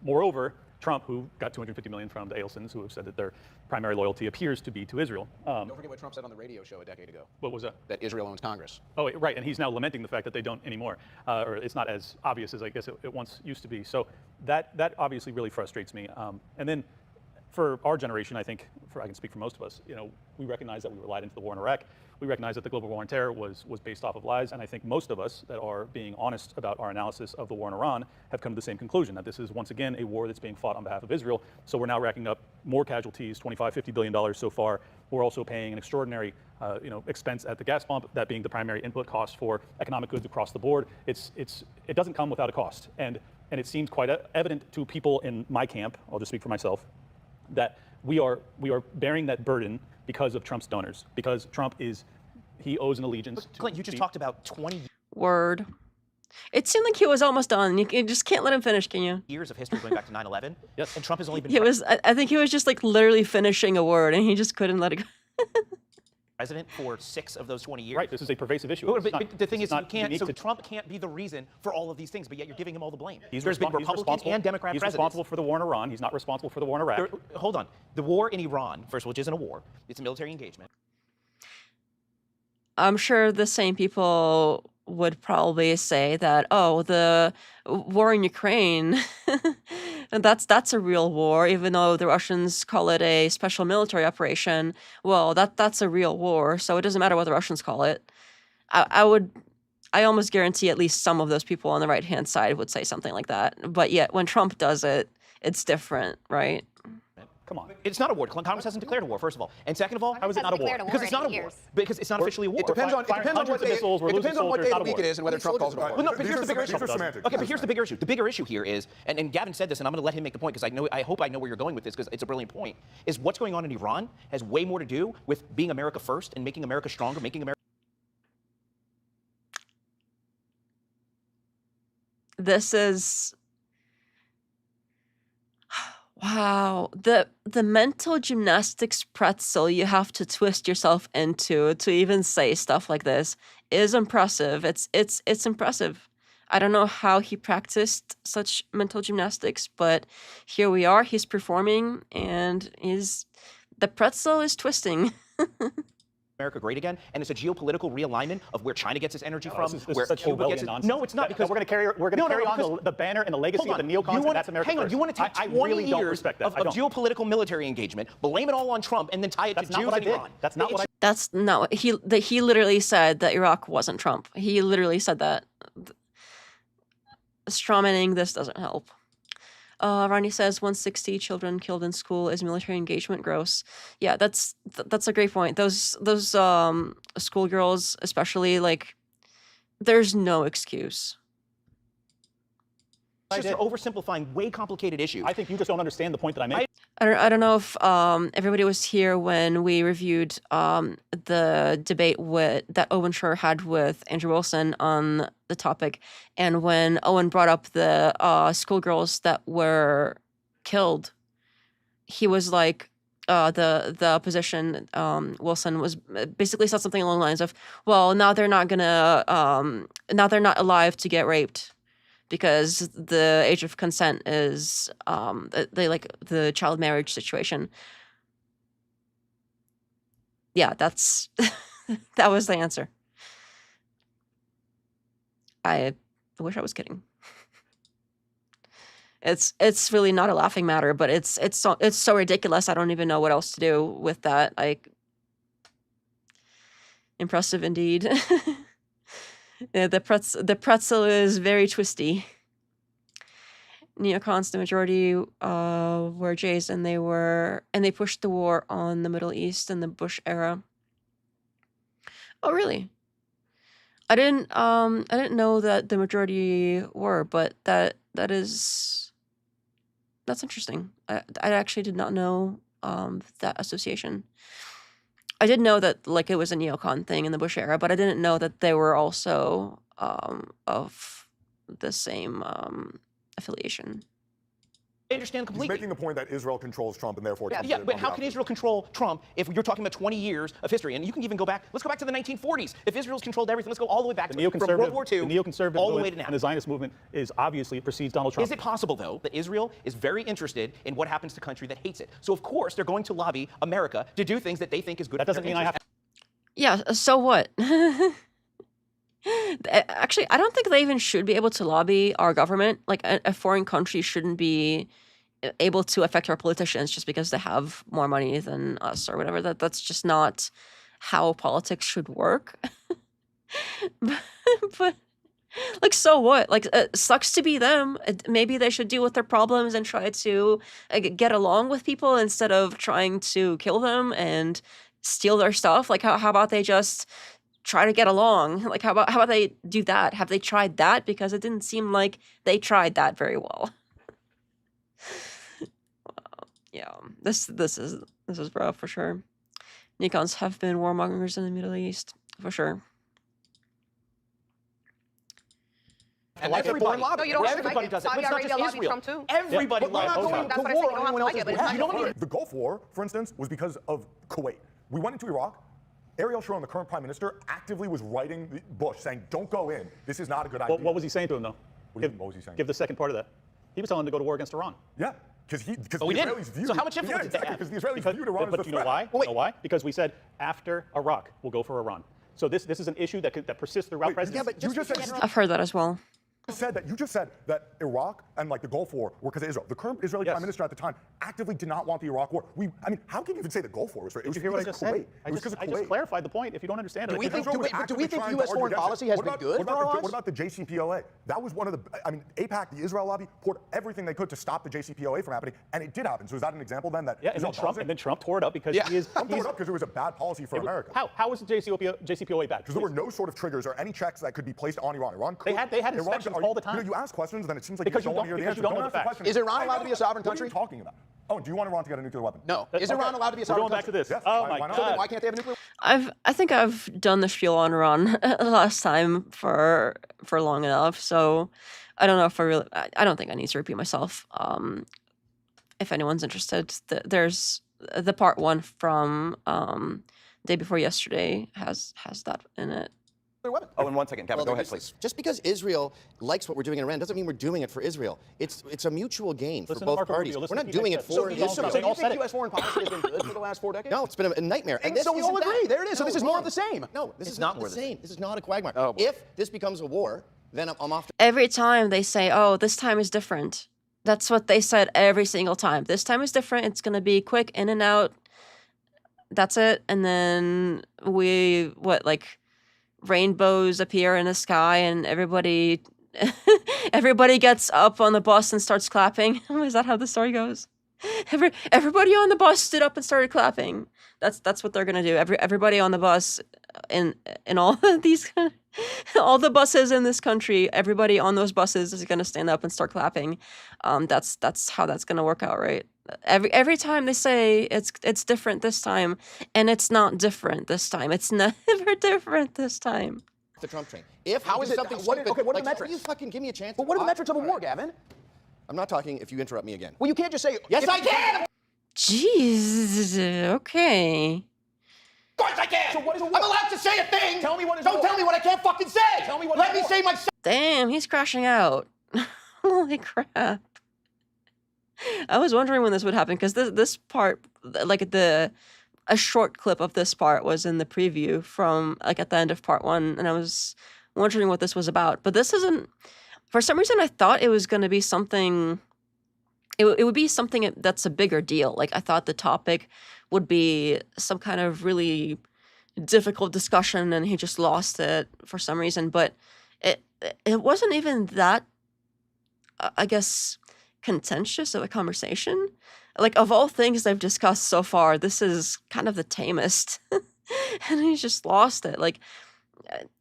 Moreover, Trump, who got $250 million from the Ailsons, who have said that their primary loyalty appears to be to Israel. Don't forget what Trump said on the radio show a decade ago. What was that? That Israel owns Congress. Oh, right, and he's now lamenting the fact that they don't anymore, or it's not as obvious as I guess it once used to be. So that obviously really frustrates me. And then for our generation, I think, I can speak for most of us, we recognize that we were lied into the war in Iraq. We recognize that the global war on terror was based off of lies, and I think most of us that are being honest about our analysis of the war in Iran have come to the same conclusion, that this is once again a war that's being fought on behalf of Israel. So we're now racking up more casualties, $25–50 billion so far. We're also paying an extraordinary expense at the gas pump, that being the primary input cost for economic goods across the board. It doesn't come without a cost, and it seems quite evident to people in my camp, I'll just speak for myself, that we are bearing that burden because of Trump's donors, because Trump he owes an allegiance to... Clint, you just talked about 20 Word. It seemed like he was almost done. You just can't let him finish, can you? years of history going back to 9/11. Yes. And Trump has only been I think he was just like literally finishing a word and he just couldn't let it go. president for 6 of those 20 years. Right, this is a pervasive issue. But the thing is, Trump can't be the reason for all of these things, but yet you're giving him all the blame. There's been Republican and Democrat He's presidents. responsible for the war in Iran. He's not responsible for the war in Iraq. Hold on. The war in Iran, first of all, which isn't a war, it's a military engagement. I'm sure the same people would probably say that, oh, the war in Ukraine, and that's a real war, even though the Russians call it a special military operation. Well, that's a real war, so it doesn't matter what the Russians call it. I almost guarantee at least some of those people on the right-hand side would say something like that. But yet, when Trump does it, it's different, right? Come on. It's not a war. Congress hasn't declared a war, first of all. And second of all, how is it not a war? Because it's not a war. Because it's not officially a war. It depends on what day of the week it is and whether Trump calls it a war. Well, no, but here's the bigger issue. Okay, but here's the bigger issue. The bigger issue here is, and Gavin said this, and I'm going to let him make the point because I hope I know where you're going with this because it's a brilliant point, is what's going on in Iran has way more to do with being America first and making America stronger, making America... This is... Wow, the mental gymnastics pretzel you have to twist yourself into to even say stuff like this is impressive. It's impressive. I don't know how he practiced such mental gymnastics, but here we are. He's performing, and the pretzel is twisting. America great again, and it's a geopolitical realignment of where China gets its energy from, This where is such Cuba gets it. nonsense. No, it's not because we're going to carry on the banner and the legacy of the neocons, and that's America Hang on, first. you want to take 20 really don't years respect that. of geopolitical military engagement, blame it all on Trump, and then tie it to Jews and Iran. That's not what I did. That's not what he literally said that Iraq wasn't Trump. He literally said that. Strawmanning this doesn't help. Ronnie says 160 children killed in school is military engagement. Gross. Yeah, that's a great point. Those schoolgirls, especially, like, there's no excuse. It's just oversimplifying way complicated issues. I think you just don't understand the point that I made. I don't know if everybody was here when we reviewed the debate that Owen Schur had with Andrew Wilson on the topic, and when Owen brought up the schoolgirls that were killed, he was like, the opposition, Wilson, was basically said something along the lines of, well, now they're not alive to get raped, because the age of consent is they like the child marriage situation. Yeah, that's that was the answer. I I wish I was kidding. It's really not a laughing matter, but it's so ridiculous. I don't even know what else to do with that. Like, impressive indeed. Yeah, the pretzel is very twisty. Neocons, the majority were Jays, and they pushed the war on the Middle East in the Bush era. Oh, really? I didn't know that the majority were, but that's interesting. I actually did not know that association. I did know that like it was a neocon thing in the Bush era, but I didn't know that they were also of the same affiliation. I understand completely. He's making the point that Israel controls Trump and therefore. Yeah, but how can Israel control Trump if you're talking about 20 years of history? And you can even go back. Let's go back to the 1940s. If Israel's controlled everything, let's go all the way back to from World War II, the neoconservative all the way to now. And the Zionist movement is obviously precedes Donald Trump. Is it possible, though, that Israel is very interested in what happens to a country that hates it? So of course they're going to lobby America to do things that they think is good. That doesn't mean I have. Yeah. So what? Actually, I don't think they even should be able to lobby our government. Like a foreign country shouldn't be able to affect our politicians just because they have more money than us or whatever. That's just not how politics should work. but like, so what? Like, sucks to be them. Maybe they should deal with their problems and try to get along with people instead of trying to kill them and steal their stuff. Like, how about they just try to get along? Like, how about they do that? Have they tried that? Because it didn't seem like they tried that very well. Yeah, this is rough for sure. Neocons have been warmongers in the Middle East for sure. And everybody, No, you don't have to everybody like it. does it. Saudi But it's not Arabia just lobbied Israel. Trump too. Everybody But we're not loves going Trump. to war on anyone else's behalf. The Gulf War, for instance, was because of Kuwait. We went into Iraq. Ariel Sharon, the current prime minister, actively was writing Bush, saying, "Don't go in. This is not a good idea." What was he saying to him, though? What was he saying? Give the second part of that. He was telling him to go to war against Iran. Yeah, because the we didn't. Israelis viewed. So how much influence yeah, did they exactly, have? because the Israelis viewed Iran as But a you know threat. why? You know why? Because we said after Iraq, we'll go for Iran. So this is an issue that persists throughout presidency. Yeah, but you just said I've heard that as well. You just said that Iraq and like the Gulf War were because of Israel. The current Israeli prime minister at the time actively did not want the Iraq War. I mean, how can you even say the Gulf War was right? Did you hear what I just said? I just clarified the point. If you don't understand it, Do we think U.S. foreign policy has been good for our lives? What about the JCPOA? That was one of the. I mean, AIPAC, the Israel lobby, poured everything they could to stop the JCPOA from happening, and it did happen. So is that an example then that? Yeah, and then Trump tore it up because he is. Trump tore it up because it was a bad policy for America. How was the JCPOA bad? Because there were no sort of triggers or any checks that could be placed on Iran. Iran could. They had inspections all the time. You ask questions, then it seems like Because you don't want to hear the answer. you don't know the facts. Is Iran allowed to be a sovereign country? What are you talking about? Oh, do you want Iran to get a nuclear weapon? No. Is Iran allowed to be a sovereign country? We're going back to this. Yes. Oh Why my not? So then God. why can't they have a nuclear? I think I've done the spiel on Iran last time for long enough, so I don't know if I don't think I need to repeat myself. If anyone's interested, there's the part 1 from day before yesterday has that in it. Oh, and 1 second, Gavin, go ahead, please. Just because Israel likes what we're doing in Iran doesn't mean we're doing it for Israel. It's a mutual gain for both parties. We're not doing it for Israel. So do you think U.S. foreign policy has been good for the last 4 decades? No, it's been a nightmare. And so we all agree. There it is. So this is more of the same. No, this is not the same. This is not a quagmire. If this becomes a war, then I'm off. Every time they say, "Oh, this time is different." That's what they said every single time. This time is different. It's gonna be quick in and out. That's it. And then rainbows appear in the sky and everybody gets up on the bus and starts clapping. Is that how the story goes? Everybody on the bus stood up and started clapping. That's what they're gonna do. Everybody on the bus in all these all the buses in this country, everybody on those buses is gonna stand up and start clapping. That's how that's gonna work out, right? Every time they say it's different this time, and it's not different this time. It's never different this time. The Trump train. If How is it? something What are stupid, the like, metrics? You fucking give me a chance. But what are the metrics of a war, Gavin? I'm not talking if you interrupt me again. Well, you can't just say. Yes, I can. Jeez. Okay. Of course I can. So what is a war? I'm allowed to say a thing. Tell me what is Don't war. tell me what I can't fucking say. Tell me what Let is me war. say my. Damn, he's crashing out. Holy crap. I was wondering when this would happen because this part, like a short clip of this part was in the preview from like at the end of part 1, and I was wondering what this was about. But this isn't. For some reason, I thought it was going to be something. It would be something that's a bigger deal. Like, I thought the topic would be some kind of really difficult discussion, and he just lost it for some reason. But it wasn't even that, I guess, contentious of a conversation. Like, of all things I've discussed so far, this is kind of the tamest. And he just lost it. Like,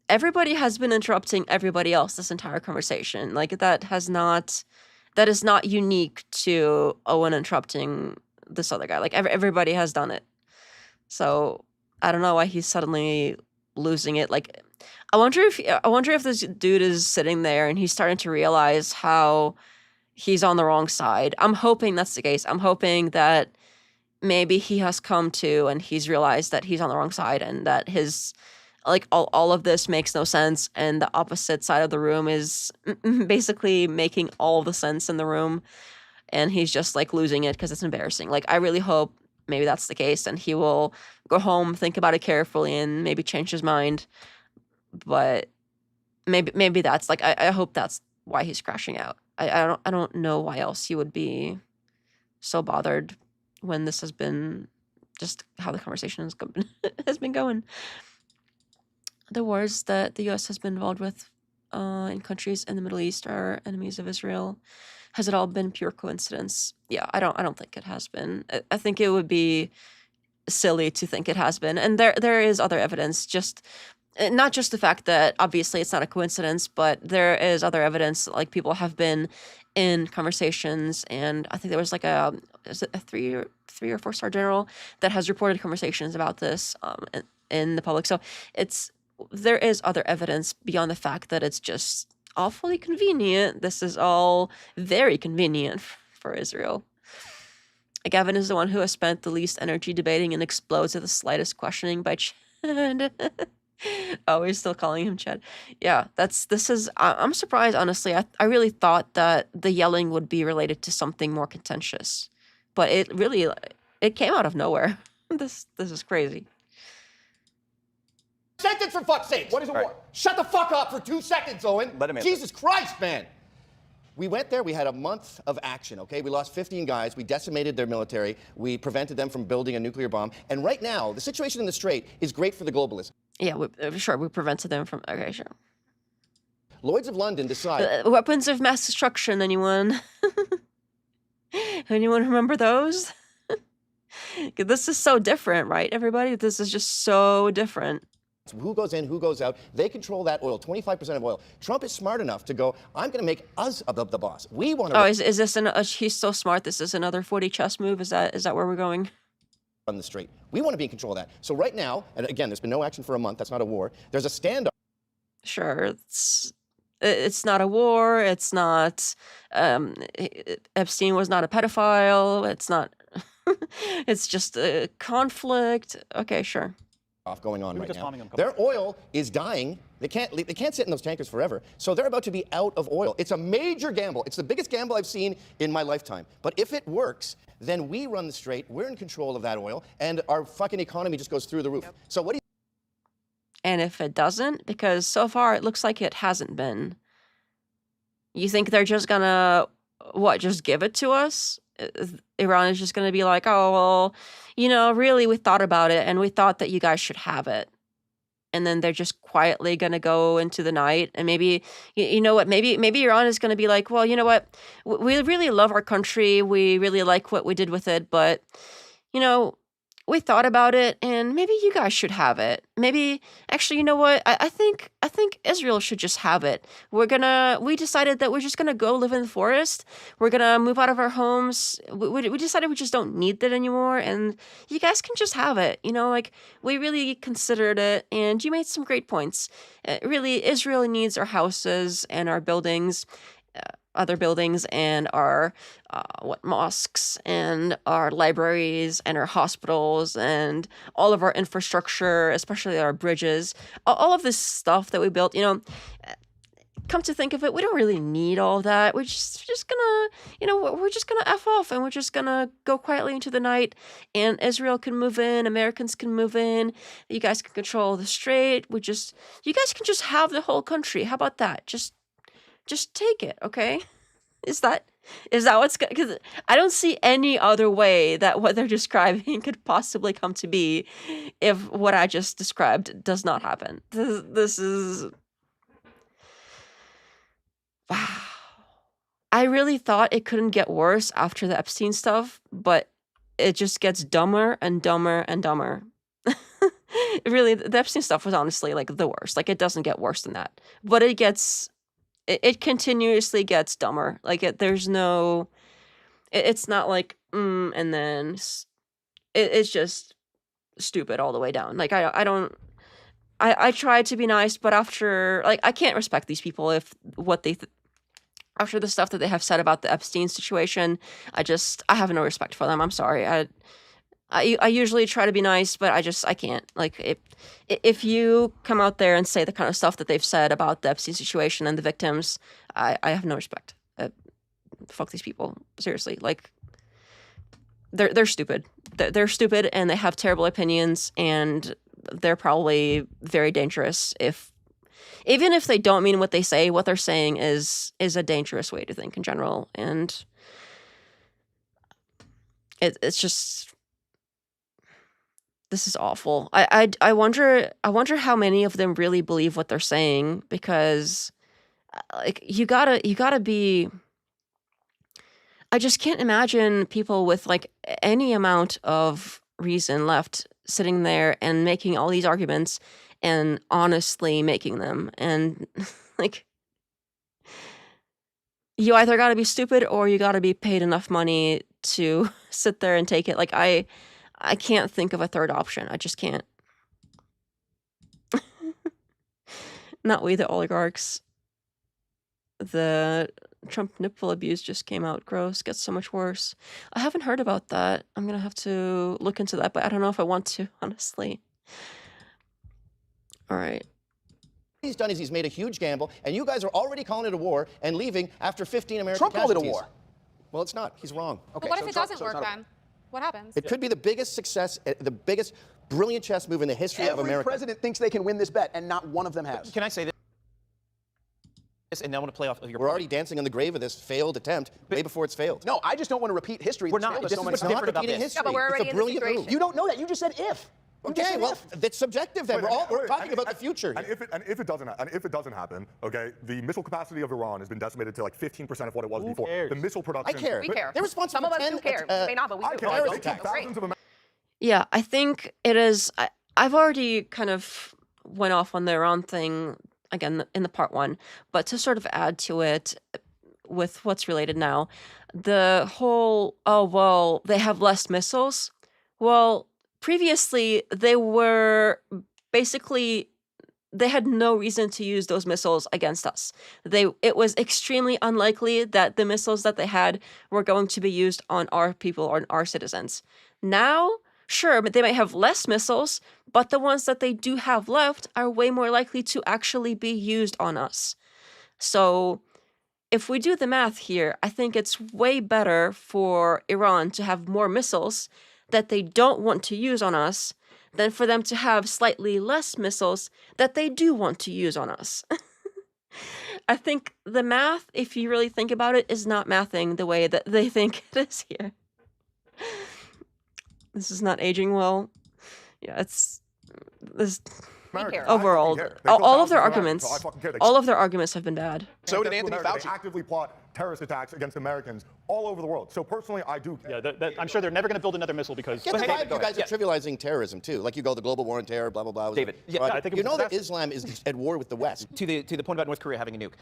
everybody has been interrupting everybody else this entire conversation. Like, that is not unique to Owen interrupting this other guy. Like, everybody has done it. So I don't know why he's suddenly losing it. Like, I wonder if this dude is sitting there and he's starting to realize how he's on the wrong side. I'm hoping that's the case. I'm hoping that maybe he has come to and he's realized that he's on the wrong side, and that his, like, all of this makes no sense, and the opposite side of the room is basically making all the sense in the room, and he's just, like, losing it because it's embarrassing. Like, I really hope maybe that's the case, and he will go home, think about it carefully, and maybe change his mind. But maybe that's, like, I hope that's why he's crashing out. I don't know why else he would be so bothered when this has been just how the conversation has been going. The wars that the U.S. has been involved with in countries in the Middle East are enemies of Israel. Has it all been pure coincidence? Yeah, I don't think it has been. I think it would be silly to think it has been. And there is other evidence, just not just the fact that obviously it's not a coincidence, but there is other evidence, like people have been in conversations, and I think there was like a 3 or 4-star general that has reported conversations about this in the public. So there is other evidence beyond the fact that it's just awfully convenient. This is all very convenient for Israel. Gavin is the one who has spent the least energy debating and explodes at the slightest questioning by Chad. Oh, we're still calling him Chad. Yeah, I'm surprised, honestly. I really thought that the yelling would be related to something more contentious, but it came out of nowhere. This is crazy. Sentence, for fuck's sake. What is a war? Shut the fuck up for 2 seconds, Owen. Let him answer. Jesus Christ, man. We went there. We had a month of action, okay? We lost 15 guys. We decimated their military. We prevented them from building a nuclear bomb. And right now, the situation in the Strait is great for the globalists. Yeah, we prevented them from... Okay, sure. Lloyds of London decide... weapons of mass destruction, anyone? Anyone remember those? This is so different, right, everybody? This is just so different. Who goes in, who goes out. They control that oil, 25% of oil. Trump is smart enough to go, I'm going to make us the boss. We want to... Oh, is this he's so smart, this is another 40 chess move? Is that where we're going? On the street. We want to be in control of that. So right now, and again, there's been no action for a month. That's not a war. There's a standoff. Sure, it's not a war. It's not... Epstein was not a pedophile. It's not... It's just a conflict. Okay, sure. Going on right now. Their oil is dying. They can't sit in those tankers forever. So they're about to be out of oil. It's a major gamble. It's the biggest gamble I've seen in my lifetime. But if it works, then we run the Strait. We're in control of that oil, and our fucking economy just goes through the roof. Yep. So what do you... And if it doesn't, because so far it looks like it hasn't been. You think they're just gonna, just give it to us? Iran is just gonna be like, oh, well, really, we thought about it, and we thought that you guys should have it. And then they're just quietly gonna go into the night, and maybe, you know what, maybe Iran is gonna be like, well, you know what, we really love our country, we really like what we did with it, but, we thought about it, and maybe you guys should have it. Maybe, actually, you know what? I think Israel should just have it. We decided that we're just gonna go live in the forest. We're gonna move out of our homes. We decided we just don't need that anymore, and you guys can just have it. We really considered it, and you made some great points. Really, Israel needs our houses and our buildings. Other buildings and our mosques and our libraries and our hospitals and all of our infrastructure, especially our bridges, all of this stuff that we built. Come to think of it, we don't really need all that. We're just gonna, we're just gonna F off, and we're just gonna go quietly into the night, and Israel can move in, Americans can move in, you guys can control the Strait. You guys can just have the whole country. How about that? Just Just take it, okay? Is that what's because I don't see any other way that what they're describing could possibly come to be if what I just described does not happen. This is wow. I really thought it couldn't get worse after the Epstein stuff, but it just gets dumber and dumber and dumber. Really, the Epstein stuff was honestly like the worst. Like it doesn't get worse than that, but it continuously gets dumber. Like there's no, it's not like and then it's just stupid all the way down. Like I try to be nice, but after like I can't respect these people if what they after the stuff that they have said about the Epstein situation. I have no respect for them. I'm sorry. I usually try to be nice, but I can't. Like if you come out there and say the kind of stuff that they've said about the Epstein situation and the victims, I have no respect. Fuck these people. Seriously. Like they're stupid. They're stupid and they have terrible opinions and they're probably very dangerous even if they don't mean what they say, what they're saying is a dangerous way to think in general. And it's just, this is awful. I wonder how many of them really believe what they're saying, because like you gotta be, I just can't imagine people with like any amount of reason left sitting there and making all these arguments and honestly making them. And like, you either gotta be stupid or you gotta be paid enough money to sit there and take it. Like I can't think of a third option. I just can't. Not we, the oligarchs. The Trump nipple abuse just came out. Gross. Gets so much worse. I haven't heard about that. I'm gonna have to look into that, but I don't know if I want to, honestly. All right. What he's done is he's made a huge gamble, and you guys are already calling it a war and leaving after 15 American Trump called it a casualties. war. Well, it's not. He's wrong. But what if it doesn't work then? What happens? It could be the biggest success, the biggest brilliant chess move in the history of America. Every president thinks they can win this bet, and not one of them has. Can I say this? And I want to play off of your We're already dancing on the grave of this failed attempt way before it's failed. No, I just don't want to repeat history. We're not. This This is what's different about this. Yeah, but we're already It's a in the brilliant situation. move. You don't know that. You just said if. Okay, well, it's subjective then. We're talking about the future And here. if it doesn't happen, okay, the missile capacity of Iran has been decimated to like 15% of what it was Who before. cares? The missile production. I care. We care. They're responsible Some of for us do 10 care. You may not, but we I do. care. They Great. keep thousands of Yeah, I think it is. I've already kind of went off on the Iran thing again in the part one, but to sort of add to it with what's related now, the whole, oh, well, they have less missiles. Well, previously they were basically, they had no reason to use those missiles against us. It was extremely unlikely that the missiles that they had were going to be used on our people or on our citizens. Now, sure, but they might have less missiles, but the ones that they do have left are way more likely to actually be used on us. So if we do the math here, I think it's way better for Iran to have more missiles that they don't want to use on us than for them to have slightly less missiles that they do want to use on us. I think the math, if you really think about it, is not mathing the way that they think it is here. This is not aging well. Yeah, it's this. Overall, all of their arguments, all of their arguments have been bad. So did Anthony America. Fauci. They actively plot terrorist attacks against Americans all over the world. So personally, I do care. Yeah, I'm sure they're never going to build another missile because. Get the vibe you guys are trivializing terrorism too. Like you go the global war on terror, blah blah blah. David, yeah, I think it you was know that disaster. Islam is at war with the West. To the point about North Korea having a nuke.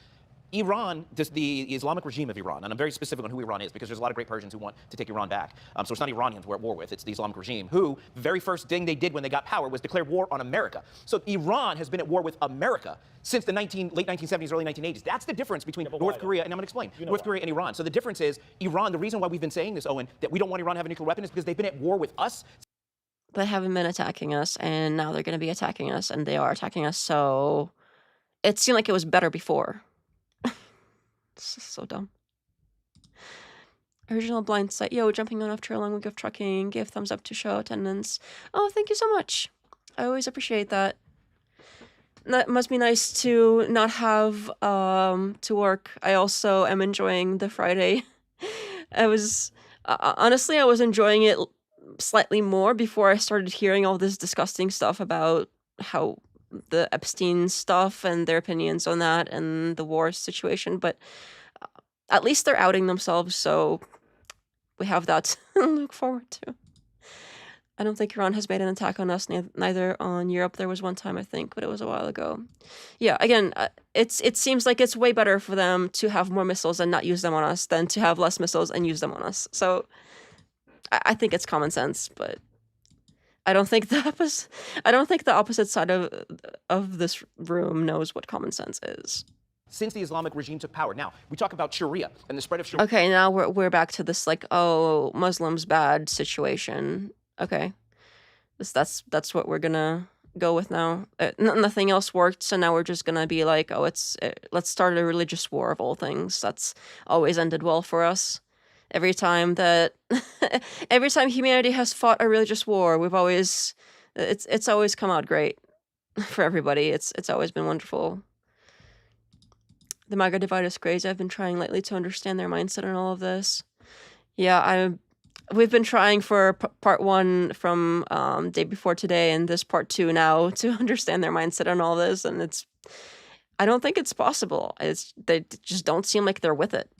Iran, the Islamic regime of Iran, and I'm very specific on who Iran is because there's a lot of great Persians who want to take Iran back. So it's not Iranians we're at war with, it's the Islamic regime, who the very first thing they did when they got power was declare war on America. So Iran has been at war with America since the late 1970s, early 1980s. That's the difference between North Korea, and I'm going to explain, North Korea and Iran. So the difference is Iran, the reason why we've been saying this, Owen, that we don't want Iran to have a nuclear weapon is because they've been at war with us. They haven't been attacking us, and now they're going to be attacking us, and they are attacking us, so it seemed like it was better before. This is so dumb. Original blind site. Yo, jumping on after a long week of trucking. Give thumbs up to show attendance. Oh, thank you so much. I always appreciate that. That must be nice to not have to work. I also am enjoying the Friday. I was honestly, I was enjoying it slightly more before I started hearing all this disgusting stuff about how the Epstein stuff and their opinions on that and the war situation. But at least they're outing themselves, so we have that to look forward to. I don't think Iran has made an attack on us, neither on Europe. There was one time, I think, but it was a while ago. Yeah, again, it seems like it's way better for them to have more missiles and not use them on us than to have less missiles and use them on us. So I think it's common sense, but I don't think the opposite side of this room knows what common sense is. Since the Islamic regime took power. Now, we talk about Sharia and the spread of Sharia. Okay, now we're back to this like, oh, Muslims bad situation. Okay, that's what we're gonna go with now. Nothing else worked, so now we're just gonna be like, oh, let's start a religious war of all things. That's always ended well for us. Every time humanity has fought a religious war, it's always come out great for everybody. It's always been wonderful. The MAGA divide is crazy. I've been trying lately to understand their mindset on all of this. Yeah, we've been trying for part 1 from day before today and this part 2 now to understand their mindset on all this, and I don't think it's possible. They just don't seem like they're with it.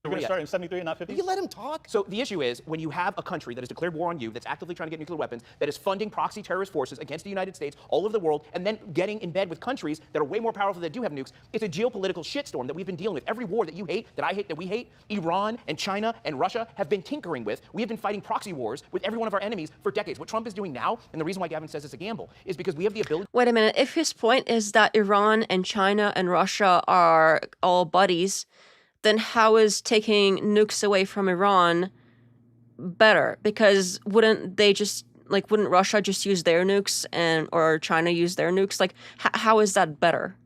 We're going to start in 73 and not 50? Will you let him talk? So the issue is when you have a country that has declared war on you, that's actively trying to get nuclear weapons, that is funding proxy terrorist forces against the United States all over the world, and then getting in bed with countries that are way more powerful that do have nukes, it's a geopolitical shitstorm that we've been dealing with. Every war that you hate, that I hate, that we hate, Iran and China and Russia have been tinkering with. We have been fighting proxy wars with every one of our enemies for decades. What Trump is doing now, and the reason why Gavin says it's a gamble, is because we have the ability... Wait a minute. If his point is that Iran and China and Russia are all buddies, then how is taking nukes away from Iran better? Because wouldn't Russia just use their nukes or China use their nukes? Like, how is that better?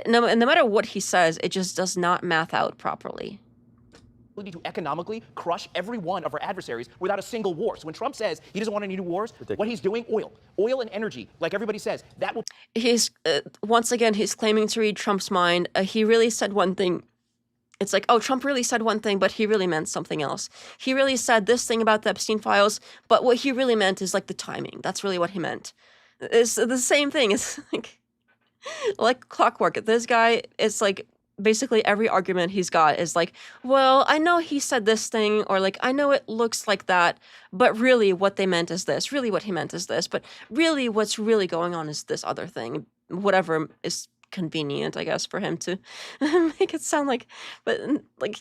No matter what he says, it just does not math out properly. To economically crush every one of our adversaries without a single war. So when Trump says he doesn't want any new wars, what he's doing, oil and energy, like everybody says, that will... He's, once again, he's claiming to read Trump's mind. He really said one thing. It's like, oh, Trump really said one thing, but he really meant something else. He really said this thing about the Epstein files, but what he really meant is like the timing. That's really what he meant. It's the same thing. It's like clockwork. This guy, it's like basically every argument he's got is like, well, I know he said this thing, or like, I know it looks like that, but really what they meant is this. Really what he meant is this. But really what's really going on is this other thing. Whatever is convenient, I guess, for him to make it sound like, but like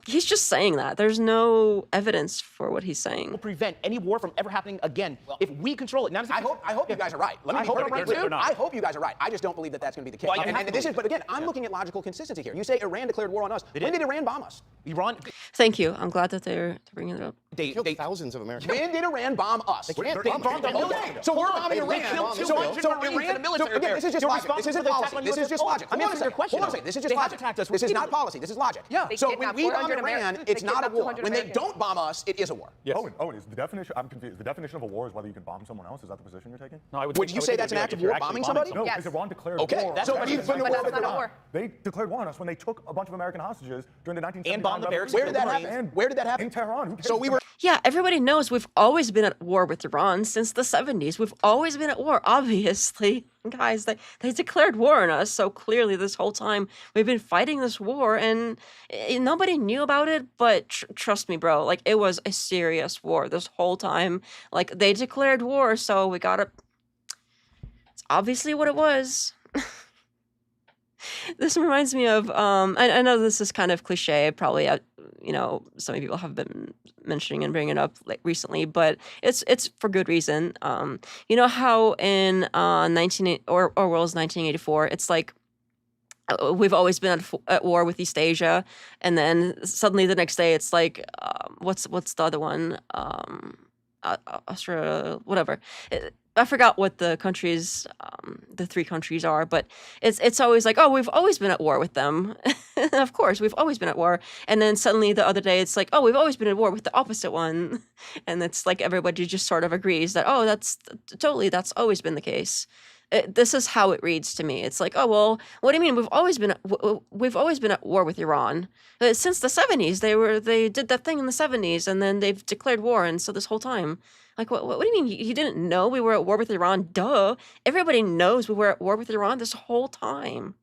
he's just saying that. There's no evidence for what he's saying. Will prevent any war from ever happening again if we control it. Now, I hope you guys are right. Let me I hope you guys are right. I just don't believe that that's going to be the case. Well, but again, I'm looking at logical consistency here. You say Iran declared war on us. When did Iran bomb us? Iran. Thank you. I'm glad that they're bringing it up. They killed thousands of Americans. When did Iran bomb us? They bombed the military. So we're bombing Iran. So Iran. This is just logic. This isn't policy. This is just logic. I'm answering your question. Hold on a second. This is just logic. This is not policy. This is logic. Yeah. So when we bomb Iran, it's not a war. When they don't bomb us, it is a war. Yes. Owen, is the definition? I'm confused. The definition of a war is whether you can bomb someone else. Is that the position you're taking? No, would you say that's an act of war, bombing somebody? No, because Iran declared war. So we've been But that's not a war. They declared war on us when they took a bunch of American hostages during the 1979 and bombed the barracks. Where did that happen? Where did that happen? In Tehran. So we were. Yeah, everybody knows we've always been at war with Iran since the 70s. We've always been at war, obviously. Guys, they declared war on us, so clearly this whole time we've been fighting this war, and nobody knew about it, but trust me, bro, like, it was a serious war this whole time. Like, they declared war, so we gotta... It's obviously what it was. This reminds me of, I know this is kind of cliche, probably, some people have been mentioning and bringing it up recently, but it's for good reason. You know how in Orwell's 1984, it's like we've always been at war with East Asia, and then suddenly the next day it's like, what's the other one? Australia, whatever. I forgot what the countries, the 3 countries are, but it's always like, oh, we've always been at war with them. Of course, we've always been at war. And then suddenly the other day, it's like, oh, we've always been at war with the opposite one. And it's like everybody just sort of agrees that, oh, that's always been the case. This is how it reads to me. It's like, oh well, what do you mean? We've always been at war with Iran since the 70s. They did that thing in the 70s, and then they've declared war, and so this whole time, like, what do you mean? You didn't know we were at war with Iran? Duh! Everybody knows we were at war with Iran this whole time.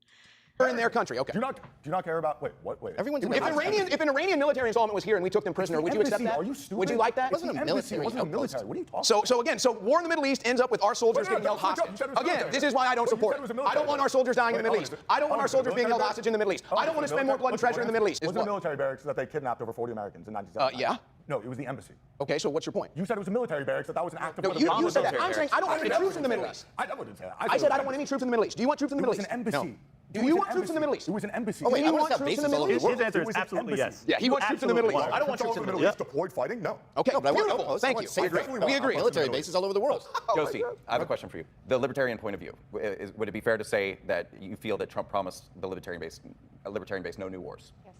In their country, okay. Do you not care about? Wait, what? Wait. Everyone's If an Iranian military installment was here and we took them prisoner, would you accept that? Are you stupid? Would you like that? It wasn't a military. It wasn't a military. What are you talking about? So war in the Middle East ends up with our soldiers getting held hostage. Again, this is why I don't support it. I don't want our soldiers dying in the Middle East. I don't want our soldiers being held hostage in the Middle East. I don't want to spend more blood and treasure in the Middle East. Was the military barracks that they kidnapped over 40 Americans in 1975? Yeah. No, it was the embassy. Okay, so what's your point? You said it was a military barracks, that was an act of... No, you said that. I'm saying I don't want any troops in the Middle East. I wouldn't say that. I said I don't want any troops in the Middle East. Do you want troops in the Middle East? It was an embassy. Do you want troops in the Middle East? It was an embassy. Oh, wait, Do you want troops in the Middle East? His answer is absolutely yes. Yeah, he wants troops in the Middle East. I don't want troops in the Middle East. Deployed fighting? No. Okay, but beautiful. Thank you. We agree. Military bases all over the world. Josie, I have a question for you. The libertarian point of view. Would it be fair to say that you feel that Trump promised the libertarian base no new wars? Yes.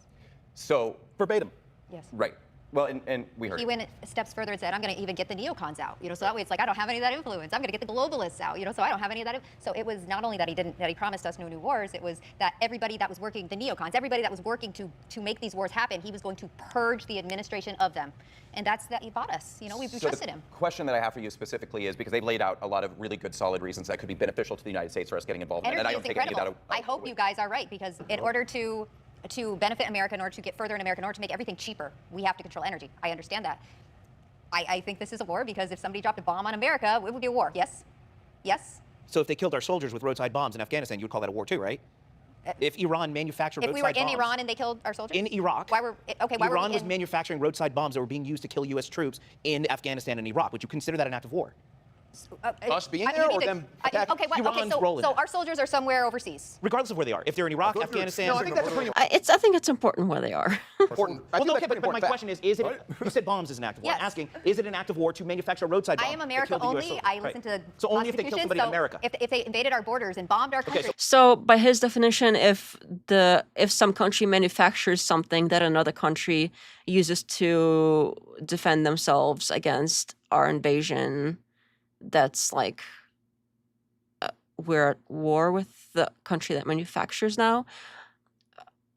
So verbatim. Yes. Right. Well, and we heard He went steps further and said, I'm going to even get the neocons out. So that way it's like, I don't have any of that influence. I'm going to get the globalists out. So I don't have any of that. So it was not only that he promised us no new wars, it was that everybody that was working, the neocons, everybody that was working to make these wars happen, he was going to purge the administration of them. And that's that he bought us. We trusted him. The question that I have for you specifically is because they've laid out a lot of really good, solid reasons that could be beneficial to the United States for us getting involved in it. And I don't take any of that. I hope you guys are right, because in order to benefit America, in order to get further in America, in order to make everything cheaper, we have to control energy. I understand that. I think this is a war because if somebody dropped a bomb on America, it would be a war. Yes? Yes? So if they killed our soldiers with roadside bombs in Afghanistan, you would call that a war too, right? If Iran manufactured roadside bombs. If we were in Iran and they killed our soldiers? In Iraq. Iran was manufacturing roadside bombs that were being used to kill U.S. troops in Afghanistan and Iraq. Would you consider that an act of war? Us being there or them attacking? So our soldiers are somewhere overseas. Regardless of where they are. If they're in Iraq, Afghanistan. No, I think that's a pretty I think it's important where they are. important. Well, no, okay, but my question is it, you said bombs is an act of war. Yes. I'm asking, is it an act of war to manufacture a roadside bomb? I am America only. I listen to So only if they kill somebody in America. If they invaded our borders and bombed our country. So by his definition, if some country manufactures something that another country uses to defend themselves against our invasion, that's like we're at war with the country that manufactures now.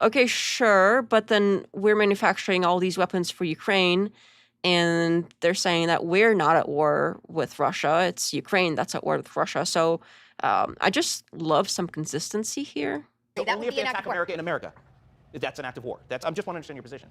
Okay, sure, but then we're manufacturing all these weapons for Ukraine, and they're saying that we're not at war with Russia. It's Ukraine that's at war with Russia. So I just love some consistency here. So only if they attack America in America. That's an act of war. I just want to understand your position.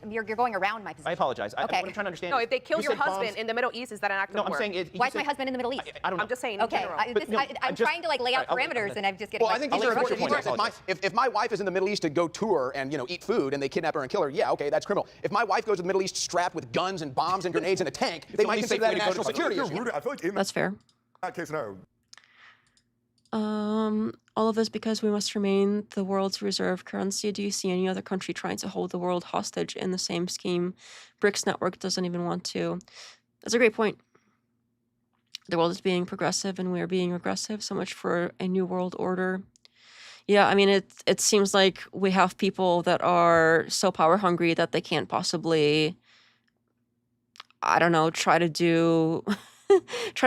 You're going around my position. I apologize. Okay. What I'm trying to understand. No, if they kill you your said husband bombs. in the Middle East, is that an act of war? No, I'm saying. Why is my husband in the Middle East? I don't know. I'm just saying. Okay, In general. I'm trying to lay out parameters, and I'm just getting. Well, I think these are important points. If my wife is in the Middle East to go tour and eat food, and they kidnap her and kill her, yeah, okay, that's criminal. If my wife goes to the Middle East strapped with guns and bombs and grenades in a tank, they might consider that a national security issue. I feel like in That's fair. that case, no. All of this because we must remain the world's reserve currency. Do you see any other country trying to hold the world hostage in the same scheme? BRICS network doesn't even want to. That's a great point. The world is being progressive and we are being regressive. So much for a new world order. Yeah, I mean, it seems like we have people that are so power hungry that they can't possibly, I don't know, try to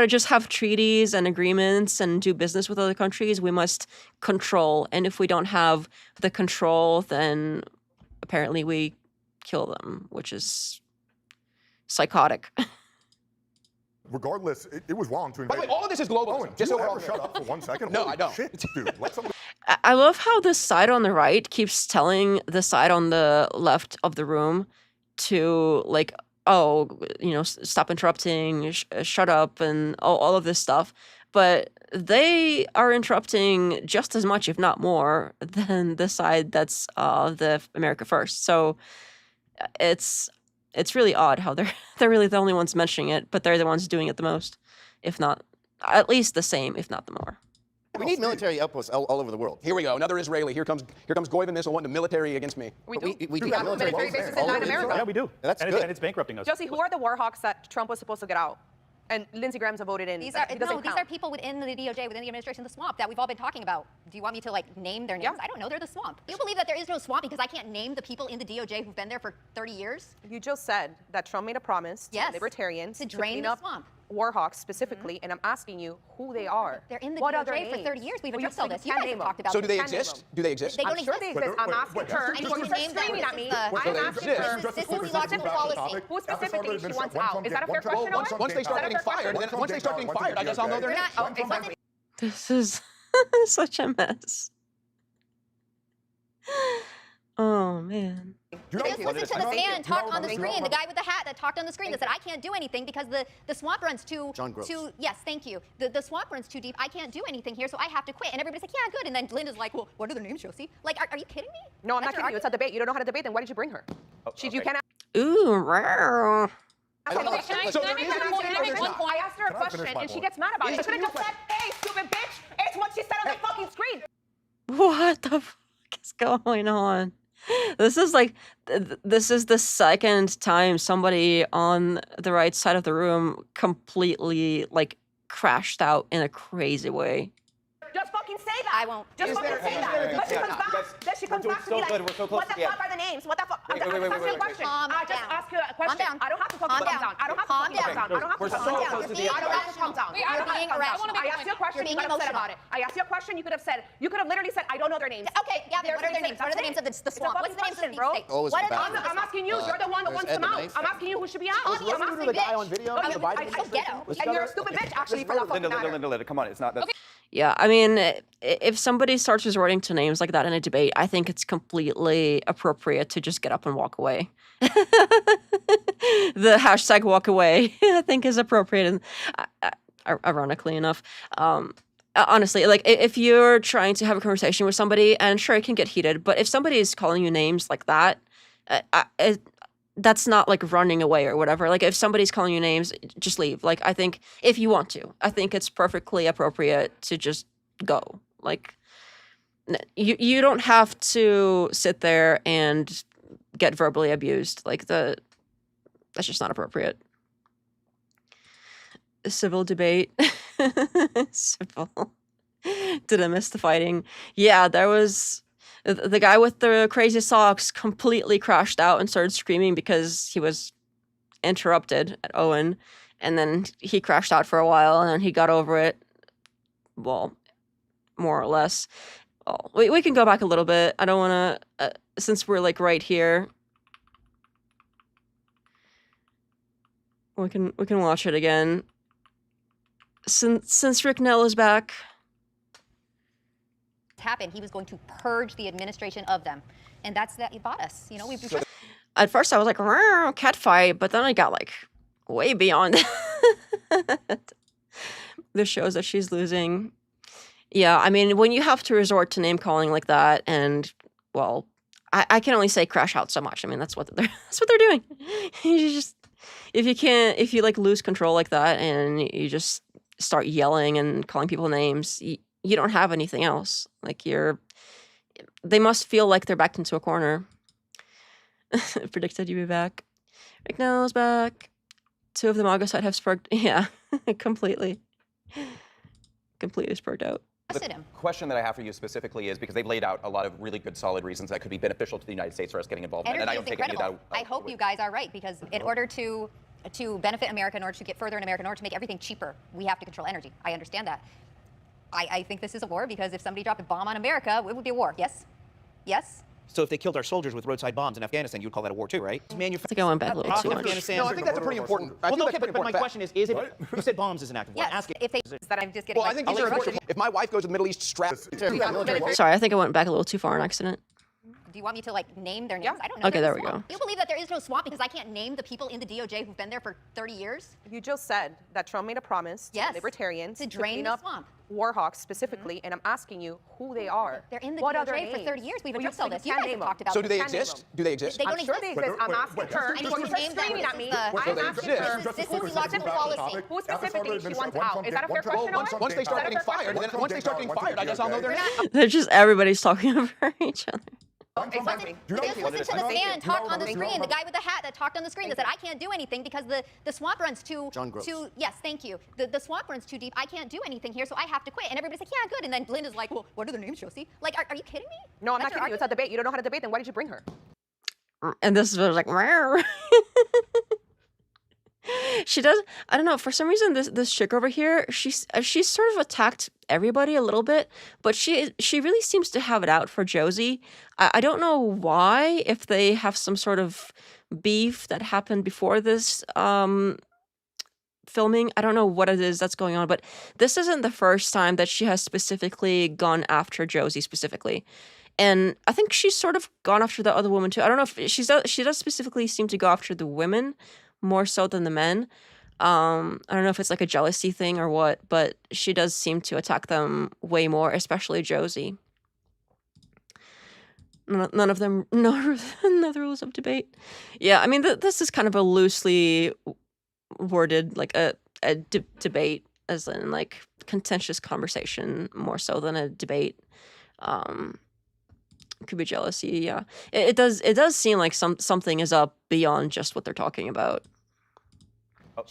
just have treaties and agreements and do business with other countries. We must control. And if we don't have the control, then apparently we kill them, which is psychotic. Regardless, it was wrong to invade. By the way, all of this is globalism. Just so shut up for 1 second. No, Holy I don't. Shit, dude. Let somebody... I love how the side on the right keeps telling the side on the left of the room to like, oh, stop interrupting, shut up, and all of this stuff. But they are interrupting just as much, if not more, than the side that's the America First. So it's really odd how they're really the only ones mentioning it, but they're the ones doing it the most, if not at least the same, if not the more. We need military outposts all over the world. Here we go. Another Israeli. Here comes Goyven missile wanting the military against me. We do have military bases in Latin America. Yeah, we do. That's and good. It's bankrupting us. Josie, who are the war hawks that Trump was supposed to get out? And Lindsey Graham's voted in. These are people within the DOJ, within the administration, the swamp that we've all been talking about. Do you want me to name their names? I don't know. They're the swamp. Do you believe that there is no swamp because I can't name the people in the DOJ who've been there for 30 years? You just said that Trump made a promise to libertarians to drain the swamp. Warhawks specifically, and I'm asking you who they are. They're in the what other DOJ for names? 30 years. We've Well, addressed all this. You can't guys name have talked them. about So this. do they exist? Do they exist? They don't I'm sure exist. they exist. I'm asking her. I need She's you to name them. screaming at me. This is I'm the- asking this her. is the logical policy. Who specifically she wants out? Is that a fair question? Well, once they start getting fired, then once they start getting fired, I guess I'll know their name. Exactly. This is such a mess. Oh man. Just listen to the man talk on the screen, the guy with the hat that talked on the screen that said, I can't do anything because the swamp runs too, yes, thank you. The swamp runs too deep. I can't do anything here, so I have to quit. And everybody's like, yeah, good. And then Linda's like, well, what are their names, Josie? Like, are you kidding me? No, I'm not kidding you. It's a debate. You don't know how to debate, then why did you bring her? You cannot. Ooh, rare. I asked her a question and she gets mad about it. She could have just said, hey, stupid bitch. It's what she said on the fucking screen. What the fuck is going on? This is like, this is the second time somebody on the right side of the room completely like crashed out in a crazy way. Just fucking say that. I won't. Just fucking say that. But she comes back. Then she comes back to be like, what the fuck are the names? What the fuck? I'm asking you a question. I just ask you a question. I don't have to fucking calm down. I don't have to calm down. I don't have to calm down. I don't have to calm down. You're being irrational. I asked you a question. You could have said about it. I asked you a question. You could have said. You could have literally said, I don't know their names. Okay, Gavin, what are their names? What are the names of the swamp? What's the names of the deep state? Always What the are the back. names of the I'm asking you. You're the one that wants them out. I'm asking you who should be out. I'm asking the guy on video? I'm The Biden so ghetto. And you're a stupid bitch, actually, for that fucking matter. Linda, come on, it's not that. Yeah, I mean, if somebody starts resorting to names like that in a debate, I think it's completely appropriate to just get up and walk away. The hashtag walk away, I think, is appropriate, and ironically enough. Honestly, like if you're trying to have a conversation with somebody, and sure, it can get heated, but if somebody is calling you names like that, that's not like running away or whatever. Like if somebody's calling you names, just leave. Like I think if you want to, I think it's perfectly appropriate to just go. Like you don't have to sit there and get verbally abused. Like that's just not appropriate. Civil debate. Civil. Did I miss the fighting? Yeah, there was the guy with the crazy socks completely crashed out and started screaming because he was interrupted at Owen, and then he crashed out for a while, and then he got over it. Well, more or less. Well, we can go back a little bit. I don't want to, since we're like right here. We can watch it again. Since Rick Nell is back. Happened, he was going to purge the administration of them, and that's that he bought us. You know, we've just. At first, I was like, cat fight, but then I got like way beyond. This shows that she's losing. Yeah, I mean, when you have to resort to name calling like that, and well, I can only say crash out so much. I mean, that's what they're doing. You just if you like lose control like that, and you just start yelling and calling people names. You don't have anything else. Like they must feel like they're backed into a corner. Predicted you'd be back. Rick Nell's back. 2 of the MAGA side have sparked. Yeah, completely sparked out. The question that I have for you specifically is because they've laid out a lot of really good, solid reasons that could be beneficial to the United States for us getting involved in it, and I don't Energy is take any of that. incredible. I hope you guys are right, because in order to benefit America, in order to get further in America, in order to make everything cheaper, we have to control energy. I understand that. I think this is a war, because if somebody dropped a bomb on America, it would be a war. Yes? Yes? So if they killed our soldiers with roadside bombs in Afghanistan, you'd call that a war too, right? I think I went back a little too much. Afghanistan. No, I think that's a pretty important. Well, no, okay, but my question is it? You said bombs is an active war. Yes. Asking. If they that I'm just getting. Well, I think these are important. If my wife goes to the Middle East strapped. Sorry, I think I went back a little too far on accident. Do you want me to like name their names? I don't know. Okay, there we go. You believe that there is no swamp because I can't name the people in the DOJ who've been there for 30 years? You just said that Trump made a promise to libertarians to drain clean the up swamp. Warhawks specifically, and I'm asking you who they are. They're in the what other DOJ for names? 30 years. We've Well, addressed all this. You guys have talked about So do they this. exist? Do they exist? They don't I'm sure exist. they exist. I'm asking her. I need She's to name them. screaming at me. This I'm asking her. This is the logical policy. Who specifically she wants out? Is that a fair question? Once they start getting fired, I guess I'll know their name. They're just everybody's talking over each other. Exactly. Just listen to the man talk on the screen, the guy with the hat that talked on the screen that said, I can't do anything because the swamp runs too, yes, thank you. The swamp runs too deep. I can't do anything here, so I have to quit. And everybody's like, yeah, good. And then Linda's like, well, what are their names, Josie? Like, are you kidding me? No, I'm not kidding you. It's a debate. You don't know how to debate, then why did you bring her? And this was like, She does. I don't know. For some reason, this chick over here, she's sort of attacked everybody a little bit, but she really seems to have it out for Josie. I don't know why. If they have some sort of beef that happened before this filming, I don't know what it is that's going on. But this isn't the first time that she has specifically gone after Josie specifically. And I think she's sort of gone after the other woman too. I don't know if she does specifically seem to go after the women more so than the men. I don't know if it's like a jealousy thing or what, but she does seem to attack them way more, especially Josie. None of them know the rules of debate. Yeah, I mean, this is kind of a loosely worded, like a debate, as in like contentious conversation more so than a debate. Could be jealousy, yeah. It does seem like something is up beyond just what they're talking about.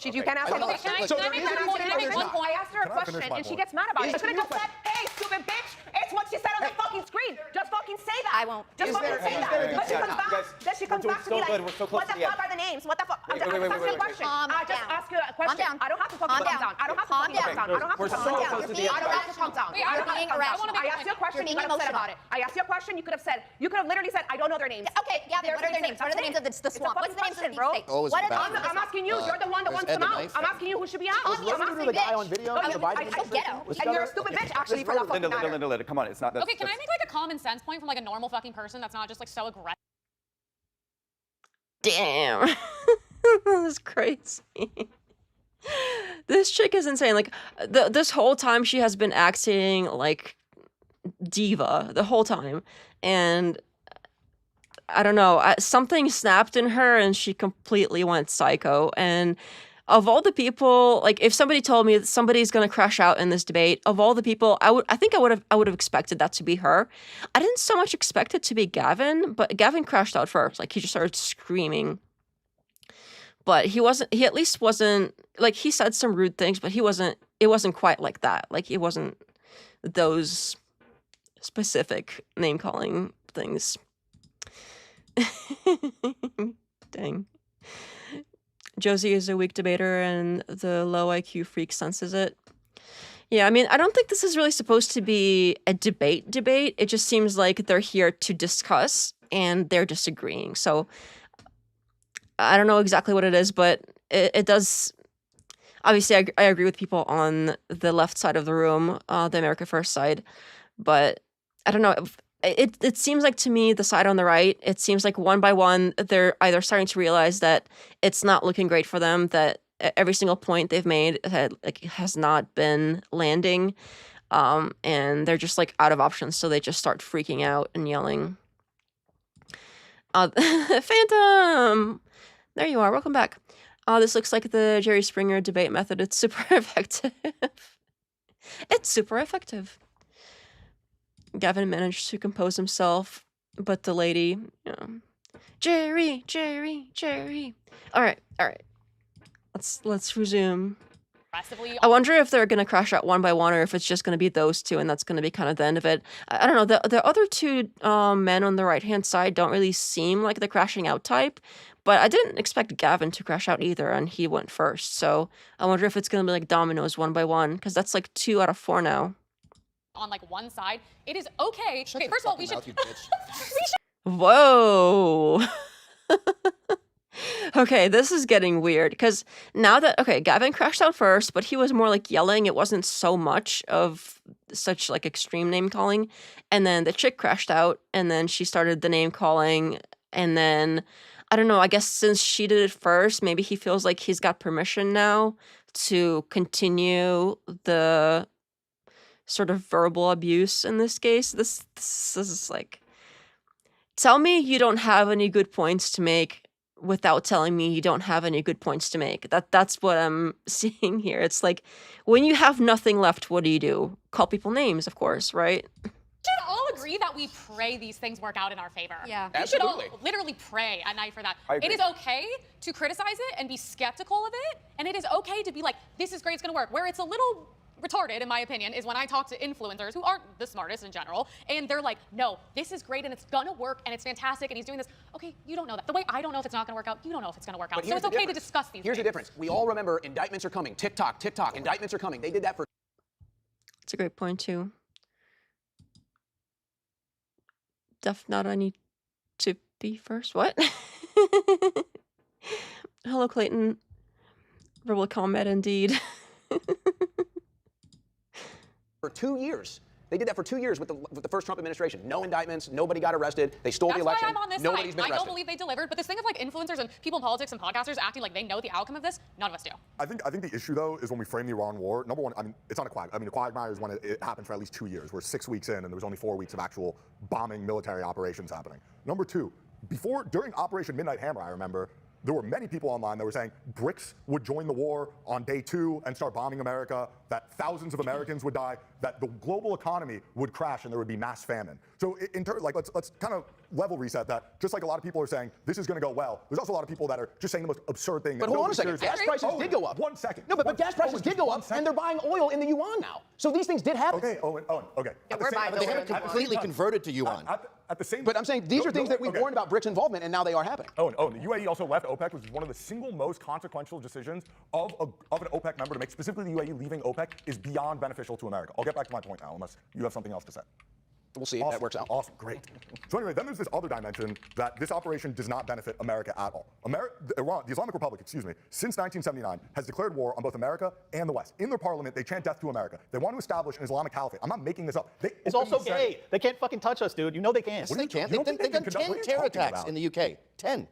You can ask her a question. Can I make one point? I asked her a question and she gets mad about it. She could have just said, hey, stupid bitch, it's what she said on the fucking screen. Just fucking say that. I won't. Just fucking say that. But she comes back to me like, what the fuck are the names? What the fuck? I'm just asking a question. I just ask you a question. I don't have to fucking calm down. I don't have to calm down. I don't have to calm down. I don't have to calm down. You're being irrational. I asked you a question, you got upset about it. I asked you a question, you could have literally said, I don't know their names. Okay, Gavin, what are their names? What are the names of the swamp? What's the names of the deep state? I'm asking you. You're the one that wants them out. I'm asking you who should be out. I'm asking the guy on video. and you're a stupid bitch, actually, for that fucking matter. Linda, come on, it's not that. Okay, can I make like a common sense point from like a normal fucking person that's not just like so aggressive? Damn. That's crazy. This chick is insane. Like, this whole time she has been acting like diva the whole time. And I don't know, something snapped in her and she completely went psycho. And of all the people, like, if somebody told me that somebody's gonna crash out in this debate, of all the people, I think I would have expected that to be her. I didn't so much expect it to be Gavin, but Gavin crashed out first. Like, he just started screaming. But he at least wasn't, like, he said some rude things, but it wasn't quite like that. Like, it wasn't those specific name-calling things. Dang. Josie is a weak debater and the low IQ freak senses it. Yeah, I mean, I don't think this is really supposed to be a debate. It just seems like they're here to discuss and they're disagreeing. So I don't know exactly what it is, but it does. Obviously, I agree with people on the left side of the room, the America First side, but I don't know. It seems like to me, the side on the right, it seems like one by one, they're either starting to realize that it's not looking great for them, that every single point they've made has not been landing, and they're just like out of options, so they just start freaking out and yelling. Phantom! There you are, welcome back. This looks like the Jerry Springer debate method. It's super effective. It's super effective. Gavin managed to compose himself, but the lady, you know, Jerry. All right. Let's resume. I wonder if they're gonna crash out one by one, or if it's just gonna be those two, and that's gonna be kind of the end of it. I don't know. The other two men on the right hand side don't really seem like the crashing out type, but I didn't expect Gavin to crash out either, and he went first. So I wonder if it's gonna be like dominoes one by one, because that's like 2 out of 4 now. On like one side, it is okay. Okay, first of all, we should. Whoa. Okay, this is getting weird, because now that, okay, Gavin crashed out first, but he was more like yelling. It wasn't so much of such like extreme name calling. And then the chick crashed out, and then she started the name calling. And then, I don't know, I guess since she did it first, maybe he feels like he's got permission now to continue the sort of verbal abuse in this case. This is like, tell me you don't have any good points to make without telling me you don't have any good points to make. That's what I'm seeing here. It's like, when you have nothing left, what do? Call people names, of course, right? We should all agree that we pray these things work out in our favor. Yeah. We should all literally pray at night for that. It is okay to criticize it and be skeptical of it, and it is okay to be like, this is great, it's gonna work. Where it's a little retarded, in my opinion, is when I talk to influencers who aren't the smartest in general, and they're like, no, this is great and it's gonna work and it's fantastic and he's doing this. Okay, you don't know that. The way I don't know if it's not gonna work out, you don't know if it's gonna work out. But So it's okay to discuss these Here's the things. difference. We all remember indictments are coming. TikTok, indictments are coming. They did that for. It's a great point too. Def not I need to be first. What? Hello, Clayton. Verbal combat indeed. For 2 years. They did that for 2 years with the first Trump administration. No indictments, nobody got arrested. They stole the election. That's why I'm on this Nobody's side. been I arrested. don't believe they delivered, but this thing of like influencers and people in politics and podcasters acting like they know the outcome of this, none of us do. I think the issue though is when we frame the Iran war. Number one, I mean, it's not a quagmire. I mean, a quagmire is when it happened for at least 2 years. We're 6 weeks in, and there was only 4 weeks of actual bombing military operations happening. Number two, during Operation Midnight Hammer, I remember there were many people online that were saying BRICS would join the war on day 2 and start bombing America, that thousands of Americans would die, that the global economy would crash and there would be mass famine. So let's kind of level reset that. Just like a lot of people are saying this is going to go well, there's also a lot of people that are just saying the most absurd thing. But hold on a second. Gas prices did go up. 1 second. No, but gas prices did go up, and they're buying oil in the yuan now. So these things did happen. Okay, Owen, okay. Yeah, but they haven't completely converted to yuan. At the same But I'm saying these are things that we warned about BRICS involvement, and now they are happening. The UAE also left OPEC, which is one of the single most consequential decisions of an OPEC member to make. Specifically, the UAE leaving OPEC is beyond beneficial to America. I'll get back to my point now, unless you have something else to say. We'll see if that works out. Awesome, great. So anyway, then there's this other dimension that this operation does not benefit America at all. The Islamic Republic, since 1979, has declared war on both America and the West. In their parliament, they chant death to America. They want to establish an Islamic caliphate. I'm not making this up. It's also gay. They can't fucking touch us, dude. You know they can't. Yes, they can't. They've done 10 terror attacks in the UK. 10.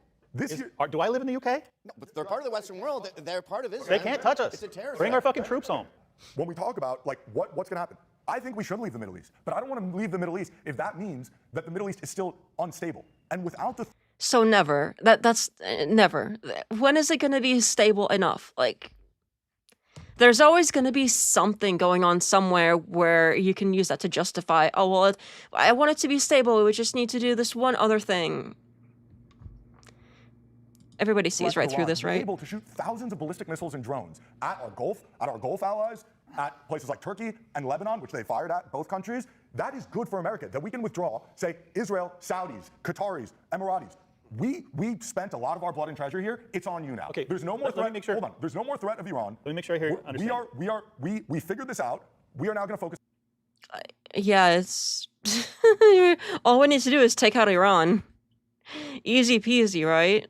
Do I live in the UK? No, but they're part of the Western world. They're part of Israel. They can't touch us. It's a terror Bring threat. our fucking troops home. When we talk about what's going to happen, I think we should leave the Middle East, but I don't want to leave the Middle East if that means that the Middle East is still unstable. And without the So never. That's never. When is it going to be stable enough? Like, there's always going to be something going on somewhere where you can use that to justify, oh, well, I want it to be stable. We just need to do this one other thing. Everybody sees right through this, right? Able to shoot thousands of ballistic missiles and drones at our Gulf allies, at places like Turkey and Lebanon, which they fired at, both countries. That is good for America, that we can withdraw, say, Israel, Saudis, Qataris, Emiratis. We spent a lot of our blood and treasure here. It's on you now. Okay, there's no more threat. Let me make sure. Hold on. There's no more threat of Iran. Let me make sure I understand. We figured this out. We are now going to focus. Yeah, it's all we need to do is take out Iran. Easy peasy, right?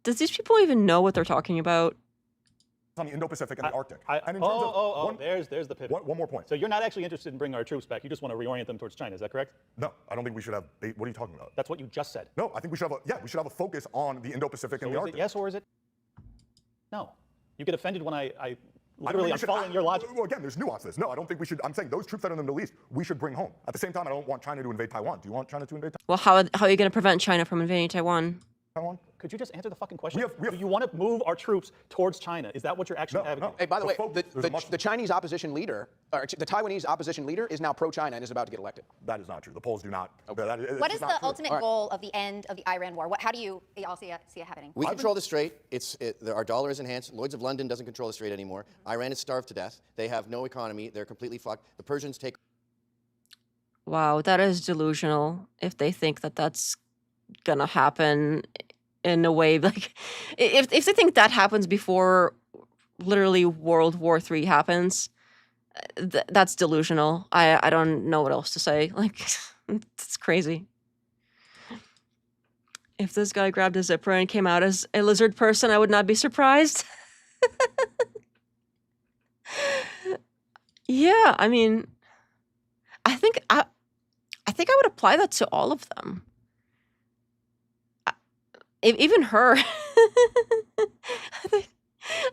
Does these people even know what they're talking about? On the Indo-Pacific and the Arctic. There's the pivot. One more point. So you're not actually interested in bringing our troops back. You just want to reorient them towards China. Is that correct? No, I don't think we should have. What are you talking about? That's what you just said. No, I think we should have a focus on the Indo-Pacific and the Arctic. Yes, or is it? No. You get offended when I literally I'm following your logic. Well, again, there's nuance to this. No, I don't think we should. I'm saying those troops that are in the Middle East, we should bring home. At the same time, I don't want China to invade Taiwan. Do you want China to invade Taiwan? Well, how are you going to prevent China from invading Taiwan? Could you just answer the fucking question? Do you want to move our troops towards China? Is that what you're actually advocating? Hey, by the way, the Chinese opposition leader, or the Taiwanese opposition leader is now pro-China and is about to get elected. That is not true. The polls do not. What is the ultimate goal of the end of the Iran war? How do you all see it happening? We control the Strait. Our dollar is enhanced. Lloyd's of London doesn't control the Strait anymore. Iran is starved to death. They have no economy. They're completely fucked. The Persians take. Wow, that is delusional. If they think that that's gonna happen in a way, like, if they think that happens before literally World War III happens, that's delusional. I don't know what else to say. Like, it's crazy. If this guy grabbed a zipper and came out as a lizard person, I would not be surprised. Yeah, I mean, I think I would apply that to all of them. Even her. I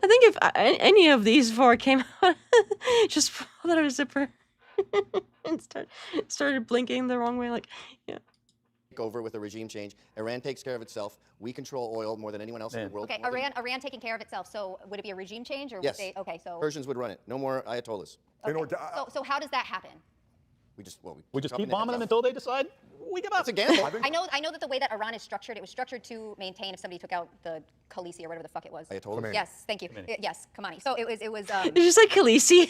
think if any of these four came out, just pulled out a zipper and started blinking the wrong way, like, yeah. Over with a regime change. Iran takes care of itself. We control oil more than anyone else in the world. Okay, Iran taking care of itself. So would it be a regime change, or yes. would they? Okay, so Persians would run it. No more ayatollahs. Okay. So how does that happen? We just keep bombing them until they decide we give up. It's a gamble. I know that the way that Iran is structured, it was structured to maintain if somebody took out the Khaleesi or whatever the fuck it was. Ayatollah? Yes, thank you. Yes, Khamenei. So it was. Did you say Khaleesi?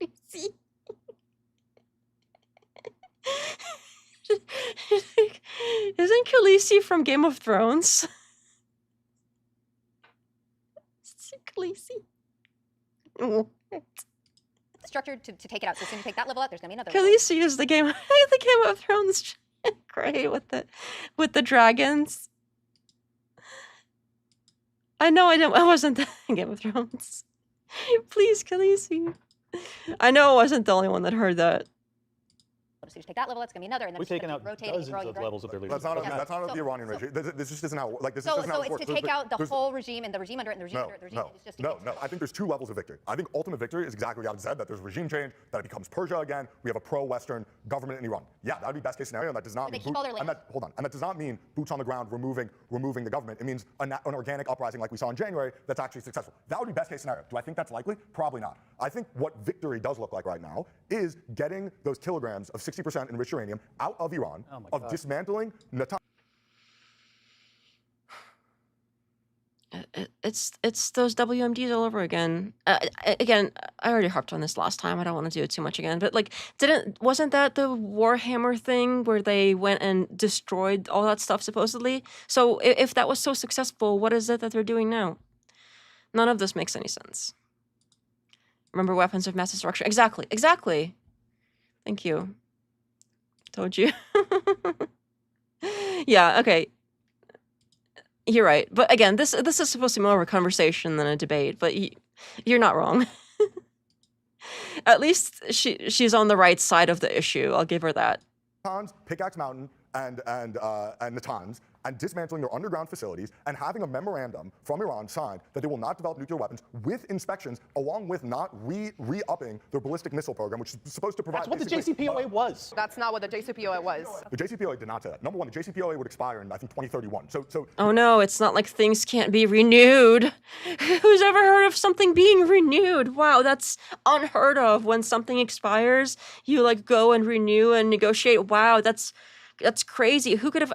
Khaleesi. Isn't Khaleesi from Game of Thrones? Khaleesi. Structured to take it out. So as soon as you take that level out, there's gonna be another. Khaleesi is the Game of Thrones. Great with the dragons. I know I wasn't in Game of Thrones. Please, Khaleesi. I know I wasn't the only one that heard that. So you take that level, that's gonna be another, and then We've taken out rotating, dozens of levels of their leadership. That's not the Iranian regime. This just isn't how. This So isn't how it it's works. to take out the whole regime and the regime under it and the regime under it. The regime. No, It's just no. I think there's two levels of victory. I think ultimate victory is exactly what Gavin said, that there's regime change, that it becomes Persia again. We have a pro-Western government in Iran. Yeah, that would be best case scenario, and that does not mean and that does not mean boots on the ground removing the government. It means an organic uprising like we saw in January that's actually successful. That would be best case scenario. Do I think that's likely? Probably not. I think what victory does look like right now is getting those kilograms of 60% enriched uranium out of Iran, of dismantling Natanz. It's those WMDs all over again. Again, I already harped on this last time. I don't want to do it too much again. But like, wasn't that the Warhammer thing where they went and destroyed all that stuff supposedly? So if that was so successful, what is it that they're doing now? None of this makes any sense. Remember weapons of mass destruction? Exactly. Thank you. Told you. Yeah. Okay. You're right. But again, this is supposed to be more of a conversation than a debate, but you're not wrong. At least she's on the right side of the issue. I'll give her that. Pickaxe Mountain and Natanz, and dismantling their underground facilities, and having a memorandum from Iran signed that they will not develop nuclear weapons with inspections, along with not re-upping their ballistic missile program, which is supposed to provide. That's what the JCPOA was. That's not what the JCPOA was. The JCPOA did not say that. Number one, the JCPOA would expire in, I think, 2031. So. Oh no, it's not like things can't be renewed. Who's ever heard of something being renewed? Wow, that's unheard of. When something expires, you like go and renew and negotiate. Wow, that's crazy. Who could have,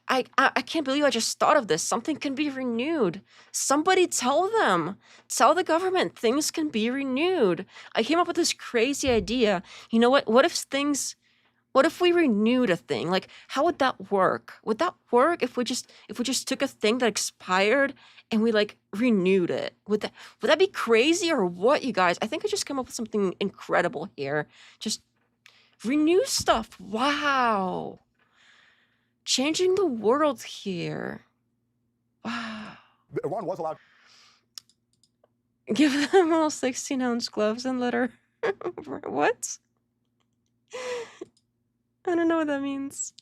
I can't believe I just thought of this. Something can be renewed. Somebody tell them. Tell the government things can be renewed. I came up with this crazy idea. You know what? What if we renewed a thing? Like, how would that work? Would that work if we just took a thing that expired and we like renewed it? Would that be crazy or what, you guys? I think I just came up with something incredible here. Just renew stuff. Wow. Changing the world here. Wow. Iran was allowed. Give them all 16-ounce gloves and let her. What? I don't know what that means.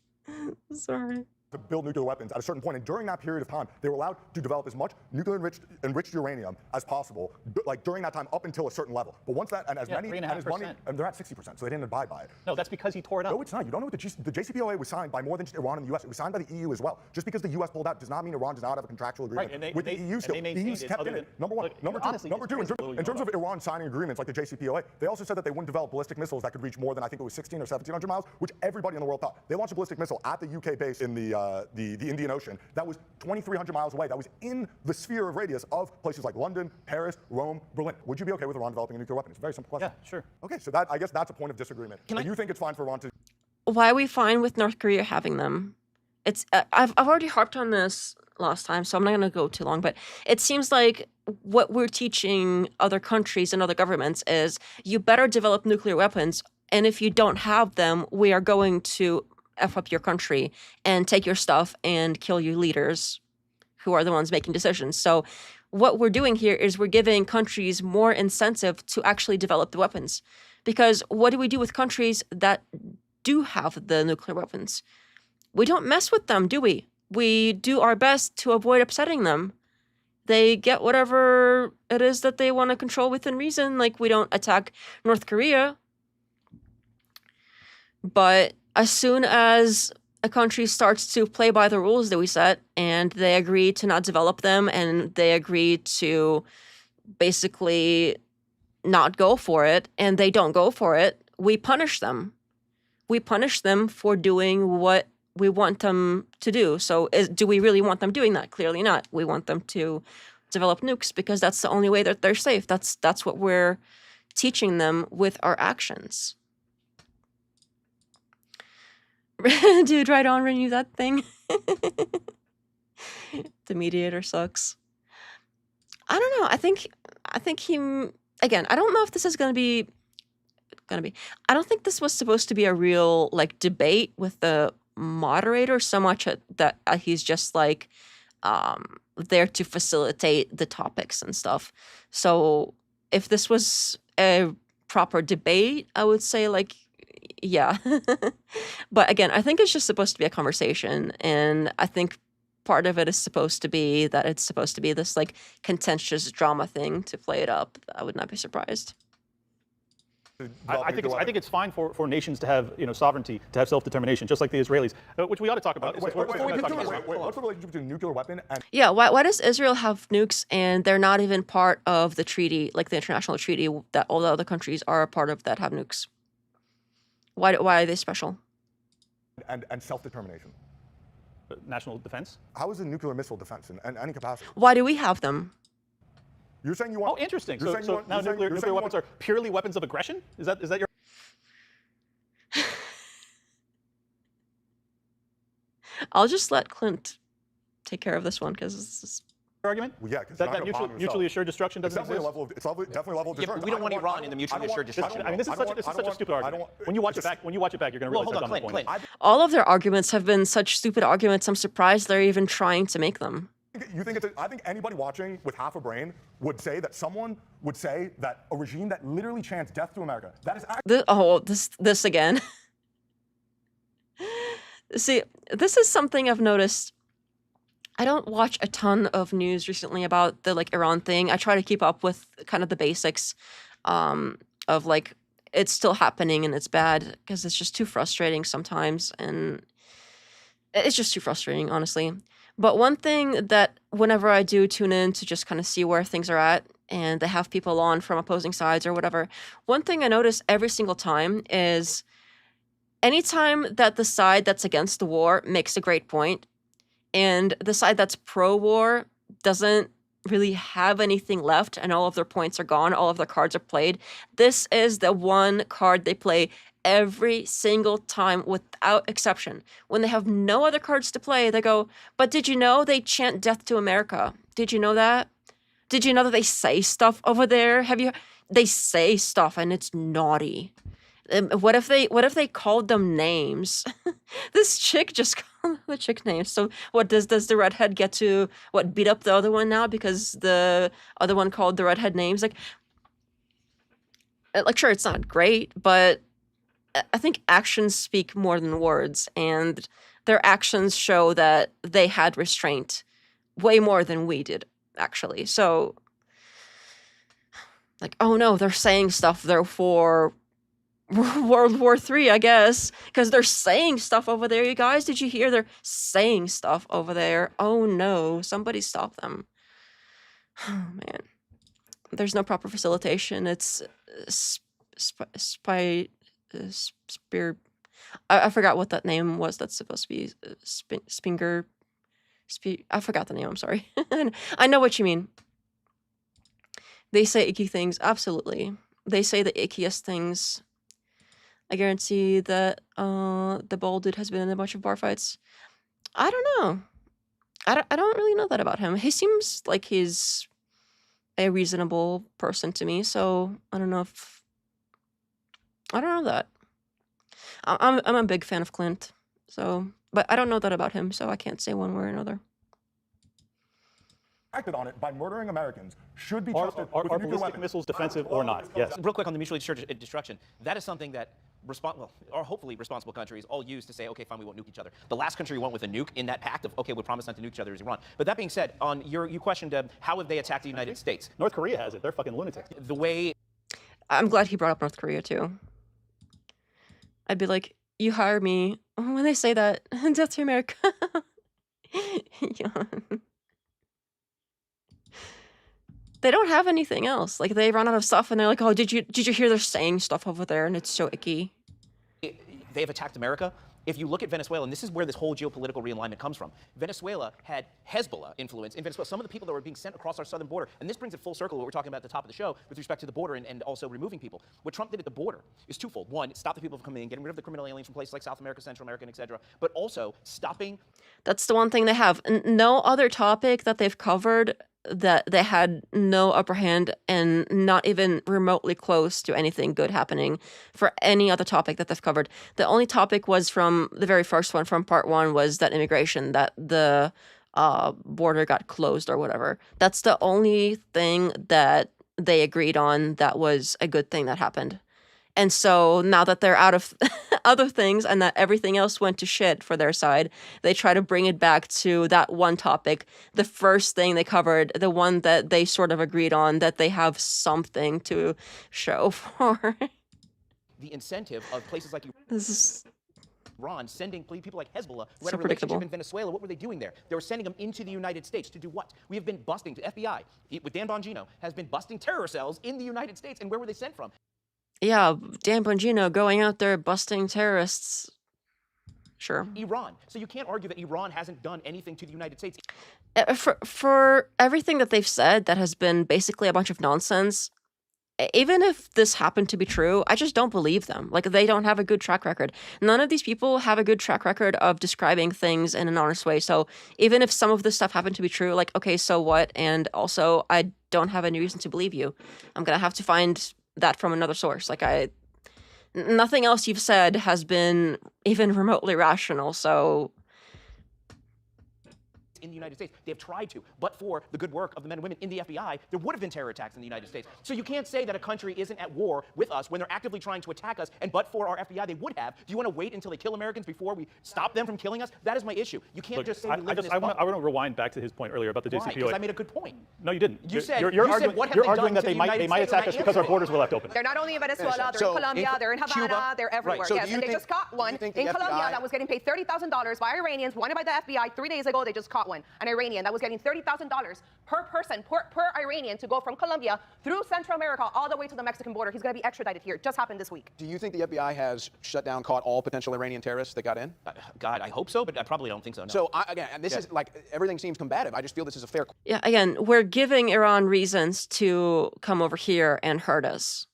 Sorry. To build nuclear weapons at a certain point, and during that period of time, they were allowed to develop as much nuclear enriched uranium as possible, like during that time up until a certain level. But once that, and as many, and as money, and they're at 60%, so they didn't abide by it. No, that's because he tore it up. No, it's not. You don't know what the JCPOA was signed by more than just Iran and the US. It was signed by the EU as well. Just because the US pulled out does not mean Iran does not have a contractual agreement with the EU still. The EU's kept in it. Number one. Number two, in terms of Iran signing agreements like the JCPOA, they also said that they wouldn't develop ballistic missiles that could reach more than, I think it was 16 or 1700 miles, which everybody in the world thought. They launched a ballistic missile at the UK base in the Indian Ocean that was 2,300 miles away. That was in the sphere of radius of places like London, Paris, Rome, Berlin. Would you be okay with Iran developing a nuclear weapon? It's a very simple question. Yeah, sure. Okay, so I guess that's a point of disagreement. You think it's fine for Iran to? Why are we fine with North Korea having them? It's I've already harped on this last time, so I'm not going to go too long. But it seems like what we're teaching other countries and other governments is you better develop nuclear weapons, and if you don't have them, we are going to F up your country and take your stuff and kill your leaders who are the ones making decisions. So what we're doing here is we're giving countries more incentive to actually develop the weapons. Because what do we do with countries that do have the nuclear weapons? We don't mess with them, do we? We do our best to avoid upsetting them. They get whatever it is that they want to control within reason. Like, we don't attack North Korea. But as soon as a country starts to play by the rules that we set and they agree to not develop them and they agree to basically not go for it and they don't go for it, we punish them. We punish them for doing what we want them to do. So do we really want them doing that? Clearly not. We want them to develop nukes because that's the only way that they're safe. That's what we're teaching them with our actions. Dude, right on, renew that thing. The mediator sucks. I don't know. I think he, again, I don't know if this is gonna be, I don't think this was supposed to be a real like debate with the moderator so much that he's just like there to facilitate the topics and stuff. So if this was a proper debate, I would say like, yeah. But again, I think it's just supposed to be a conversation, and I think part of it is supposed to be that it's supposed to be this like contentious drama thing to play it up. I would not be surprised. I think it's fine for nations to have sovereignty, to have self-determination, just like the Israelis, which we ought to talk about. What's the relationship between a nuclear weapon and... Yeah, why does Israel have nukes and they're not even part of the treaty, like the international treaty that all the other countries are a part of that have nukes? Why are they special? And self-determination. National defense? How is a nuclear missile defense in any capacity? Why do we have them? You're saying you want... Oh, interesting. So now nuclear weapons are purely weapons of aggression? Is that your... I'll just let Clint take care of this one because this is... argument? Well, yeah, because that mutually assured destruction doesn't exist? It's definitely a level of deterrence. We don't want Iran in the mutually assured destruction. I mean, this is such a stupid argument. When you watch it back, you're going to realize how dumb the point is. All of their arguments have been such stupid arguments. I'm surprised they're even trying to make them. You think I think anybody watching with half a brain would say that someone would say that a regime that literally chants death to America, that is actually... This again. See, this is something I've noticed. I don't watch a ton of news recently about the like Iran thing. I try to keep up with kind of the basics of like it's still happening and it's bad because it's just too frustrating sometimes, and it's just too frustrating, honestly. But one thing that whenever I do tune in to just kind of see where things are at and they have people on from opposing sides or whatever, one thing I notice every single time is anytime that the side that's against the war makes a great point and the side that's pro-war doesn't really have anything left and all of their points are gone, all of their cards are played, this is the one card they play every single time without exception. When they have no other cards to play, they go, but did you know they chant death to America? Did you know that? Did you know that they say stuff over there? They say stuff and it's naughty. What if they called them names? This chick just called the chick names. So what does the redhead get to beat up the other one now because the other one called the redhead names? Like sure, it's not great, but I think actions speak more than words, and their actions show that they had restraint way more than we did, actually. So, like, oh no, they're saying stuff, therefore World War III, I guess, because they're saying stuff over there, you guys. Did you hear? They're saying stuff over there. Oh no, somebody stop them. Oh man. There's no proper facilitation. It's spear. I forgot what that name was. That's supposed to be Spinger. I forgot the name. I'm sorry. I know what you mean. They say icky things. Absolutely. They say the ickiest things. I guarantee that the bald dude has been in a bunch of bar fights. I don't know. I don't really know that about him. He seems like he's a reasonable person to me. So I don't know that. I'm a big fan of Clint, so but I don't know that about him, so I can't say one way or another. Acted on it by murdering Americans should be Are trusted with nuclear ballistic weapons. missiles defensive or not? Yes. Real quick on the mutually assured destruction, that is something that hopefully responsible countries all use to say, okay, fine, we won't nuke each other. The last country we went with a nuke in that pact of, okay, we promise not to nuke each other is Iran. But that being said, you questioned how have they attacked the United States? North Korea has it. They're fucking lunatics. The way... I'm glad he brought up North Korea, too. I'd be like, you hire me. When they say that, death to America. Yeah. They don't have anything else. Like, they run out of stuff, and they're like, "Oh, did you hear they're saying stuff over there?" And it's so icky. They have attacked America. If you look at Venezuela, and this is where this whole geopolitical realignment comes from, Venezuela had Hezbollah influence in Venezuela. Some of the people that were being sent across our southern border, and this brings it full circle what we're talking about at the top of the show with respect to the border and also removing people. What Trump did at the border is twofold. One, stop the people from coming in, getting rid of the criminal aliens from places like South America, Central America, et cetera, but also stopping. That's the one thing they have. No other topic that they've covered that they had no upper hand and not even remotely close to anything good happening for any other topic that they've covered. The only topic was from the very first one, from part one, was that immigration, that the border got closed or whatever. That's the only thing that they agreed on that was a good thing that happened. And so now that they're out of other things and that everything else went to shit for their side, they try to bring it back to that one topic, the first thing they covered, the one that they sort of agreed on, that they have something to show for. The incentive of places like This is Iran sending people like Hezbollah, who So had a relationship predictable. in Venezuela. What were they doing there? They were sending them into the United States to do what? We have been busting, the FBI, with Dan Bongino, has been busting terror cells in the United States. And where were they sent from? Yeah, Dan Bongino going out there busting terrorists. Sure. Iran. So you can't argue that Iran hasn't done anything to the United States. For everything that they've said that has been basically a bunch of nonsense, even if this happened to be true, I just don't believe them. Like, they don't have a good track record. None of these people have a good track record of describing things in an honest way. So even if some of this stuff happened to be true, like, okay, so what? And also, I don't have any reason to believe you. I'm going to have to find that from another source. Like, nothing else you've said has been even remotely rational. So In the United States, they have tried to, but for the good work of the men and women in the FBI, there would have been terror attacks in the United States. So you can't say that a country isn't at war with us when they're actively trying to attack us, and but for our FBI, they would have. Do you want to wait until they kill Americans before we stop them from killing us? That is my issue. You can't just say we live in this I want to rewind back to his point earlier about the Why? JCPOA. Because I made a good point. No, you didn't. You said, you're you arguing, said what have you're they arguing done that to they the might United might States attack when us I because our answered it? borders were left open. They're not only in Venezuela, they're So, in Colombia, in they're in Havana, Cuba? they're everywhere. Right, so Yes, do you and they think- just caught one do you think in the Colombia FBI that was getting paid $30,000 by Iranians, wanted by the FBI 3 days ago. They just caught one, an Iranian that was getting $30,000 per person, per Iranian, to go from Colombia through Central America all the way to the Mexican border. He's going to be extradited here. It just happened this week. Do you think the FBI has shut down, caught all potential Iranian terrorists that got in? God, I hope so, but I probably don't think so. No. So again, and this is like, everything seems combative. I just feel this is a fair yeah, again, we're giving Iran reasons to come over here and hurt us.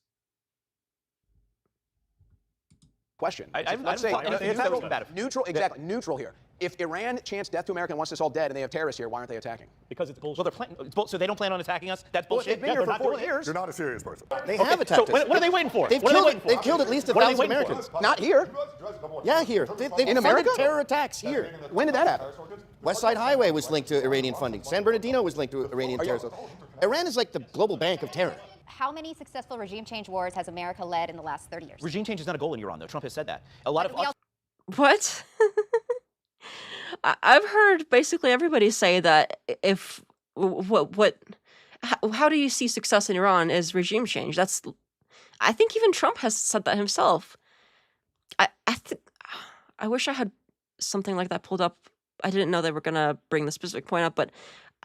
question. I Let's say it's neutral, combative. neutral, exactly, neutral here. If Iran chants death to America and wants us all dead and they have terrorists here, why aren't they attacking? Because it's bullshit. Well, they're planning, so they don't plan on attacking us? That's bullshit. They've been here for 4 years. You're not a serious person. They have attacked So us. what are they waiting for? They've What are they killed, waiting for? they've killed at least What are they 1,000 waiting for? Americans. Not here. Yeah, here. They've In funded America? terror attacks here. When did that happen? West Side Highway was linked to Iranian funding. San Bernardino was linked to Iranian terror. Iran is like the global bank of terror. How many successful regime change wars has America led in the last 30 years? Regime change is not a goal in Iran, though. Trump has said that. A lot of us. What? I've heard basically everybody say that how do you see success in Iran is regime change. I think even Trump has said that himself. I wish I had something like that pulled up. I didn't know they were gonna bring the specific point up, but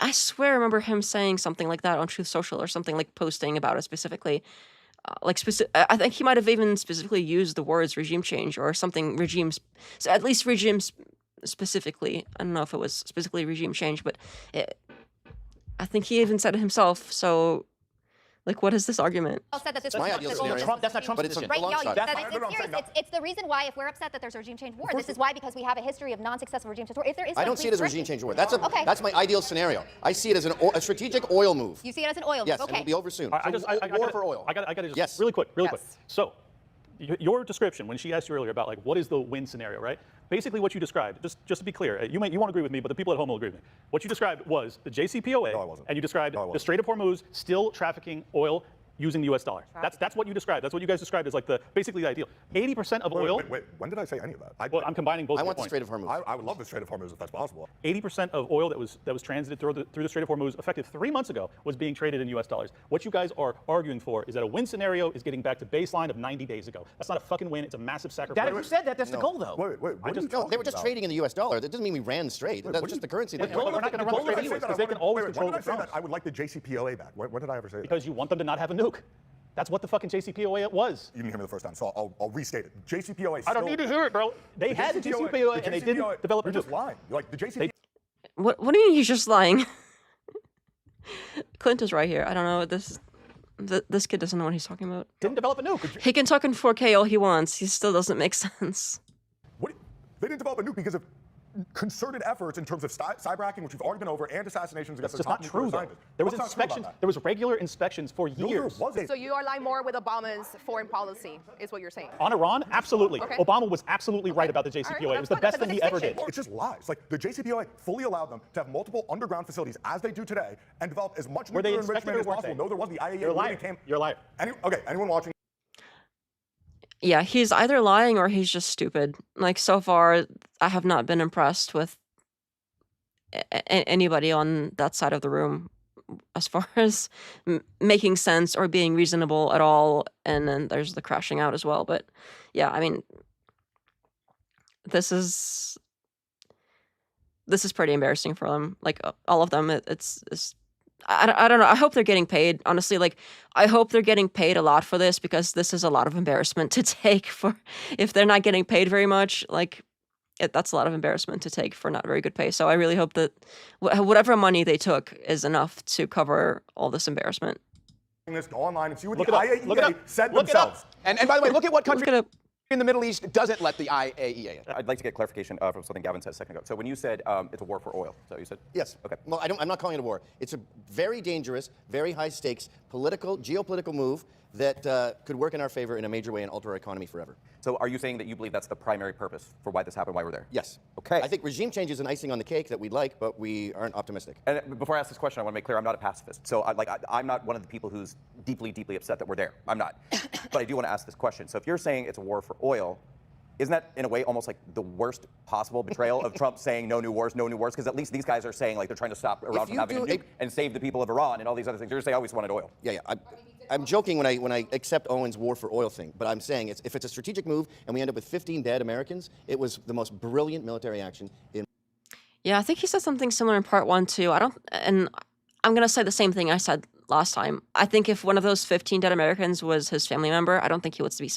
I swear I remember him saying something like that on Truth Social or something, like posting about it specifically. I think he might have even specifically used the words regime change or something so at least regimes specifically. I don't know if it was specifically regime change, but I think he even said it himself. So, like, what is this argument? Said that this My was ideal the scenario. goal. That's not Trump's But it's a position. Right, long y'all, shot. it's serious. It's the reason why, if we're upset that there's a regime change war, this is why, because we have a history of non-successful regime change war. If there is I one, don't see it as a please regime correct me. change war. That's my ideal scenario. I see it as a strategic oil move. You see it as an oil Yes, move. and Okay. it'll be over soon. I war for oil. I got to just Yes. really quick. Yes. So, your description when she asked you earlier about like what is the win scenario, right? Basically, what you described, just to be clear, you won't agree with me, but the people at home will agree with me. What you described was the JCPOA, No, I wasn't. and you described No, I the wasn't. Strait of Hormuz still trafficking oil using the U.S. dollar. That's what you described. That's what you guys described as like basically the ideal. 80% of oil. Wait, when did I say any of that? Well, I'm combining both. I your want the points. Strait of Hormuz. I would love the Strait of Hormuz if that's possible. 80% of oil that was transited through the Strait of Hormuz, effective 3 months ago, was being traded in U.S. dollars. What you guys are arguing for is that a win scenario is getting back to baseline of 90 days ago. That's not a fucking win. It's a massive sacrifice. Dad, who said that? That's the goal, though. No, they were just trading in the U.S. dollar. That doesn't mean we ran the Strait. That's just the currency. We're not going to run the Strait anyways because they can always control the that I would like the JCPOA back. When did I ever say that? Because you want them to not have a nuke. That's what the fucking JCPOA was. You didn't hear me the first time, so I'll restate it. JCPOA. I don't need to hear it, bro. They had the JCPOA and they didn't develop a nuke. They're just lying. Like the JCPOA. What do you mean he's just lying? Clint is right here. I don't know. This kid doesn't know what he's talking about. Didn't develop a nuke. He can talk in 4K all he wants. He still doesn't make sense. What? They didn't develop a nuke because of concerted efforts in terms of cyber hacking, which we've already been over, and assassinations against That's the top just not true, though. scientists. There was What's not true about inspections. that? There was regular inspections for years. No, there wasn't. So you align more with Obama's foreign policy, is what you're saying? On Iran, absolutely. Okay. Obama was absolutely right about the JCPOA. It was the best thing he ever did. It's just lies. Like the JCPOA fully allowed them to have multiple underground facilities as they do today and develop as much Were they nuclear inspected enrichment or as weren't possible. they? No, there was the IAEA. You're a liar. You're a liar. Anyone watching? Yeah, he's either lying or he's just stupid. Like, so far, I have not been impressed with anybody on that side of the room as far as making sense or being reasonable at all. And then there's the crashing out as well. But yeah, I mean, this is pretty embarrassing for them. Like, all of them. It's I don't know. I hope they're getting paid. Honestly, like, I hope they're getting paid a lot for this, because this is a lot of embarrassment to take for, if they're not getting paid very much, like, that's a lot of embarrassment to take for not very good pay. So I really hope that whatever money they took is enough to cover all this embarrassment. This, go online and see what Look the it up. Look it IAEA up. said Look it up. themselves. And by the way, look at what country Look it up. in the Middle East doesn't let the IAEA in. I'd like to get clarification from something Gavin said a second ago. So when you said it's a war for oil, so you said? Yes. Okay. Well, I'm not calling it a war. It's a very dangerous, very high stakes geopolitical move that could work in our favor in a major way and alter our economy forever. So are you saying that you believe that's the primary purpose for why this happened, why we're there? Yes. Okay. I think regime change is an icing on the cake that we'd like, but we aren't optimistic. And before I ask this question, I want to make clear I'm not a pacifist. So I'm not one of the people who's deeply, deeply upset that we're there. I'm not. But I do want to ask this question. So if you're saying it's a war for oil, isn't that, in a way, almost like the worst possible betrayal of Trump saying no new wars, no new wars? Because at least these guys are saying, like, they're trying to stop Iran from having a nuke and save the people of Iran and all these other things. You're saying I always wanted oil. Yeah. I'm joking when I accept Owen's war for oil thing, but I'm saying if it's a strategic move and we end up with 15 dead Americans, it was the most brilliant military action in. Yeah, I think he said something similar in part 1 too. And I'm gonna say the same thing I said last time. I think if one of those 15 dead Americans was his family member, I don't think he would be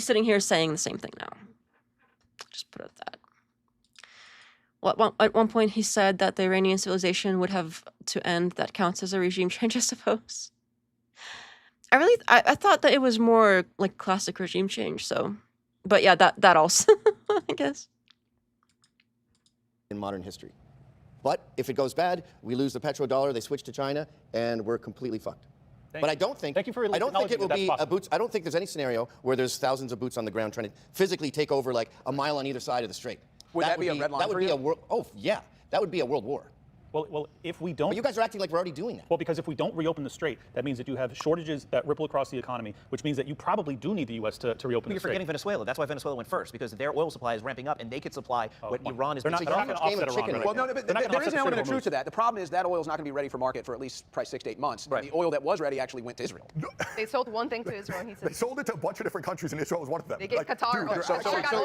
sitting here saying the same thing now. Just put it at that. Well, at one point he said that the Iranian civilization would have to end. That counts as a regime change, I suppose. I thought that it was more like classic regime change. So, but yeah, that also, I guess. In modern history. But if it goes bad, we lose the petrodollar, they switch to China, and we're completely fucked. But I don't think it will be a boots. I don't think there's any scenario where there's thousands of boots on the ground trying to physically take over like a mile on either side of the strait. Would that be a red line That would for be you? a world. Oh yeah, that would be a world war. Well, if we don't... But you guys are acting like we're already doing that. Well, because if we don't reopen the strait, that means that you have shortages that ripple across the economy, which means that you probably do need the U.S. to reopen the You're strait. forgetting Venezuela. That's why Venezuela went first, because their oil supply is ramping up, and they could supply what Iran is They're not going to offset Iran right Well, now. no, but They're not there gonna is an offset element of Strait truth to that. The problem is that oil is not going to be ready for market for at least probably 6 to 8 months. Right. The oil that was ready actually went to Israel. They sold one thing to Israel, and he said. They sold it to a bunch of different countries, and Israel was one of them. They gave Qatar. dude,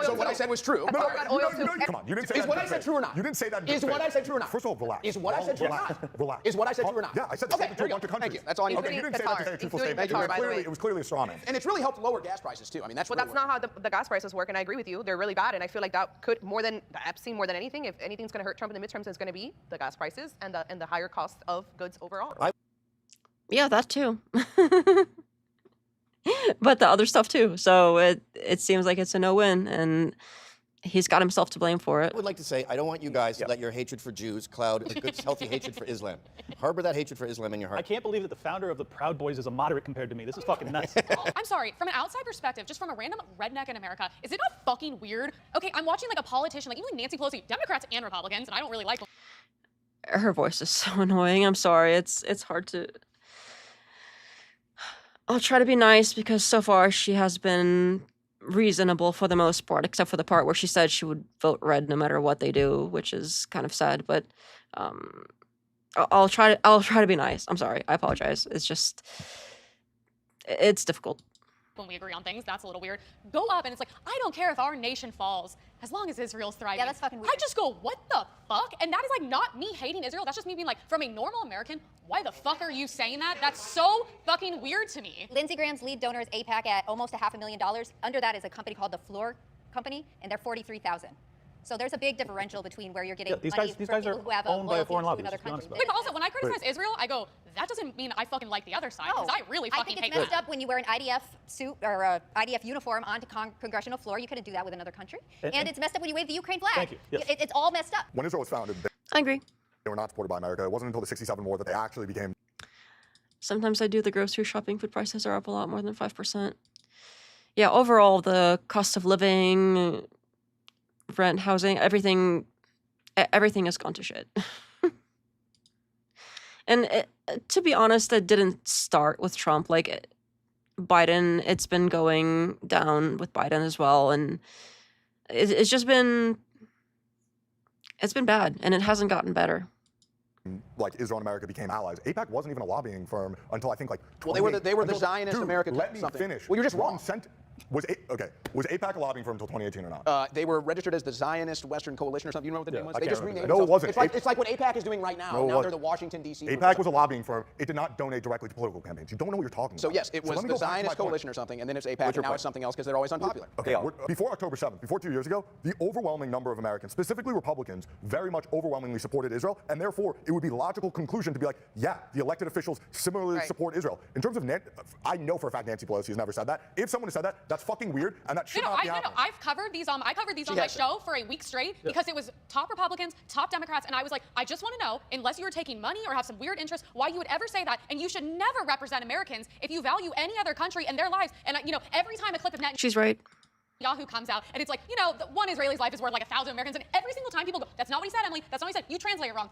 So what I said was true. Qatar got oil too. Come on, you didn't say Is that. what I said true or not? You didn't say that. Is what I said true or not? First of all, relax. Is what I said true or not? Relax. Is what I said true or not? Yeah, I said the same to a bunch of countries. Thank you. That's all I need. Okay, you didn't say that to say a truthful statement. It was clearly a straw man. And it's really helped lower gas prices too. I mean, that's. Well, that's not how the gas prices work, and I agree with you. They're really bad, and I feel like that could more than Epstein, more than anything. If anything's going to hurt Trump in the midterms, it's going to be the gas prices and the higher cost of goods overall. Yeah, that too. But the other stuff too. So it seems like it's a no-win, and he's got himself to blame for it. I would like to say, I don't want you guys to let your hatred for Jews cloud a good, healthy hatred for Islam. Harbor that hatred for Islam in your heart. I can't believe that the founder of the Proud Boys is a moderate compared to me. This is fucking nuts. I'm sorry, from an outside perspective, just from a random redneck in America, is it not fucking weird? Okay, I'm watching like a politician, like even like Nancy Pelosi, Democrats and Republicans, and I don't really like them. Her voice is so annoying. I'm sorry. It's hard to. I'll try to be nice because so far she has been reasonable for the most part, except for the part where she said she would vote red no matter what they do, which is kind of sad. But I'll try to be nice. I'm sorry. I apologize. It's just it's difficult. When we agree on things, that's a little weird. Go up and it's like, I don't care if our nation falls as long as Israel's thriving. Yeah, that's fucking weird. I just go, what the fuck? And that is like not me hating Israel. That's just me being like, from a normal American, why the fuck are you saying that? That's so fucking weird to me. Lindsey Graham's lead donor is AIPAC at almost $500,000. Under that is a company called the Floor Company, and they're $43,000. So there's a big differential between where you're getting these money guys from are people who have owned by a loyalty foreign to lobby, another let's be honest country. But also, when I criticize Israel, I go, that doesn't mean I fucking like the other side, because I really fucking I think hate it's messed up when you wear an IDF suit or a IDF uniform onto congressional floor. You couldn't do that with another country. And it's messed up when you wave the Ukraine flag. Thank you. Yes. It's all messed up. When Israel was founded, I agree. they were not supported by America. It wasn't until the 67 war that they actually became. Sometimes I do the grocery shopping. Food prices are up a lot more than 5%. Yeah, overall, the cost of living, rent, housing, everything has gone to shit. And to be honest, it didn't start with Trump. Like Biden, it's been going down with Biden as well, and it's just been bad, and it hasn't gotten better. Like Israel and America became allies. AIPAC wasn't even a lobbying firm until I think like. Well, they were the Zionist Dude, America. Let me something. finish. Well, you're just wrong. Was AIPAC a lobbying firm until 2018 or not? They were registered as the Zionist Western Coalition or something. You know what the name was? They just renamed No, it themselves. wasn't. It's like what AIPAC is doing right now. No, Now they're the Washington, D.C. AIPAC was a lobbying firm. It did not donate directly to political campaigns. You don't know what you're talking about. So yes, it was let me the go back to my Zionist point. Coalition or something, and then it's AIPAC, and now it's something else because they're always unpopular. Okay, before October 7th, before 2 years ago, the overwhelming number of Americans, specifically Republicans, very much overwhelmingly supported Israel, and therefore it would be logical conclusion to be like, yeah, the elected officials similarly support Israel. In terms of I know for a fact Nancy Pelosi has never said that. If someone has said that, that's fucking weird, and that should not be happening. I've covered these on my show for a week straight because it was top Republicans, top Democrats, and I was like, I just want to know, unless you were taking money or have some weird interest, why you would ever say that, and you should never represent Americans if you value any other country and their lives. And every time a clip of She's right. Yahoo comes out and it's like, one Israeli's life is worth like 1,000 Americans, and every single time people go, that's not what he said, Emily, that's not what he said, you translate it wrong.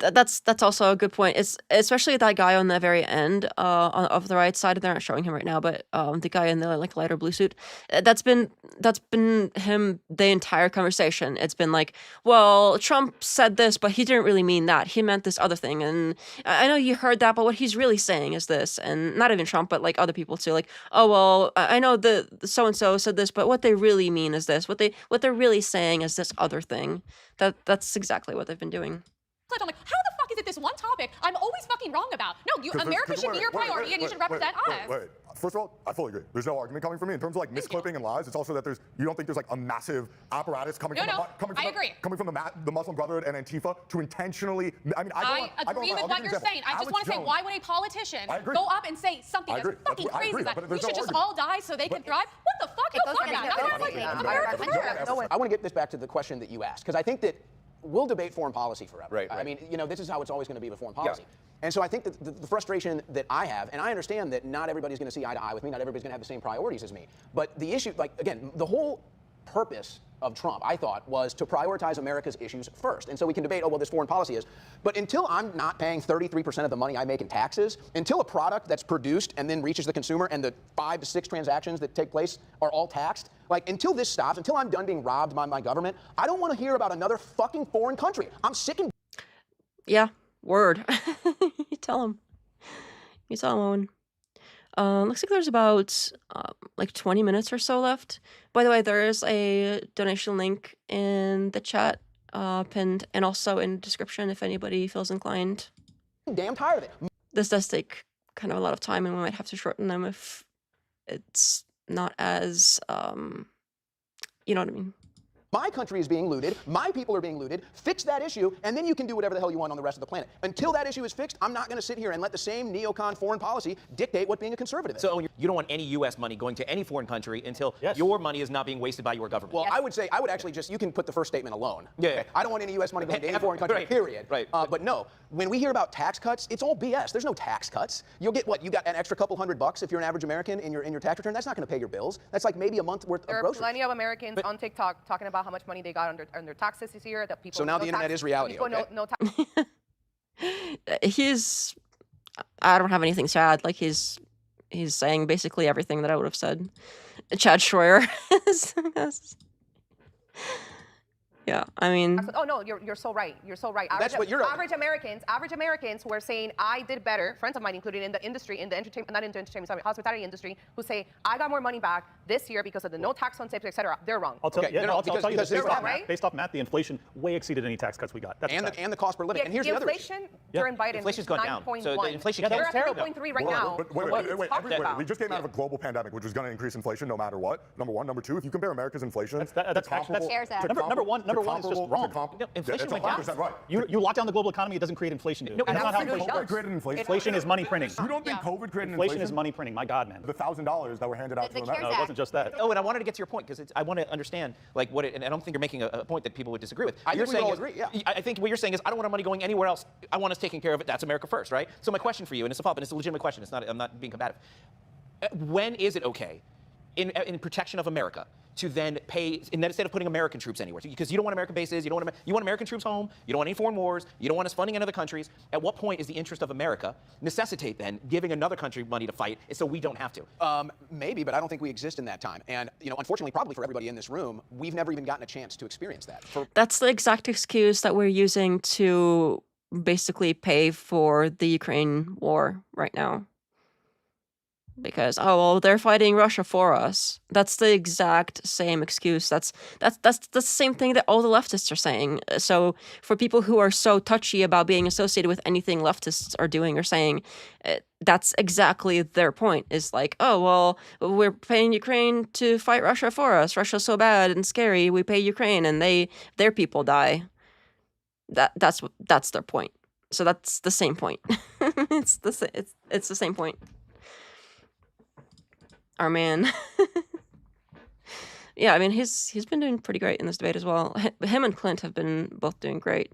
That's also a good point. It's especially that guy on the very end of the right side. They're not showing him right now, but the guy in the like lighter blue suit. That's been him the entire conversation. It's been like, well, Trump said this, but he didn't really mean that. He meant this other thing, and I know you heard that, but what he's really saying is this. And not even Trump, but like other people too. Like, oh well, I know the so and so said this, but what they really mean is this. What they're really saying is this other thing. That's exactly what they've been doing. I'm like, how the fuck is it this one topic I'm always fucking wrong about? No, America should be your priority, and you should represent us. First of all, I fully agree. There's no argument coming from me in terms of like misclipping and lies. It's also that you don't think there's like a massive apparatus coming from the Muslim Brotherhood and Antifa to intentionally. I mean, I agree with what you're saying. I just want to say, why would a politician go up and say something as fucking crazy as that? We should just all die so they can thrive? What the fuck? No fuck. I want to get this back to the question that you asked, because I think that we'll debate foreign policy forever. Right. I mean, this is how it's always going to be with foreign policy. And so I think that the frustration that I have, and I understand that not everybody's going to see eye to eye with me, not everybody's going to have the same priorities as me, but the issue, like, again, the whole purpose of Trump, I thought, was to prioritize America's issues first. And so we can debate, oh, well, this foreign policy is. But until I'm not paying 33% of the money I make in taxes, until a product that's produced and then reaches the consumer and the 5 to 6 transactions that take place are all taxed, like, until this stops, until I'm done being robbed by my government, I don't want to hear about another fucking foreign country. I'm sick and... Yeah, word. You tell him. Owen. Looks like there's about like 20 minutes or so left. By the way, there is a donation link in the chat pinned, and also in the description if anybody feels inclined. Damn tired of it. This does take kind of a lot of time, and we might have to shorten them if it's not as, you know what I mean. My country is being looted. My people are being looted. Fix that issue, and then you can do whatever the hell you want on the rest of the planet. Until that issue is fixed, I'm not going to sit here and let the same neocon foreign policy dictate what being a conservative is. So you don't want any U.S. money going to any foreign country until your money is not being wasted by your government. Well, I would actually just, you can put the first statement alone. Okay? I don't want any U.S. money going to any foreign country, period. Right. But no, when we hear about tax cuts, it's all BS. There's no tax cuts. You'll get what? You got an extra couple $100 if you're an average American in your tax return. That's not going to pay your bills. That's like maybe a month worth of groceries. There are plenty of Americans on TikTok talking about how much money they got under taxes this year. That people. So now the internet is reality. Okay? No I don't have anything sad. Like he's he's saying basically everything that I would have said. Chad Schroyer. Yeah, I mean, Oh no, you're so right. You're so right. That's what you're- Average Americans who are saying I did better. Friends of mine, including in the industry, in the entertainment, not in the entertainment, sorry, hospitality industry, who say I got more money back this year because of the no tax on tips, etc. They're wrong. I'll tell, I'll tell you this. they're wrong, right? Based off math, the inflation way exceeded any tax cuts we got. That's And the cost per living. Yeah, and here's the the other inflation issue. during Biden Inflation's was gone down. 9.1. So the inflation They're was at terrible. 3.3 right now. But What are you talking about? we just came out of a global pandemic, which was going to increase inflation no matter what. Number one. Number two, if you compare America's inflation, that's comparable CARES Act. to number one is just wrong. Inflation it's went down. 100% right. You lock down the global economy, it doesn't create inflation. No, That's not how inflation COVID works. created inflation. Inflation is money printing. You don't think COVID created Inflation is money printing. My God, man. The $1,000 that were handed out to The Americans. CARES No, it wasn't just that. Oh, and I wanted to get to your point because I want to understand like what it, and I don't think you're making a point that people would disagree with. I You're think we all saying agree, yeah. I think what you're saying is I don't want our money going anywhere else. I want us taking care of it. That's America first, right? So my question for you, and it's a follow-up, and it's a legitimate question. It's not. I'm not being combative. When is it okay, in protection of America, to then pay, instead of putting American troops anywhere, because you don't want American bases, you want American troops home, you don't want any foreign wars, you don't want us funding in other countries. At what point is the interest of America necessitate then giving another country money to fight so we don't have to? Maybe, but I don't think we exist in that time. And unfortunately, probably for everybody in this room, we've never even gotten a chance to experience that. that's the exact excuse that we're using to basically pay for the Ukraine war right now. Because, oh, well, they're fighting Russia for us. That's the exact same excuse. That's the same thing that all the leftists are saying. So for people who are so touchy about being associated with anything leftists are doing or saying, that's exactly their point. Is like, oh, well, we're paying Ukraine to fight Russia for us. Russia's so bad and scary. We pay Ukraine and their people die. That's their point. So that's the same point. it's the same point. Our man. Yeah, I mean, he's been doing pretty great in this debate as well. Him and Clint have been both doing great.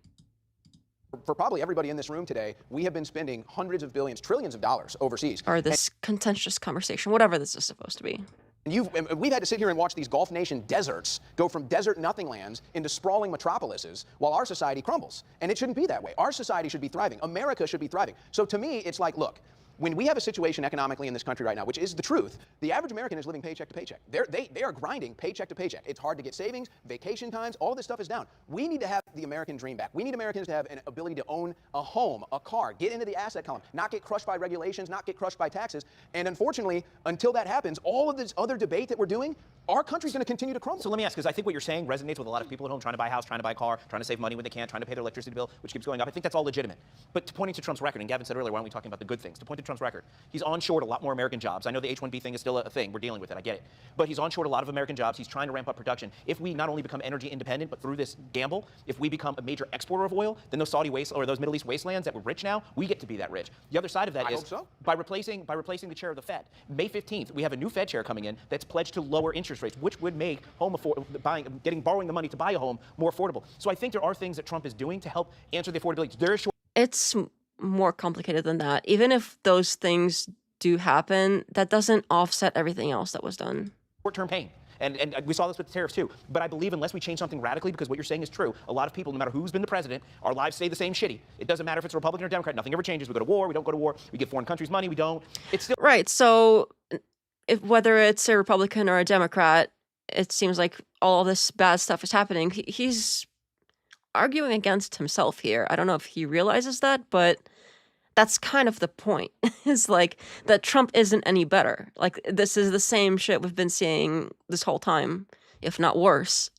For probably everybody in this room today, we have been spending hundreds of billions, trillions of dollars overseas. Or this contentious conversation, whatever this is supposed to be. And we've had to sit here and watch these Gulf nation deserts go from desert nothing lands into sprawling metropolises while our society crumbles. And it shouldn't be that way. Our society should be thriving. America should be thriving. So to me, it's like, look, when we have a situation economically in this country right now, which is the truth, the average American is living paycheck to paycheck. They are grinding paycheck to paycheck. It's hard to get savings, vacation times, all this stuff is down. We need to have the American dream back. We need Americans to have an ability to own a home, a car, get into the asset column, not get crushed by regulations, not get crushed by taxes. And unfortunately, until that happens, all of this other debate that we're doing, our country's going to continue to crumble. So let me ask, because I think what you're saying resonates with a lot of people at home trying to buy a house, trying to buy a car, trying to save money when they can, trying to pay their electricity bill, which keeps going up. I think that's all legitimate. But pointing to Trump's record, and Gavin said earlier, why aren't we talking about the good things? To point to Trump's record, he's onshored a lot more American jobs. I know the H-1B thing is still a thing. We're dealing with it. I get it. But he's onshored a lot of American jobs. He's trying to ramp up production. If we not only become energy independent, but through this gamble, if we become a major exporter of oil, then those Saudi waste or those Middle East wastelands that were rich now, we get to be that rich. The other side of that is by replacing the chair of the Fed. May 15th, we have a new Fed chair coming in that's pledged to lower interest rates, which would make borrowing the money to buy a home more affordable. So I think there are things that Trump is doing to help answer the affordability. It's more complicated than that. Even if those things do happen, that doesn't offset everything else that was done. Short-term pain. And we saw this with the tariffs too. But I believe unless we change something radically, because what you're saying is true, a lot of people, no matter who's been the president, our lives stay the same shitty. It doesn't matter if it's a Republican or Democrat. Nothing ever changes. We go to war. We don't go to war. We give foreign countries money. We don't. It's still right. So whether it's a Republican or a Democrat, it seems like all this bad stuff is happening. He's arguing against himself here. I don't know if he realizes that, but that's kind of the point. It's like that Trump isn't any better. Like, this is the same shit we've been seeing this whole time, if not worse.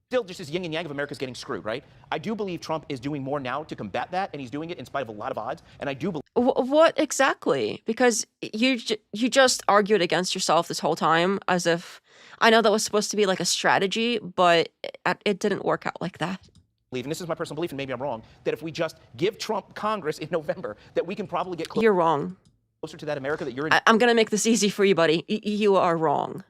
Still just this yin and yang of America's getting screwed, right? I do believe Trump is doing more now to combat that, and he's doing it in spite of a lot of odds. And I do believe... What exactly? Because you just argued against yourself this whole time, as if... I know that was supposed to be like a strategy, but it didn't work out like that. And this is my personal belief, and maybe I'm wrong, that if we just give Trump Congress in November, that we can probably get You're wrong. closer to that America that you're I'm going to make this easy for you, buddy. You are wrong.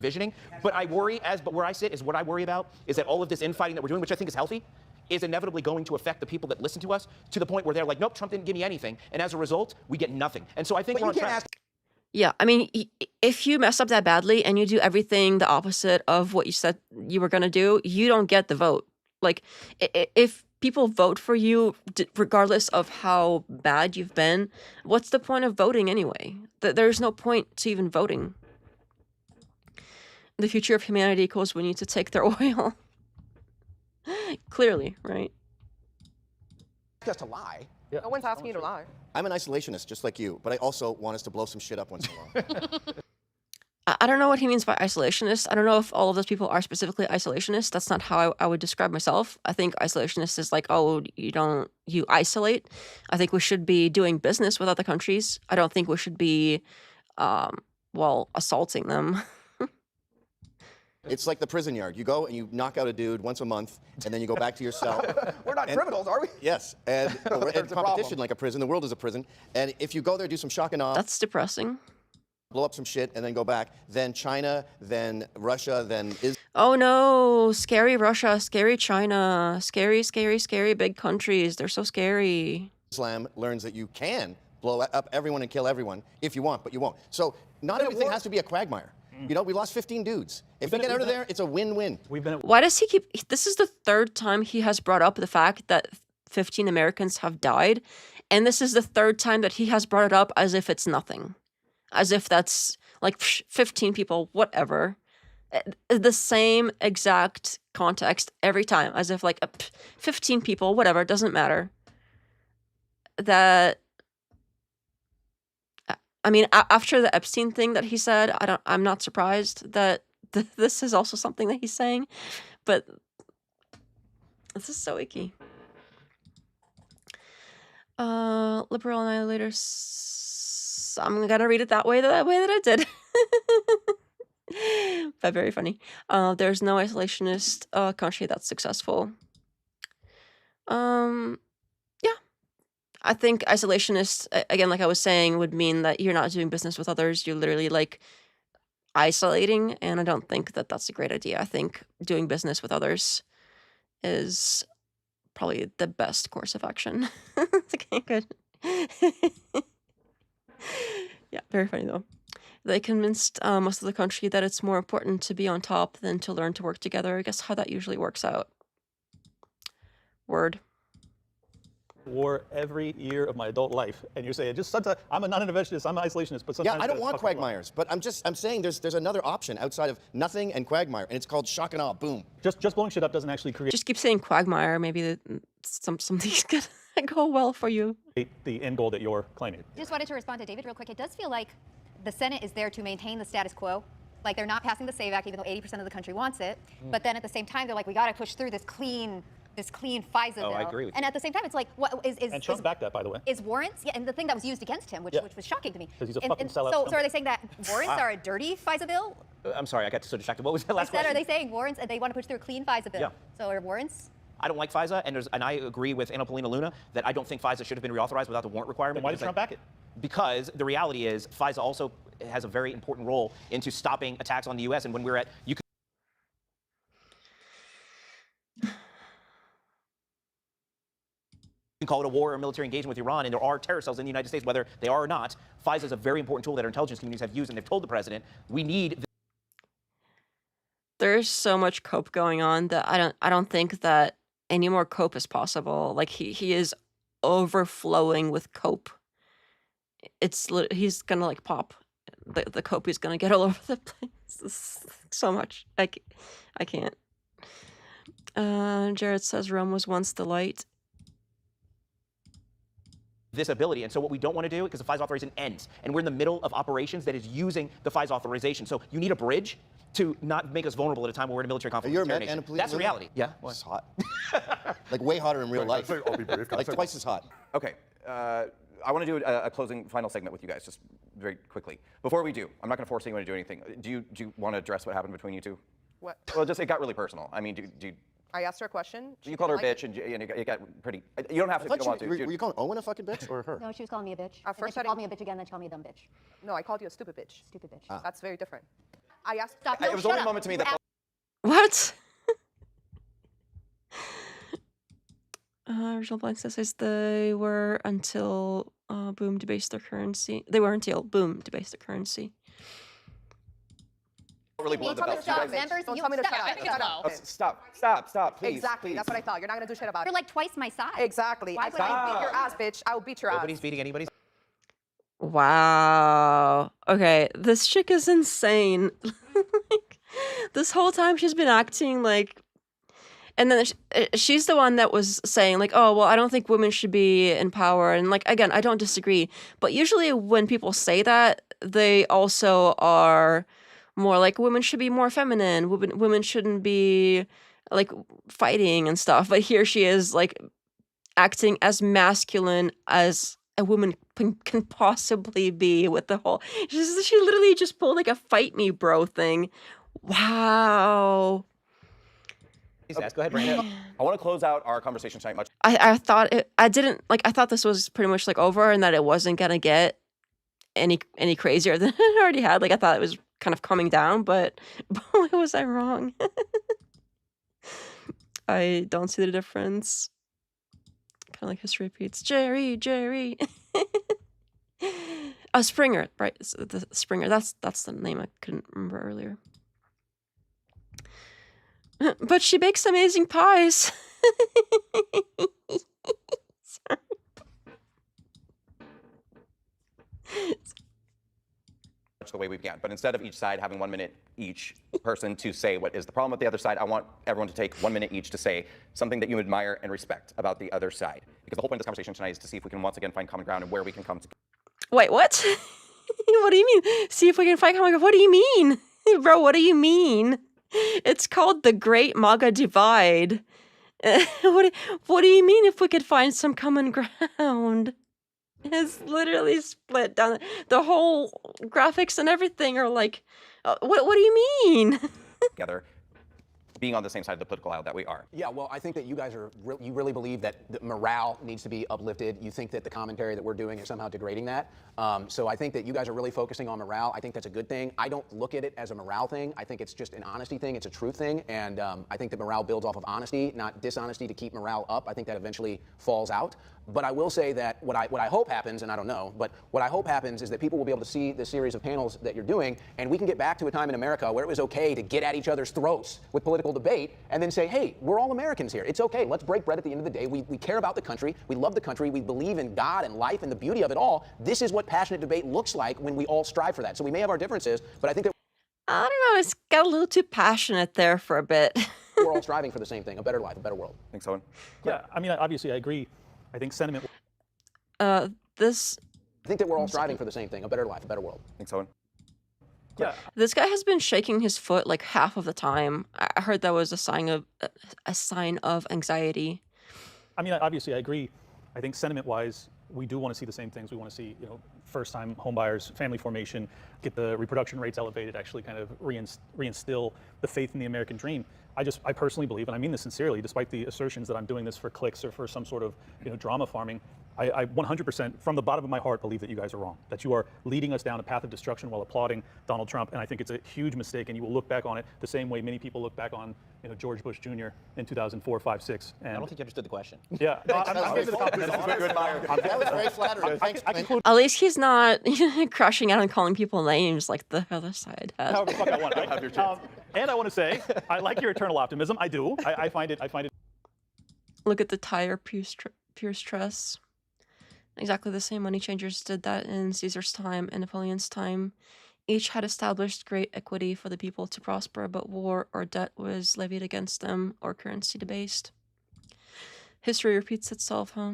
envisioning. But I worry, but where I sit is what I worry about is that all of this infighting that we're doing, which I think is healthy, is inevitably going to affect the people that listen to us to the point where they're like, nope, Trump didn't give me anything. And as a result, we get nothing. And so I think we're on track. Yeah, I mean, if you mess up that badly and you do everything the opposite of what you said you were going to do, you don't get the vote. Like, if people vote for you regardless of how bad you've been, what's the point of voting anyway? There's no point to even voting. The future of humanity equals we need to take their oil. Clearly, right? Just to lie. No one's asking you to lie. I'm an isolationist, just like you, but I also want us to blow some shit up once in a while. I don't know what he means by isolationist. I don't know if all of those people are specifically isolationist. That's not how I would describe myself. I think isolationist is like, oh, you isolate. I think we should be doing business with other countries. I don't think we should be, well, assaulting them. It's like the prison yard. You go and you knock out a dude once a month, and then you go back to your cell. We're not criminals, are we? Yes, and competition like a prison. The world is a prison. And if you go there, do some shock and awe. That's depressing. Blow up some shit, and then go back. Then China, then Russia, then Israel. Oh no, scary Russia, scary China, scary, scary, scary big countries. They're so scary. Islam learns that you can blow up everyone and kill everyone if you want, but you won't. So not everything has to be a quagmire. You know, we lost 15 dudes. If we get out of there, it's a win-win. Why does he keep... This is the third time he has brought up the fact that 15 Americans have died, and this is the third time that he has brought it up as if it's nothing. As if that's, like, 15 people, whatever. The same exact context every time. As if, like, 15 people, whatever, it doesn't matter. That... I mean, after the Epstein thing that he said, I'm not surprised that this is also something that he's saying, but this is so icky. Liberal annihilators. I'm gonna read it that way that I did. But very funny. There's no isolationist country that's successful. I think isolationist, again, like I was saying, would mean that you're not doing business with others. You're literally, like, isolating, and I don't think that that's a great idea. I think doing business with others is probably the best course of action. Okay, good. Yeah, very funny, though. They convinced most of the country that it's more important to be on top than to learn to work together. I guess how that usually works out. Word. War every year of my adult life, and you're saying just sometimes I'm a non-interventionist, I'm an isolationist, but sometimes I don't want quagmires, but I'm saying there's another option outside of nothing and quagmire, and it's called shock and awe. Boom. Just blowing shit up doesn't actually create. Just keep saying quagmire. Maybe something's gonna go well for you. The end goal that you're claiming. Just wanted to respond to David real quick. It does feel like the Senate is there to maintain the status quo. Like they're not passing the SAVE Act, even though 80% of the country wants it. But then at the same time, they're like, we got to push through this clean FISA bill. I agree with you. And at the same time, it's like, what is And Trump backed that, by the way. Is warrants? Yeah, and the thing that was used against him, which was shocking to me. Because he's a fucking sellout. So are they saying that warrants are a dirty FISA bill? I'm sorry, I got so distracted. What was that last Instead, question? are they saying warrants and they want to push through a clean FISA bill? Yeah. So are warrants? I don't like FISA, and I agree with Anna Paulina Luna that I don't think FISA should have been reauthorized without the warrant requirement. Then why did Trump back it? Because the reality is FISA also has a very important role into stopping attacks on the U.S. And when we're at, you can call it a war or a military engagement with Iran, and there are terror cells in the United States, whether they are or not. FISA is a very important tool that our intelligence communities have used, and they've told the president we need. There's so much cope going on that I don't think that any more cope is possible. Like he is overflowing with cope. He's gonna like pop. The cope is gonna get all over the place. So much. I can't. Jared says Rome was once the light. This ability, and so what we don't want to do, because the FISA authorization ends, and we're in the middle of operations that is using the FISA authorization. So you need a bridge to not make us vulnerable at a time when we're in a military conflict. You're with a a terror man, nation. and That's the reality. Yeah. It's hot. Like way hotter in real life. I'll be brief. Like twice as hot. Okay. I want to do a closing final segment with you guys, just very quickly. Before we do, I'm not going to force anyone to do anything. Do you want to address what happened between you two? What? Well, just it got really personal. I mean, I asked her a question. you called her a bitch, and it got pretty. You don't have to. I thought Go on to. were you calling Owen a fucking bitch or her? No, she was calling me a bitch. At first, she called me a bitch again, then she called me a dumb bitch. No, I called you a stupid bitch. Stupid bitch. Ah. That's very different. I asked. Stop. It was only a moment to me that. What? Original Blind says they were until Boom debased their currency. They were until Boom debased their currency. really blow need the to belt. stop members. Don't You tell me to stop. shut up. I think Shut it's up. Stop, please. Exactly. please. That's what I thought. You're not gonna do shit about it. You're like twice my size. Exactly. Why I would I beat your ass, bitch. I will beat your ass. Nobody's beating anybody's. Wow. Okay, this chick is insane. Like, this whole time she's been acting like, and then she's the one that was saying like, oh, well, I don't think women should be in power. And like, again, I don't disagree. But usually when people say that, they also are more like women should be more feminine. Women shouldn't be like fighting and stuff. But here she is like acting as masculine as a woman can possibly be with the whole. She literally just pulled like a fight me bro thing. Wow. Go ahead, Brandon. I want to close out our conversation tonight much. I thought I thought this was pretty much like over and that it wasn't gonna get any crazier than it already had. Like I thought it was kind of coming down, but boy, was I wrong. I don't see the difference. Kind of like history repeats. Jerry. Springer, right? The Springer. That's the name I couldn't remember earlier. But she bakes amazing pies. Sorry. The way we began. But instead of each side having 1 minute each person to say what is the problem with the other side, I want everyone to take 1 minute each to say something that you admire and respect about the other side. Because the whole point of this conversation tonight is to see if we can once again find common ground and where we can come together. Wait, what? What do you mean? See if we can find common ground. What do you mean? Bro, what do you mean? It's called the Great MAGA Divide. What do you mean if we could find some common ground? It's literally split down. The whole graphics and everything are like, what do you mean? Together, being on the same side of the political aisle that we are. Yeah, well, I think that you guys are, you really believe that the morale needs to be uplifted. You think that the commentary that we're doing is somehow degrading that. So I think that you guys are really focusing on morale. I think that's a good thing. I don't look at it as a morale thing. I think it's just an honesty thing. It's a truth thing. And I think that morale builds off of honesty, not dishonesty to keep morale up. I think that eventually falls out. But I will say that what I hope happens, and I don't know, but what I hope happens is that people will be able to see the series of panels that you're doing, and we can get back to a time in America where it was okay to get at each other's throats with political debate and then say, hey, we're all Americans here. It's okay. Let's break bread at the end of the day. We care about the country. We love the country. We believe in God and life and the beauty of it all. This is what passionate debate looks like when we all strive for that. So we may have our differences, but I think that I don't know. It's got a little too passionate there for a bit. we're all striving for the same thing, a better life, a better world. Think so? Yeah, I mean, obviously I agree. I think sentiment. I think that we're all striving for the same thing, a better life, a better world. Think so? Yeah. This guy has been shaking his foot like half of the time. I heard that was a sign of anxiety. I mean, obviously I agree. I think sentiment-wise, we do want to see the same things. We want to see, first-time homebuyers, family formation, get the reproduction rates elevated, actually kind of reinstill the faith in the American dream. I personally believe, and I mean this sincerely, despite the assertions that I'm doing this for clicks or for some sort of, drama farming, I 100% from the bottom of my heart believe that you guys are wrong, that you are leading us down a path of destruction while applauding Donald Trump, and I think it's a huge mistake, and you will look back on it the same way many people look back on, George Bush Jr. in 2000, 5, 6. And I don't think you understood the question. Yeah, I'm giving the compliment. That was very flattering. Thanks, Clint. At least he's not crashing out and calling people names like the other side has. However the fuck I want. Have your chance. And I want to say, I like your eternal optimism. I do. I find it. Look at the tire Pierce Truss. Exactly the same money changers did that in Caesar's time and Napoleon's time. Each had established great equity for the people to prosper, but war or debt was levied against them or currency debased. History repeats itself, huh?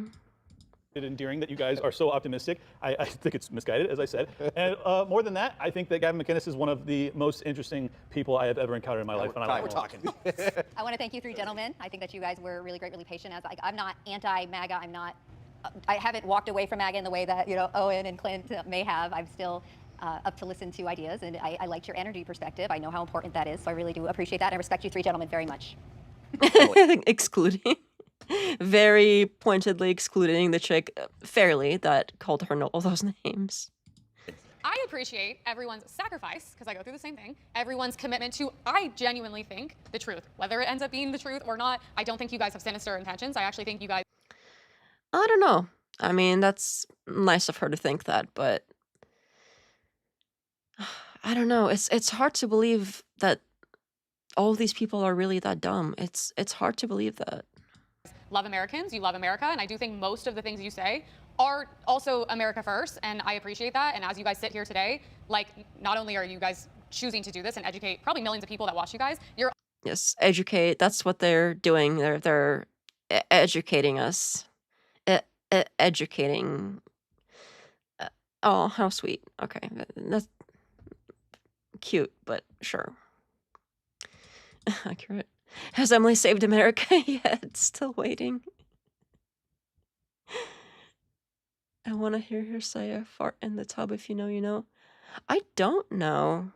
Endearing that you guys are so optimistic. I think it's misguided, as I said. And more than that, I think that Gavin McInnes is one of the most interesting people I have ever encountered in my life. And we're talking. I want to thank you three gentlemen. I think that you guys were really great, really patient. I'm not anti-MAGA. I haven't walked away from MAGA in the way that Owen and Clint may have. I'm still up to listen to ideas, and I liked your energy perspective. I know how important that is, so I really do appreciate that. And I respect you three gentlemen very much. Excluding. Very pointedly excluding the chick fairly that called her all those names. I appreciate everyone's sacrifice, because I go through the same thing, everyone's commitment to, I genuinely think, the truth. Whether it ends up being the truth or not, I don't think you guys have sinister intentions. I actually think you guys... I don't know. I mean, that's nice of her to think that, but I don't know. It's hard to believe that all these people are really that dumb. It's hard to believe that. Love Americans, you love America, and I do think most of the things you say are also America first, and I appreciate that. And as you guys sit here today, like, not only are you guys choosing to do this and educate probably millions of people that watch you guys, you're Yes, educate. That's what they're doing. They're educating us. Educating. Oh, how sweet. Okay, that's cute, but sure. Accurate. Has Emily saved America yet? Still waiting. I want to hear her say a fart in the tub. If you know, you know. I don't know.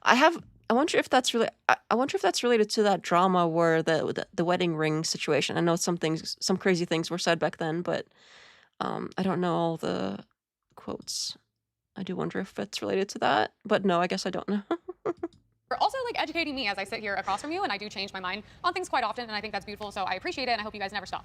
I wonder if that's really. I wonder if that's related to that drama where the wedding ring situation. I know some crazy things were said back then, but I don't know all the quotes. I do wonder if it's related to that, but no, I guess I don't know. You're also like educating me as I sit here across from you, and I do change my mind on things quite often, and I think that's beautiful. So I appreciate it, and I hope you guys never stop.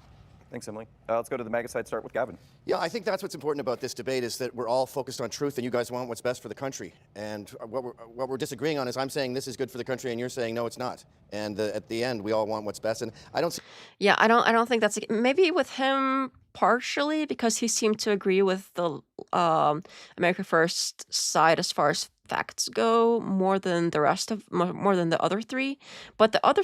Thanks, Emily. Let's go to the MAGA side, start with Gavin. Yeah, I think that's what's important about this debate is that we're all focused on truth and you guys want what's best for the country. And what we're disagreeing on is I'm saying this is good for the country and you're saying no, it's not. And at the end, we all want what's best. And I don't see... Yeah, I don't think that's maybe with him partially because he seemed to agree with the America First side as far as facts go more than the other three. But the other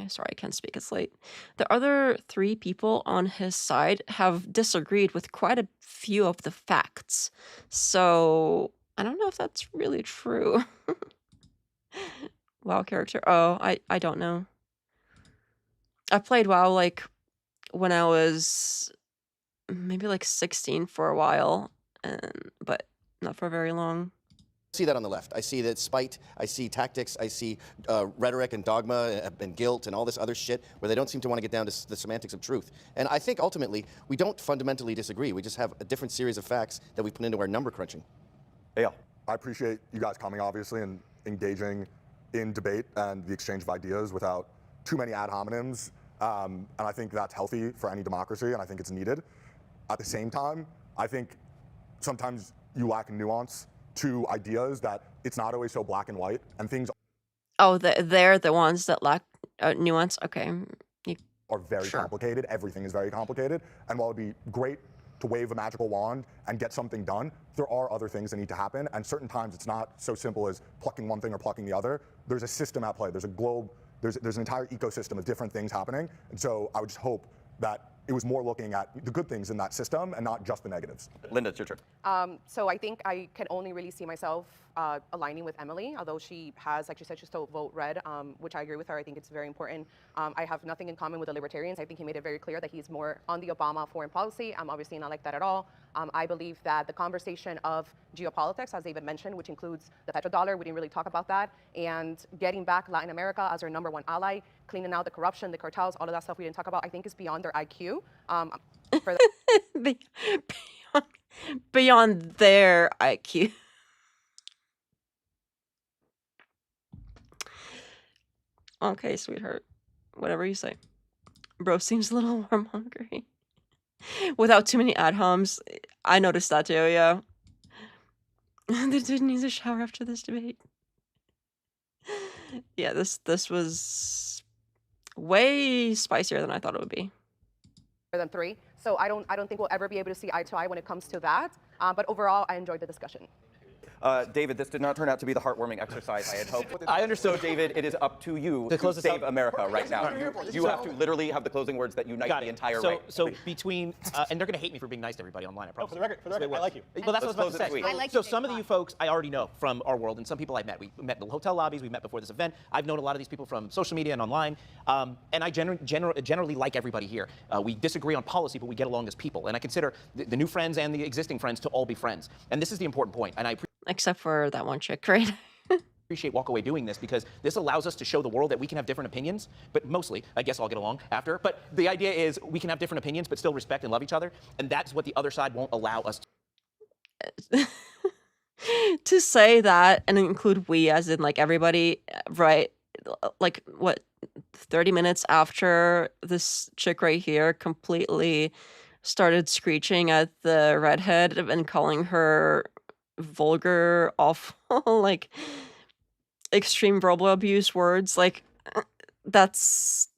sorry, I can't speak, it's late. The other three people on his side have disagreed with quite a few of the facts. So I don't know if that's really true. WoW character. Oh, I don't know. I played WoW like when I was maybe like 16 for a while, but not for very long. See that on the left. I see that spite, I see tactics, I see rhetoric and dogma and guilt and all this other shit where they don't seem to want to get down to the semantics of truth. And I think ultimately we don't fundamentally disagree. We just have a different series of facts that we put into our number crunching. Yeah, I appreciate you guys coming, obviously, and engaging in debate and the exchange of ideas without too many ad hominems. And I think that's healthy for any democracy, and I think it's needed. At the same time, I think sometimes you lack nuance to ideas that it's not always so black and white, and things Oh, they're the ones that lack nuance. Okay. are very complicated. Everything is very complicated. And while it'd be great to wave a magical wand and get something done, there are other things that need to happen. And certain times it's not so simple as plucking one thing or plucking the other. There's a system at play. There's a globe. There's an entire ecosystem of different things happening. And so I would just hope that it was more looking at the good things in that system and not just the negatives. Linda, it's your turn. So I think I can only really see myself aligning with Emily, although she has, like she said, she still vote red, which I agree with her. I think it's very important. I have nothing in common with the libertarians. I think he made it very clear that he's more on the Obama foreign policy. I'm obviously not like that at all. I believe that the conversation of geopolitics, as David mentioned, which includes the petrodollar, we didn't really talk about that, and getting back Latin America as our #1 ally, cleaning out the corruption, the cartels, all of that stuff we didn't talk about, I think is beyond their IQ. Beyond their IQ. Okay, sweetheart. Whatever you say. Bro seems a little warm-hungry. Without too many ad homs. I noticed that too, yeah. The dude needs a shower after this debate. Yeah, this was way spicier than I thought it would be. Than 3. So I don't think we'll ever be able to see eye to eye when it comes to that. But overall, I enjoyed the discussion. David, this did not turn out to be the heartwarming exercise I had hoped. I understood. So, David, it is up to you to save America right now. You have to literally have the closing words that unite the entire right. So between, and they're going to hate me for being nice to everybody online, I promise. For the record, I like you. Well, that's what I was about to say. I like So some of you folks I already know from our world, and some people I've met. We met in the hotel lobbies, we met before this event. I've known a lot of these people from social media and online, and I generally like everybody here. We disagree on policy, but we get along as people, and I consider the new friends and the existing friends to all be friends. And this is the important point, and I Except for that one chick, right? appreciate WalkAway doing this because this allows us to show the world that we can have different opinions, but mostly, I guess I'll get along after, but the idea is we can have different opinions but still respect and love each other, and that's what the other side won't allow us to. To say that and include we as in like everybody, right? Like what, 30 minutes after this chick right here completely started screeching at the redhead and calling her vulgar, awful, like extreme verbal abuse words. Like that's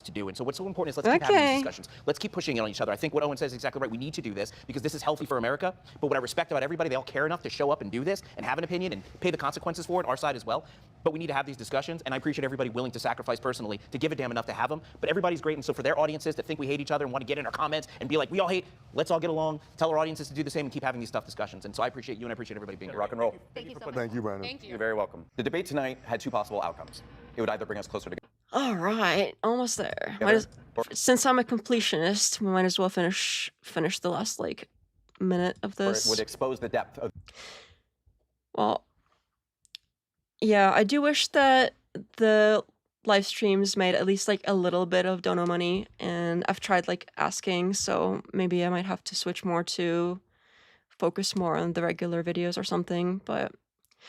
to do. And so what's so important is let's keep having okay. these discussions. Let's keep pushing it on each other. I think what Owen says is exactly right. We need to do this because this is healthy for America. But what I respect about everybody, they all care enough to show up and do this and have an opinion and pay the consequences for it, our side as well. But we need to have these discussions, and I appreciate everybody willing to sacrifice personally to give a damn enough to have them. But everybody's great, and so for their audiences that think we hate each other and want to get in our comments and be like, we all hate, let's all get along, tell our audiences to do the same and keep having these tough discussions. And so I appreciate you and I appreciate everybody being here. Rock and roll. Thank you so much. Thank you, Brandon. Thank you. You're very welcome. The debate tonight had two possible outcomes. It would either bring us closer together. All right, almost there. Together, Since I'm a completionist, we might as well finish the last like minute of or it this. would expose the depth of. Well, yeah, I do wish that the live streams made at least like a little bit of dono money, and I've tried like asking, so maybe I might have to switch more to focus more on the regular videos or something, but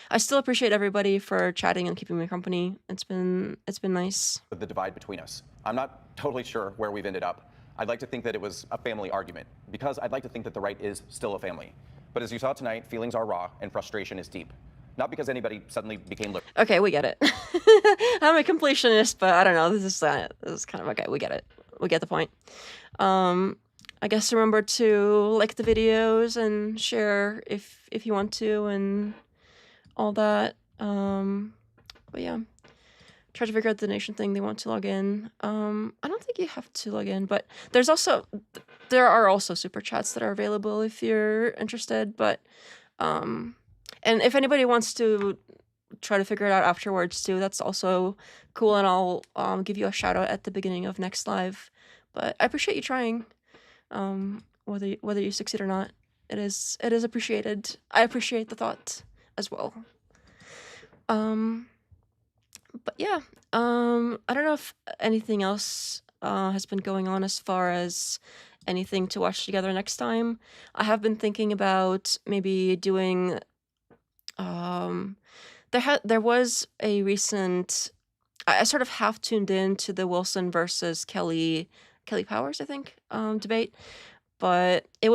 I still appreciate everybody for chatting and keeping me company. It's been nice. The divide between us. I'm not totally sure where we've ended up. I'd like to think that it was a family argument, because I'd like to think that the right is still a family. But as you saw tonight, feelings are raw and frustration is deep. Not because anybody suddenly became liberal. Okay, we get it. I'm a completionist, but I don't know. This is kind of okay. We get it. We get the point. I guess remember to like the videos and share if you want to and all that. But yeah, try to figure out the donation thing. They want to log in. I don't think you have to log in, but there are also super chats that are available if you're interested. But and if anybody wants to try to figure it out afterwards too, that's also cool. And I'll give you a shout out at the beginning of next live. But I appreciate you trying. Whether you succeed or not, it is appreciated. I appreciate the thought as well. But yeah, I don't know if anything else has been going on as far as anything to watch together next time. I have been thinking about maybe doing. There was a recent. I sort of half tuned in to the Wilson versus Kelly Powers, I think, debate, but a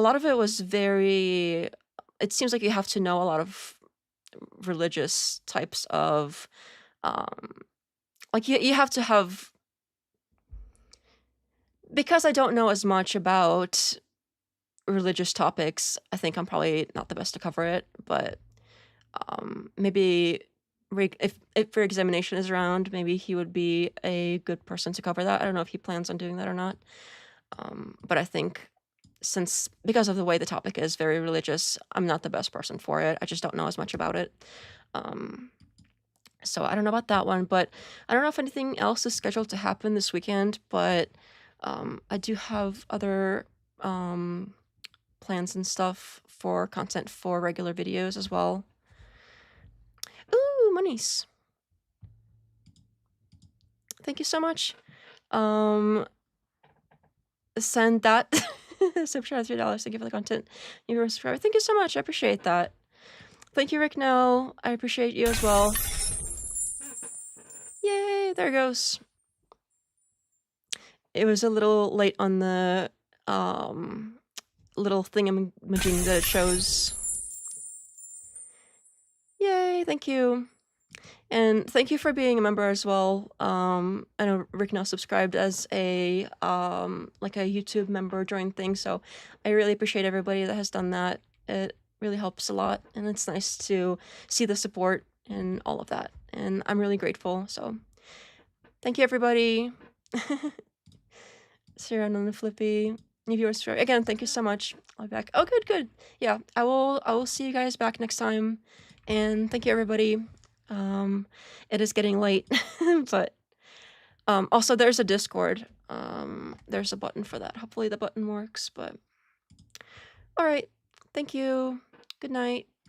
lot of it was very. It seems like you have to know a lot of religious types of like you have to have, because I don't know as much about religious topics. I think I'm probably not the best to cover it, but maybe if Re-Examination is around, maybe he would be a good person to cover that. I don't know if he plans on doing that or not, but I think because of the way the topic is very religious, I'm not the best person for it. I just don't know as much about it. So I don't know about that one, but I don't know if anything else is scheduled to happen this weekend, but I do have other plans and stuff for content for regular videos as well. Ooh, monies. Thank you so much. Send that super chat $3. Thank you for the content. You subscribe. Thank you so much. I appreciate that. Thank you, Rick Nell. I appreciate you as well. Yay, there it goes. It was a little late on the little thingamajig that it shows. Yay, thank you. And thank you for being a member as well. I know Rick now subscribed as a like a YouTube member join thing, so I really appreciate everybody that has done that. It really helps a lot, and it's nice to see the support and all of that. And I'm really grateful. So thank you, everybody. Sarah and the Flippy. New viewers again, thank you so much. I'll be back. Oh, good. Yeah, I will see you guys back next time. And thank you, everybody. It is getting late, but also there's a Discord. There's a button for that. Hopefully the button works, but all right. Thank you. Good night.